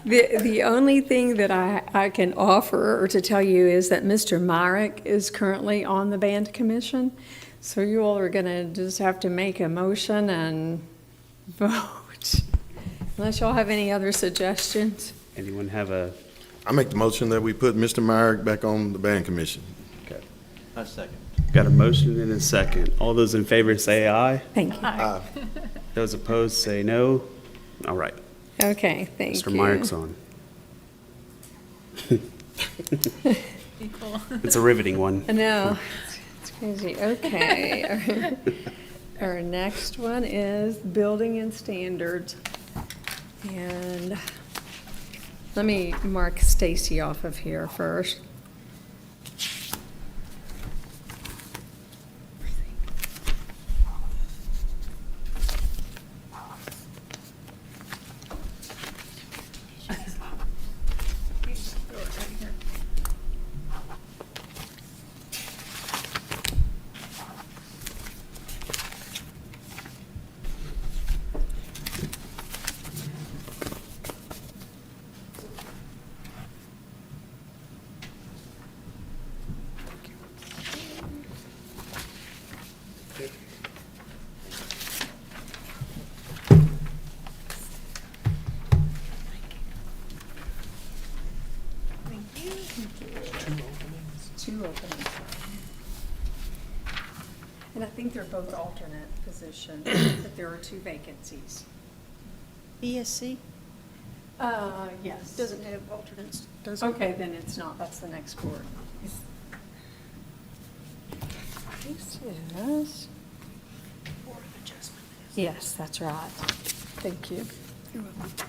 the only thing that I can offer or to tell you is that Mr. Myrick is currently on the band commission. So you all are going to just have to make a motion and vote. Unless y'all have any other suggestions. Anyone have a? I make the motion that we put Mr. Myrick back on the band commission. Okay. A second. Got a motion and a second. All those in favor say aye. Thank you. Aye. Those opposed say no. All right. Okay, thank you. Mr. Myrick's on. It's a riveting one. I know. It's crazy. Okay. Our next one is building and standards. And let me mark Stacy off of here first. Two openings. And I think they're both alternate positions, but there are 2 vacancies. ESC Yes. doesn't have alternates, does it? Okay, then it's not, that's the next board. This is, yes, that's right. Thank you. You're welcome.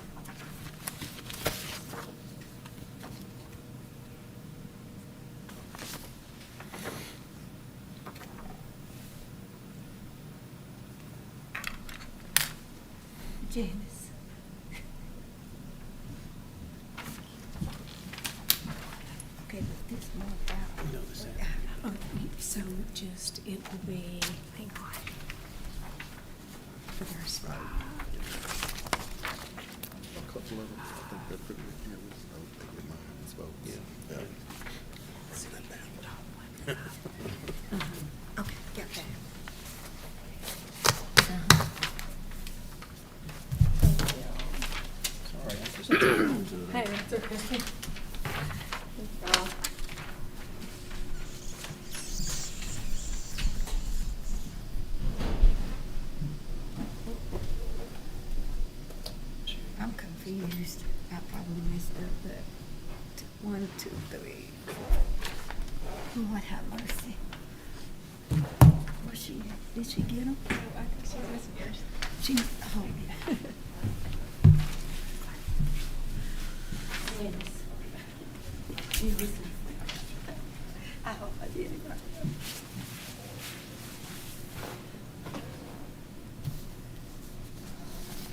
So just, it will be, hang on. There's A couple of them, I think they're pretty, yeah, I don't think it matters, so, yeah. Okay, got that. Hey, that's okay. I'm confused. I probably messed up the 1, 2, 3, 4. Lord have mercy. Was she, did she get them? I think she was first. She, oh, yeah. She was, I hope I did it right.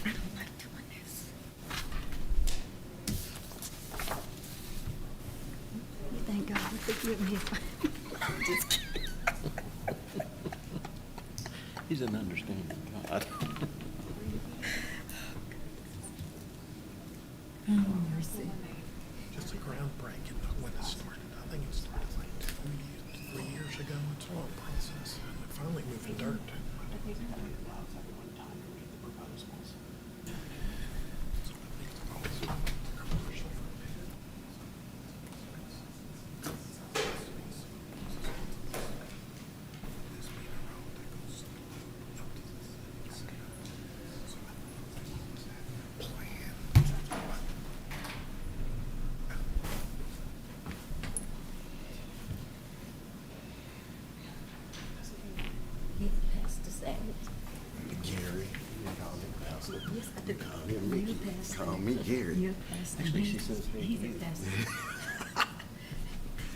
I don't like doing this. You thank God would forgive me if I'm just kidding. He's an understanding God. Oh, mercy. Just a groundbreaking when it started. I think it started like 3 years ago. It's a long process. We finally moved to dirt. He's Pastor Savage. Gary, you call me Pastor. Yes, I do. Call him Mickey. You're Pastor. Call me Gary. You're Pastor. Actually, she says He's a pastor.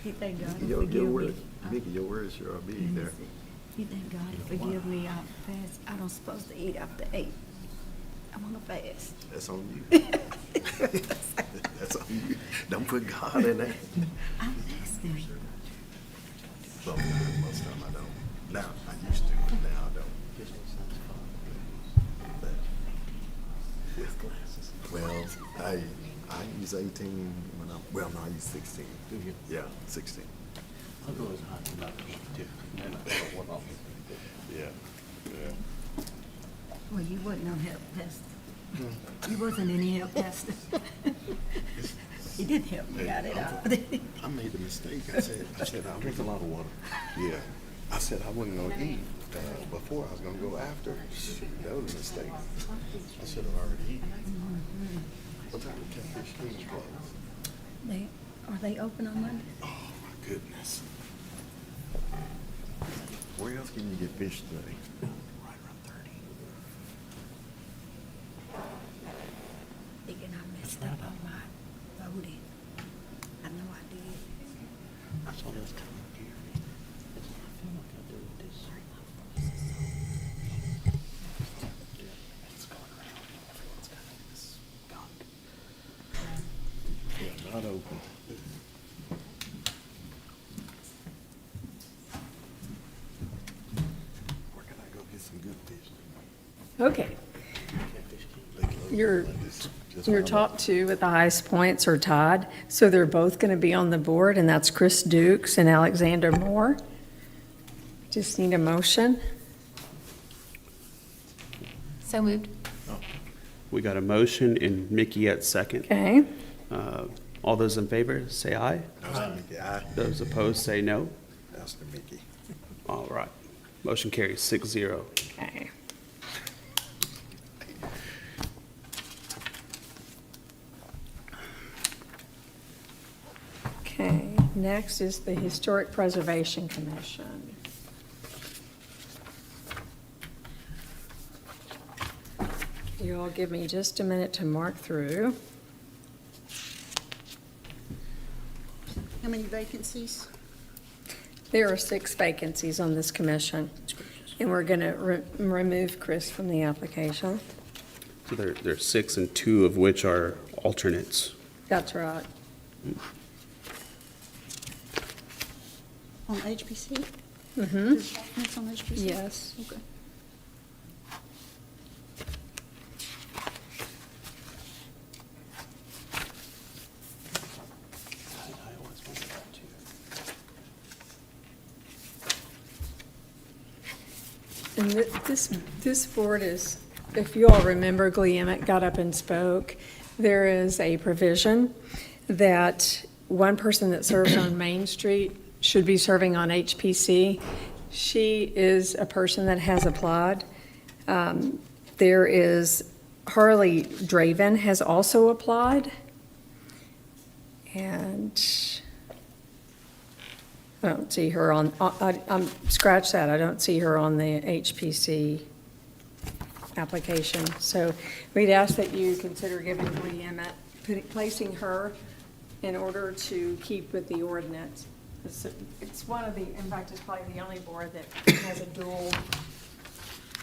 He thank God Your to forgive me. word, Mickey, your words sure are big there. He thank God to forgive me. I fast. I don't supposed to eat after 8. I'm on a fast. That's on you. That's on you. Don't put God in that. I'm fasting. Sometimes, most time I don't. Now, I used to, now I don't. Well, I use 18 when I, well, no, I use 16. Do you? Yeah, 16. I'll go as high as about 22. And I don't want all Yeah, yeah. Well, you wasn't no help, Pastor. You wasn't any help, Pastor. He did help me out it out. I made a mistake. I said I drink a lot of water. Yeah. I said I wasn't gonna eat before. I was gonna go after. That was a mistake. I should have already eaten. What time did Catfish Kings close? Are they open on Monday? Oh my goodness. Where else can you get fish today? Right around 30. Thinking I messed up on my voting. I know I did. That's all I was telling Gary. It's what I feel like I do with this. It's going around. Everyone's got this gunk. Yeah, not open. Where can I go get some good fish? Okay. Your Just Your round top two with the highest points are tied, so they're both going to be on the board, and that's Chris Dukes and Alexander Moore. Just need a motion. So moved. We got a motion and Mickey at second. Okay. All those in favor, say aye. Pastor Mickey, aye. Those opposed, say no. Pastor Mickey. All right. Motion carries 6-0. Okay. Okay, next is the Historic Preservation Commission. You all give me just a minute to mark through. How many vacancies? There are 6 vacancies on this commission, and we're going to remove Chris from the application. So there's 6 and 2 of which are alternates. That's right. On HPC? Mm-hmm. There's documents on HPC? Yes. Okay. And this board is, if you all remember, Glee Emmett got up and spoke. There is a provision that one person that serves on Main Street should be serving on HPC. She is a person that has applied. There is Harley Draven has also applied. And I don't see her on, scratch that, I don't see her on the HPC application. So we'd ask that you consider giving Glee Emmett, placing her in order to keep with the ordinance. It's one of the, in fact, it's probably the only board that has a dual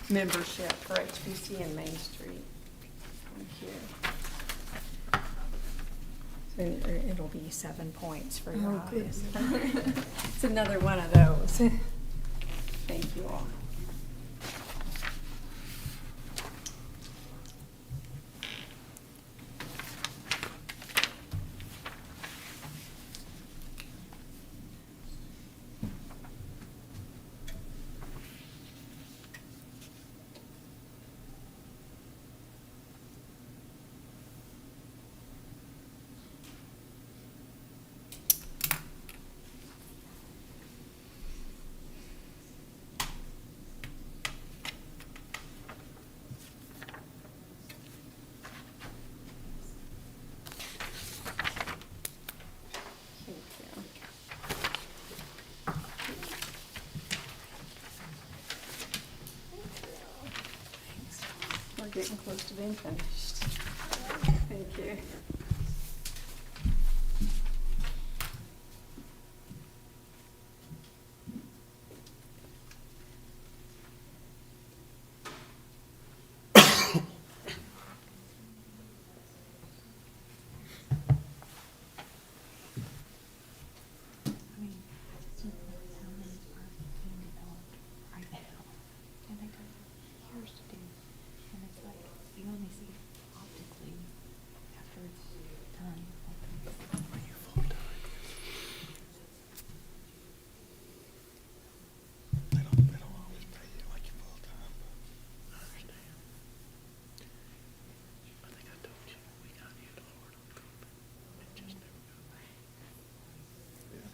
membership for HPC and Main Street. Thank you. So it'll be 7 points for your eyes. It's another one of those. Thank you all. We're getting close to being finished. Thank you.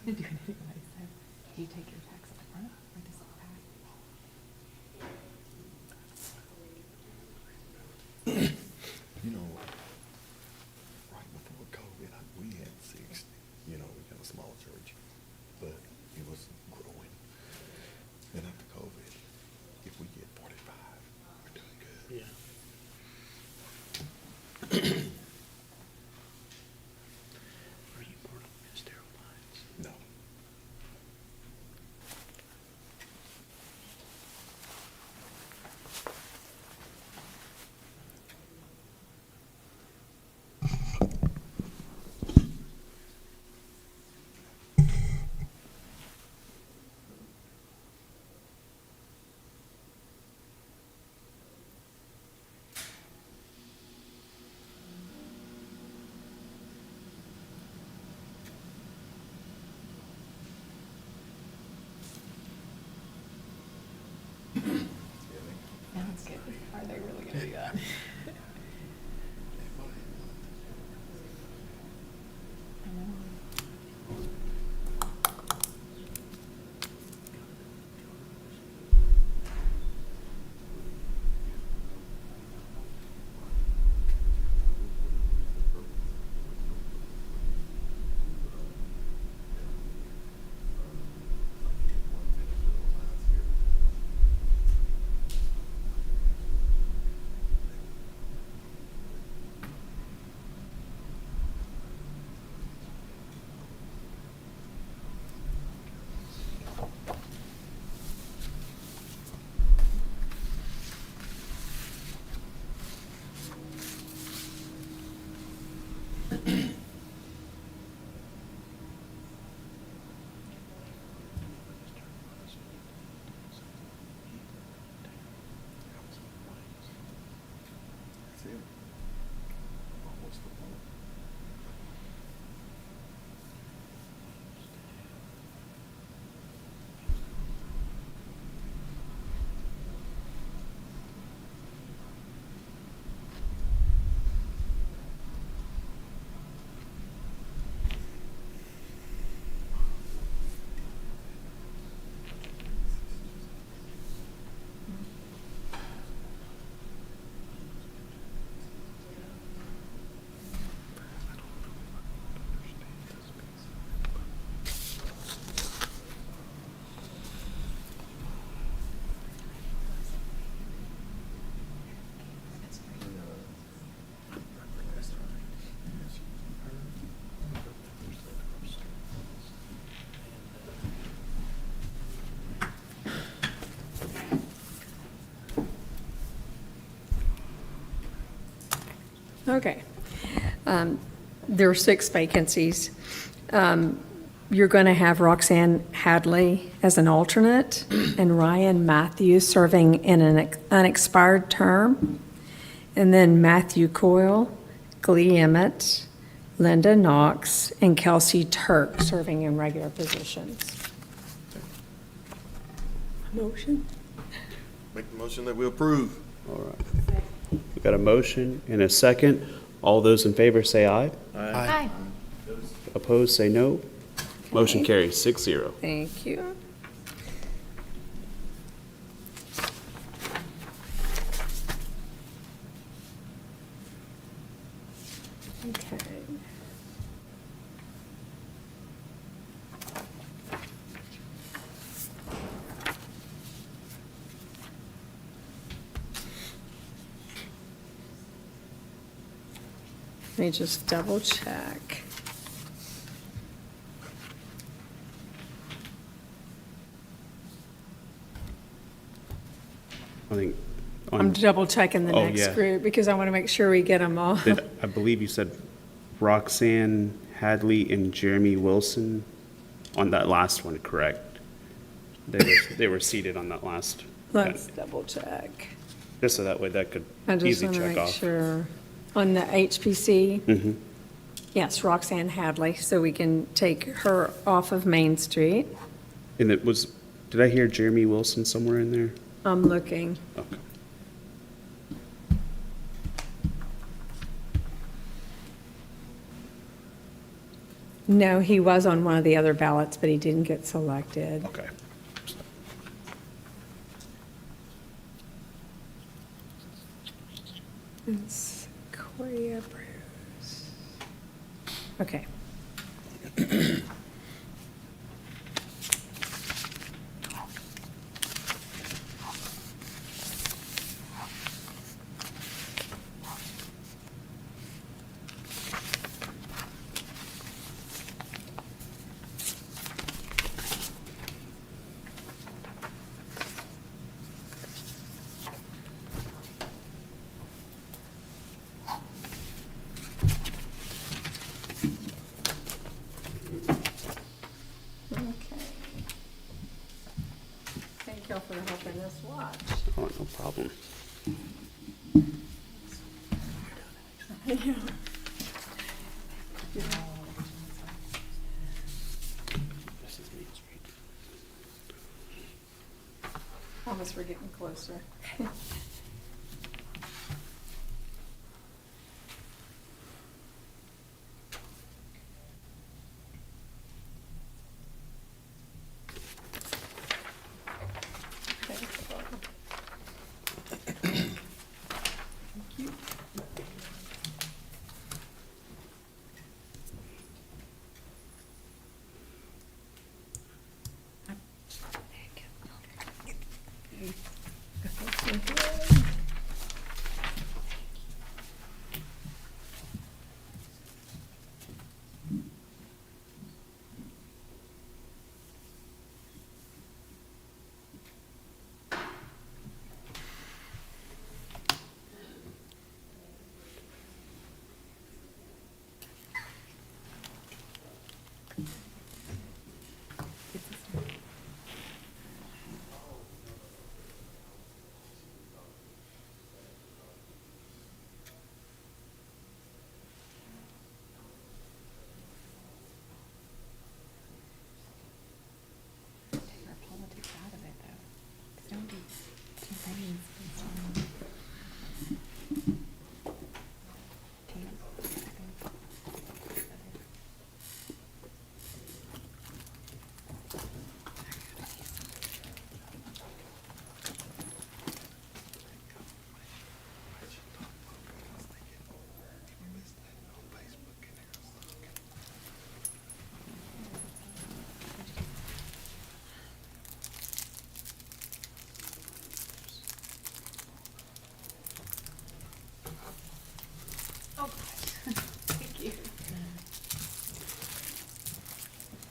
Do it anyway, so do you take your tax up front or does it back? You know, right before COVID, we had 60. You know, we got a small church, but it was growing. And after COVID, if we get 45, we're doing good. Yeah. Are you part of Ministerial Alliance? No. Sounds good. Are they really gonna do that? I know. Okay. There are 6 vacancies. You're going to have Roxanne Hadley as an alternate and Ryan Matthews serving in an unexpired term. And then Matthew Coyle, Glee Emmett, Linda Knox, and Kelsey Turk serving in regular positions. Motion? Make the motion that we approve. All right. We've got a motion and a second. All those in favor say aye. Hi. Opposed, say no. Motion carries 6-0. Thank you. Okay. Let me just double check. I think. I'm double checking the Oh, next yeah. group because I want to make sure we get them all. I believe you said Roxanne Hadley and Jeremy Wilson on that last one, correct? They were seated on that last. Let's double check. Just so that way that could I just easily want to check make off. sure. On the HPC, Mhm. yes, Roxanne Hadley, so we can take her off of Main Street. And it was, did I hear Jeremy Wilson somewhere in there? I'm looking. Okay. No, he was on one of the other ballots, but he didn't get selected. Okay. It's Sequoia Bruce. Okay. Thank y'all for helping us watch. Oh, no problem. Promise we're getting closer.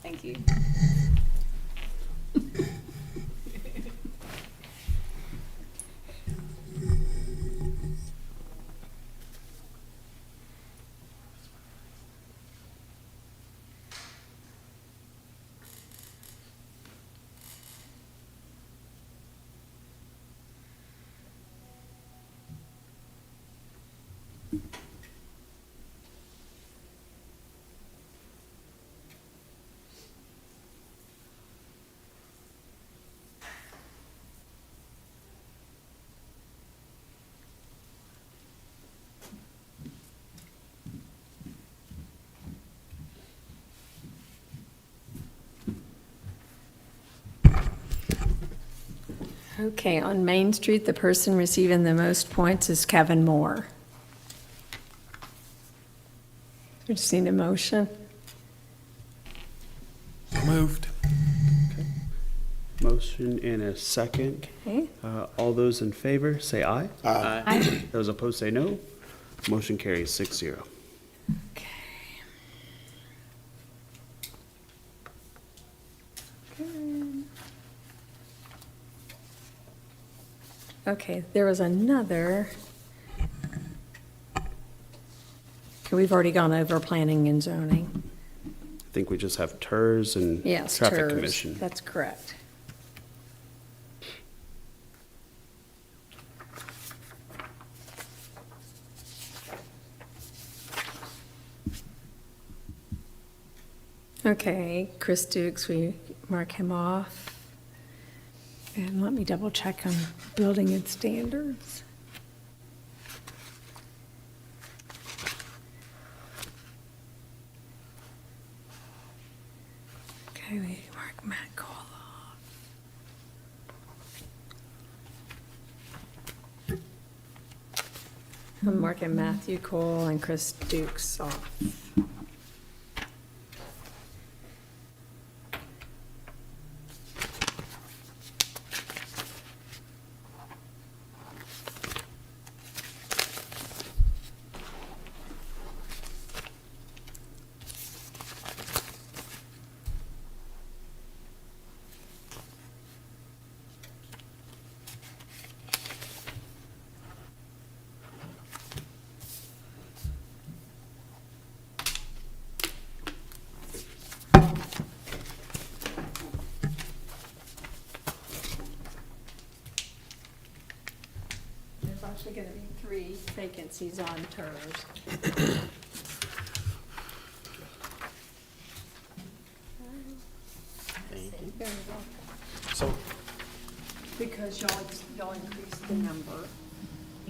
Thank you. Okay, on Main Street, the person receiving the most points is Kevin Moore. We just need a motion. Moved. Motion and a second. Okay. All those in favor, say aye. Aye. Aye. Those opposed, say no. Motion carries 6-0. Okay, there was another. Okay, we've already gone over planning and zoning. I think we just have TERS and Yes, Traffic TERS. Commission. That's correct. Okay, Chris Dukes, we mark him off. And let me double check on building and standards. Okay, we mark Matt Cole off. I'm marking Matthew Cole and Chris Dukes off. There's actually going to be 3 vacancies on TERS. So, Because y'all increased the number,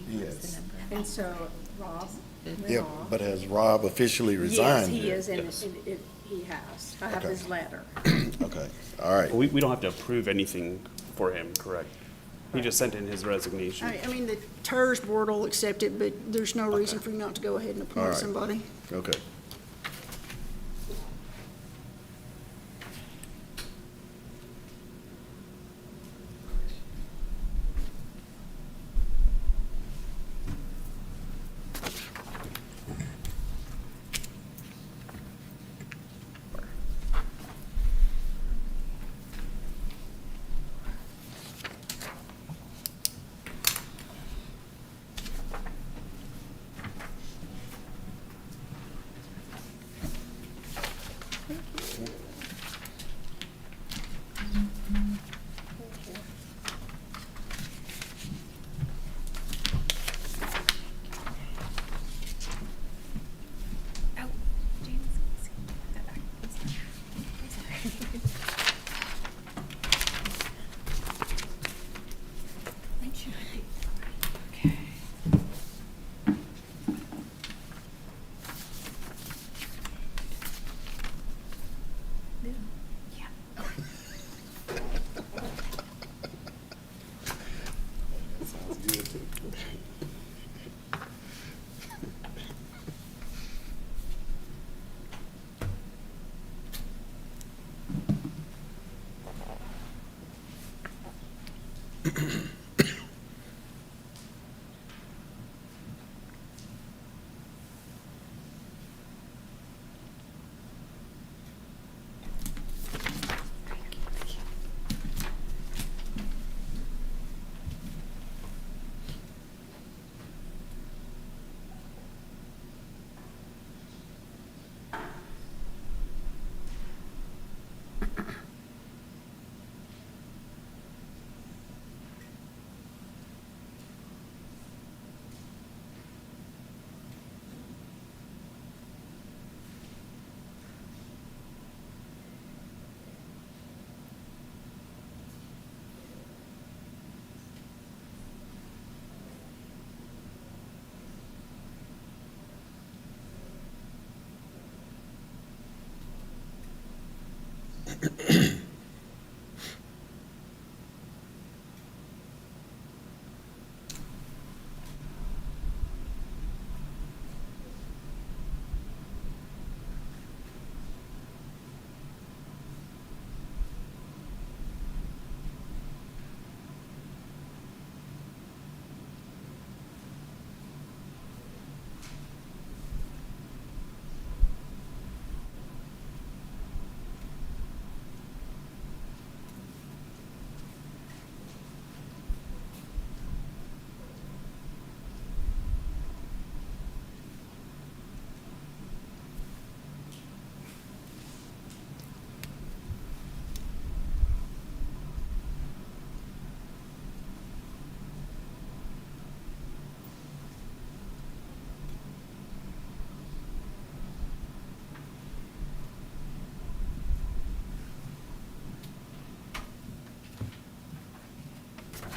yes. and so Rob went Yeah, off. but has Rob officially resigned? Yes, he yet? is, and he has. I have Okay. his letter. Okay, all right. We don't have to approve anything for him, correct? He just sent in his resignation. I mean, the TERS board will accept it, but there's no reason for you not to go ahead and All appoint right. somebody. Okay.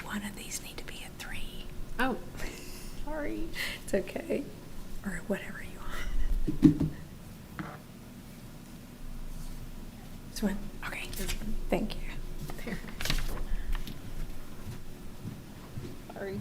One of these need to be a 3. Oh, sorry. It's okay. Or whatever you want. This one? Okay. Thank you. There. Sorry.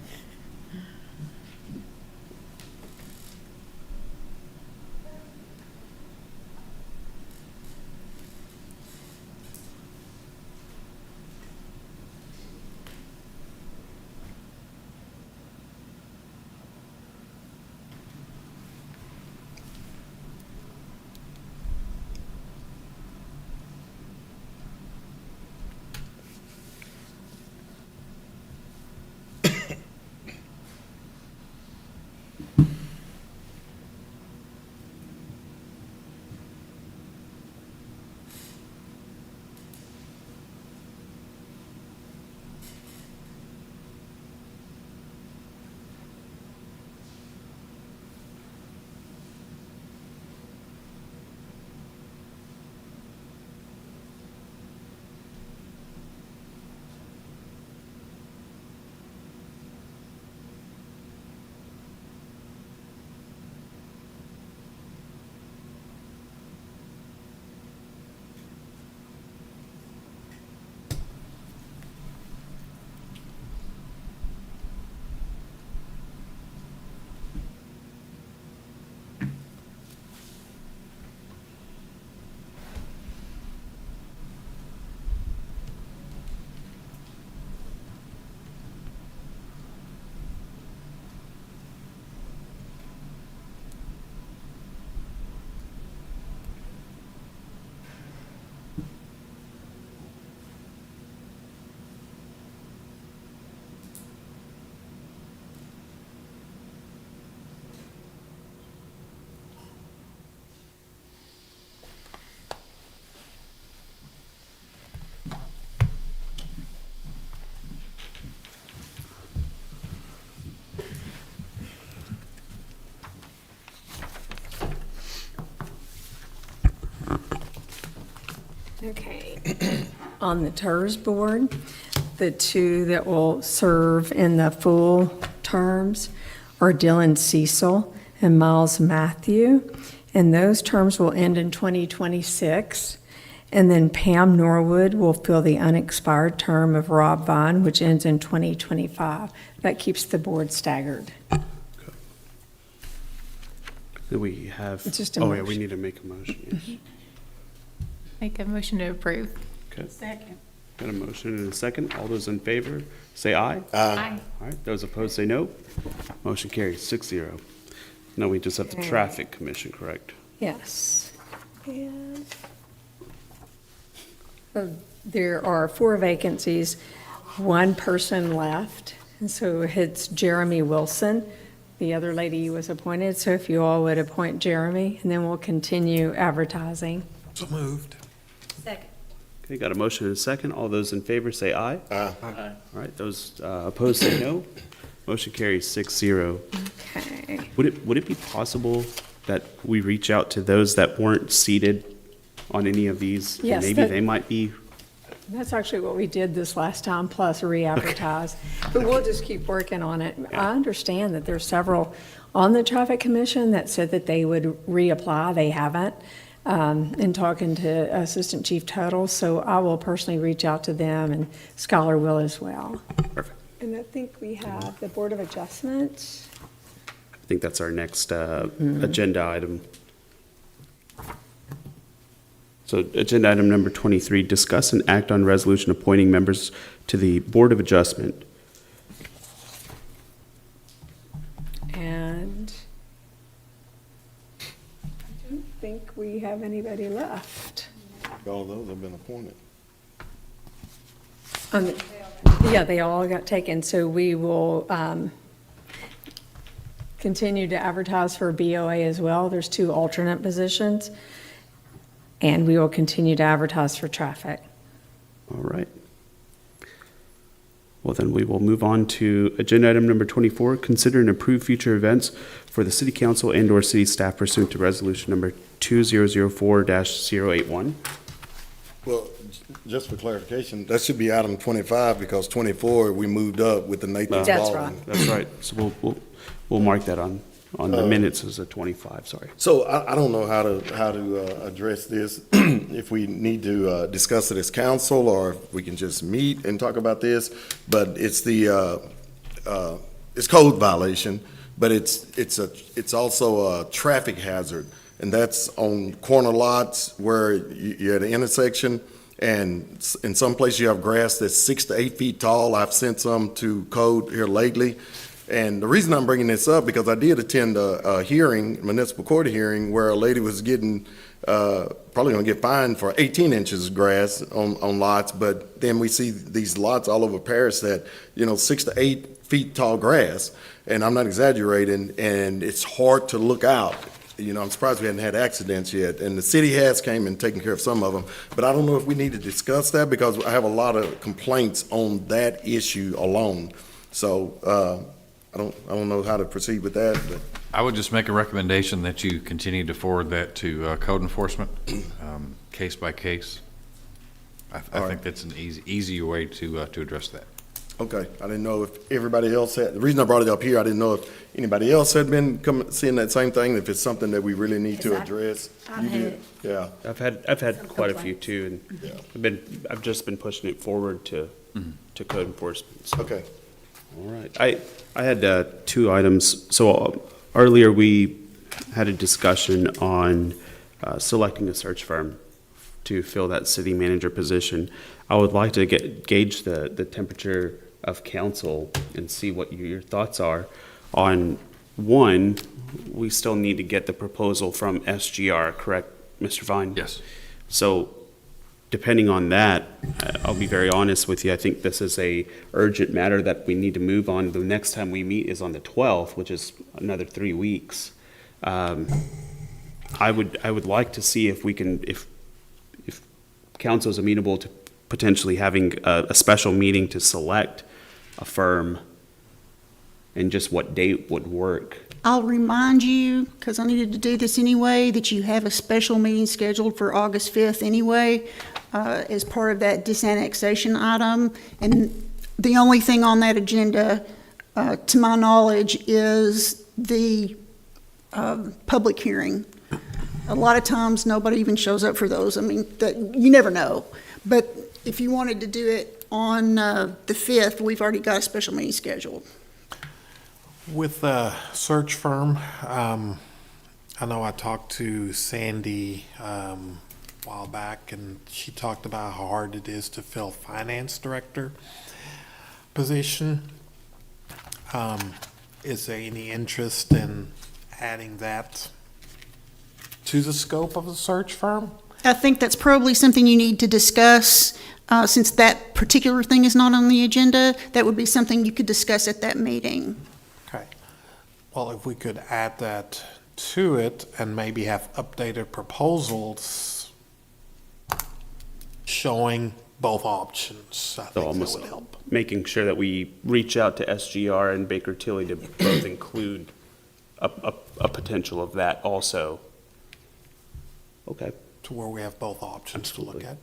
Okay. On the TERS board, the 2 that will serve in the full terms are Dylan Cecil and Miles Matthew, and those terms will end in 2026. And then Pam Norwood will fill the unexpired term of Rob Vaughn, which ends in 2025. That keeps the board staggered. Do we have? It's just a Oh, yeah, we motion. need to make a motion, yes. Make a motion to approve. Okay. Second. Got a motion and a second. All those in favor, say aye. Aye. All right, those opposed, say no. Motion carries 6-0. Now we just have the Okay. Traffic Commission, correct? Yes. And there are 4 vacancies, 1 person left, and so it's Jeremy Wilson. The other lady was appointed, so if you all would appoint Jeremy, and then we'll continue advertising. So moved. Second. Okay, got a motion and a second. All those in favor, say aye. Aye. All right, those opposed, say no. Motion carries 6-0. Okay. Would it be possible that we reach out to those that weren't seated on any of these? And Yes, maybe that- they might be, That's actually what we did this last time, plus re-advertise. But we'll just keep working on it. I understand that there's several on the Traffic Commission that said that they would reapply. They haven't. in talking to Assistant Chief Tuttle, so I will personally reach out to them, and Scholar will as well. Perfect. And I think we have the Board of Adjustment. I think that's our next agenda item. So agenda item number 23, discuss and act on resolution appointing members to the Board of Adjustment. And I don't think we have anybody left. All those have been appointed. Yeah, they all got taken, so we will continue to advertise for BOA as well. There's 2 alternate positions, and we will continue to advertise for traffic. All right. Well, then we will move on to agenda item number 24, consider and approve future events for the city council and/or city staff pursuant to resolution number 2004-081. Well, just for clarification, that should be item 25 because 24, we moved up with the Nathan That's Baldwin. right. That's right. So we'll mark that on the minutes as a 25, sorry. So I don't know how to address this, if we need to discuss it as council or if we can just meet and talk about this, but it's it's code violation, but it's also a traffic hazard, and that's on corner lots where you're at an intersection, and in some places you have grass that's 6 to 8 feet tall. I've sent some to code here lately. And the reason I'm bringing this up, because I did attend a hearing, municipal court hearing, where a lady was getting, probably gonna get fined for 18 inches of grass on lots, but then we see these lots all over Paris that, 6 to 8 feet tall grass, and I'm not exaggerating, and it's hard to look out. I'm surprised we hadn't had accidents yet, and the city has came and taken care of some of them, but I don't know if we need to discuss that, because I have a lot of complaints on that issue alone. So, I don't know how to proceed with that, but. I would just make a recommendation that you continue to forward that to code enforcement, case by case. I think that's an easier way to address that. Okay, I didn't know if everybody else had, the reason I brought it up here, I didn't know if anybody else had been seeing that same thing, if it's something that we really need to address. I've You had did? it. Yeah, I've had quite a few too, and I've just been pushing it forward to code enforcement. So. okay. All right. I had 2 items. So earlier we had a discussion on selecting a search firm to fill that city manager position. I would like to gauge the temperature of council and see what your thoughts are on, one, we still need to get the proposal from SGR, correct, Mr. Vine? Yes. So depending on that, I'll be very honest with you, I think this is a urgent matter that we need to move on. The next time we meet is on the 12th, which is another 3 weeks. I would like to see if we can, if council is amenable to potentially having a special meeting to select a firm and just what date would work. I'll remind you, because I needed to do this anyway, that you have a special meeting scheduled for August 5th anyway, as part of that disannexation item. And the only thing on that agenda, to my knowledge, is the public hearing. A lot of times, nobody even shows up for those. I mean, you never know. But if you wanted to do it on the 5th, we've already got a special meeting scheduled. With the search firm, I know I talked to Sandy a while back, and she talked about how hard it is to fill finance director position. Is there any interest in adding that to the scope of the search firm? I think that's probably something you need to discuss, since that particular thing is not on the agenda. That would be something you could discuss at that meeting. Okay. Well, if we could add that to it and maybe have updated proposals showing both options, I think that would help. Making sure that we reach out to SGR and Baker Tilly to both include a potential of that also. Okay. To where we have both options to look at.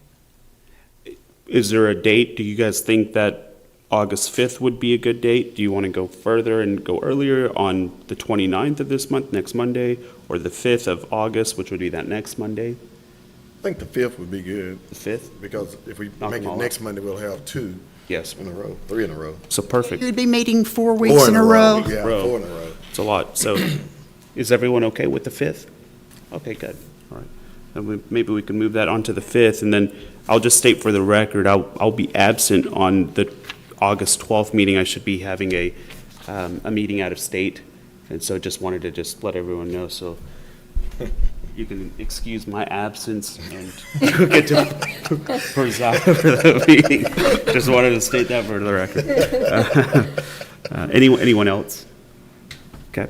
Is there a date? Do you guys think that August 5th would be a good date. Do you want to go further and go earlier on the 29th of this month, next Monday, or the 5th of August, which would be that next Monday? I think the 5th would be good. The 5th? Because if we Knock make them it all next out. Monday, we'll have 2 Yes. in a row, 3 in a row. So perfect. You'd be meeting 4 weeks 4 in a row. Yeah, Row. 4 in a row. It's a lot. So is everyone okay with the 5th? Okay, good. All right. Then maybe we can move that on to the 5th, and then I'll just state for the record, I'll be absent on the August 12th meeting. I should be having a meeting out of state, and so just wanted to just let everyone know, so you can excuse my absence and get to preside over the meeting. Just wanted to state that for the record. Anyone else? Okay.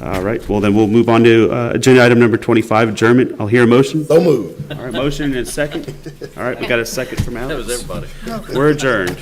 All right, well, then we'll move on to agenda item number 25, adjournment. I'll hear a motion. So move. All right, motion and a second. All right, we got a second from Alex. That was everybody. We're adjourned.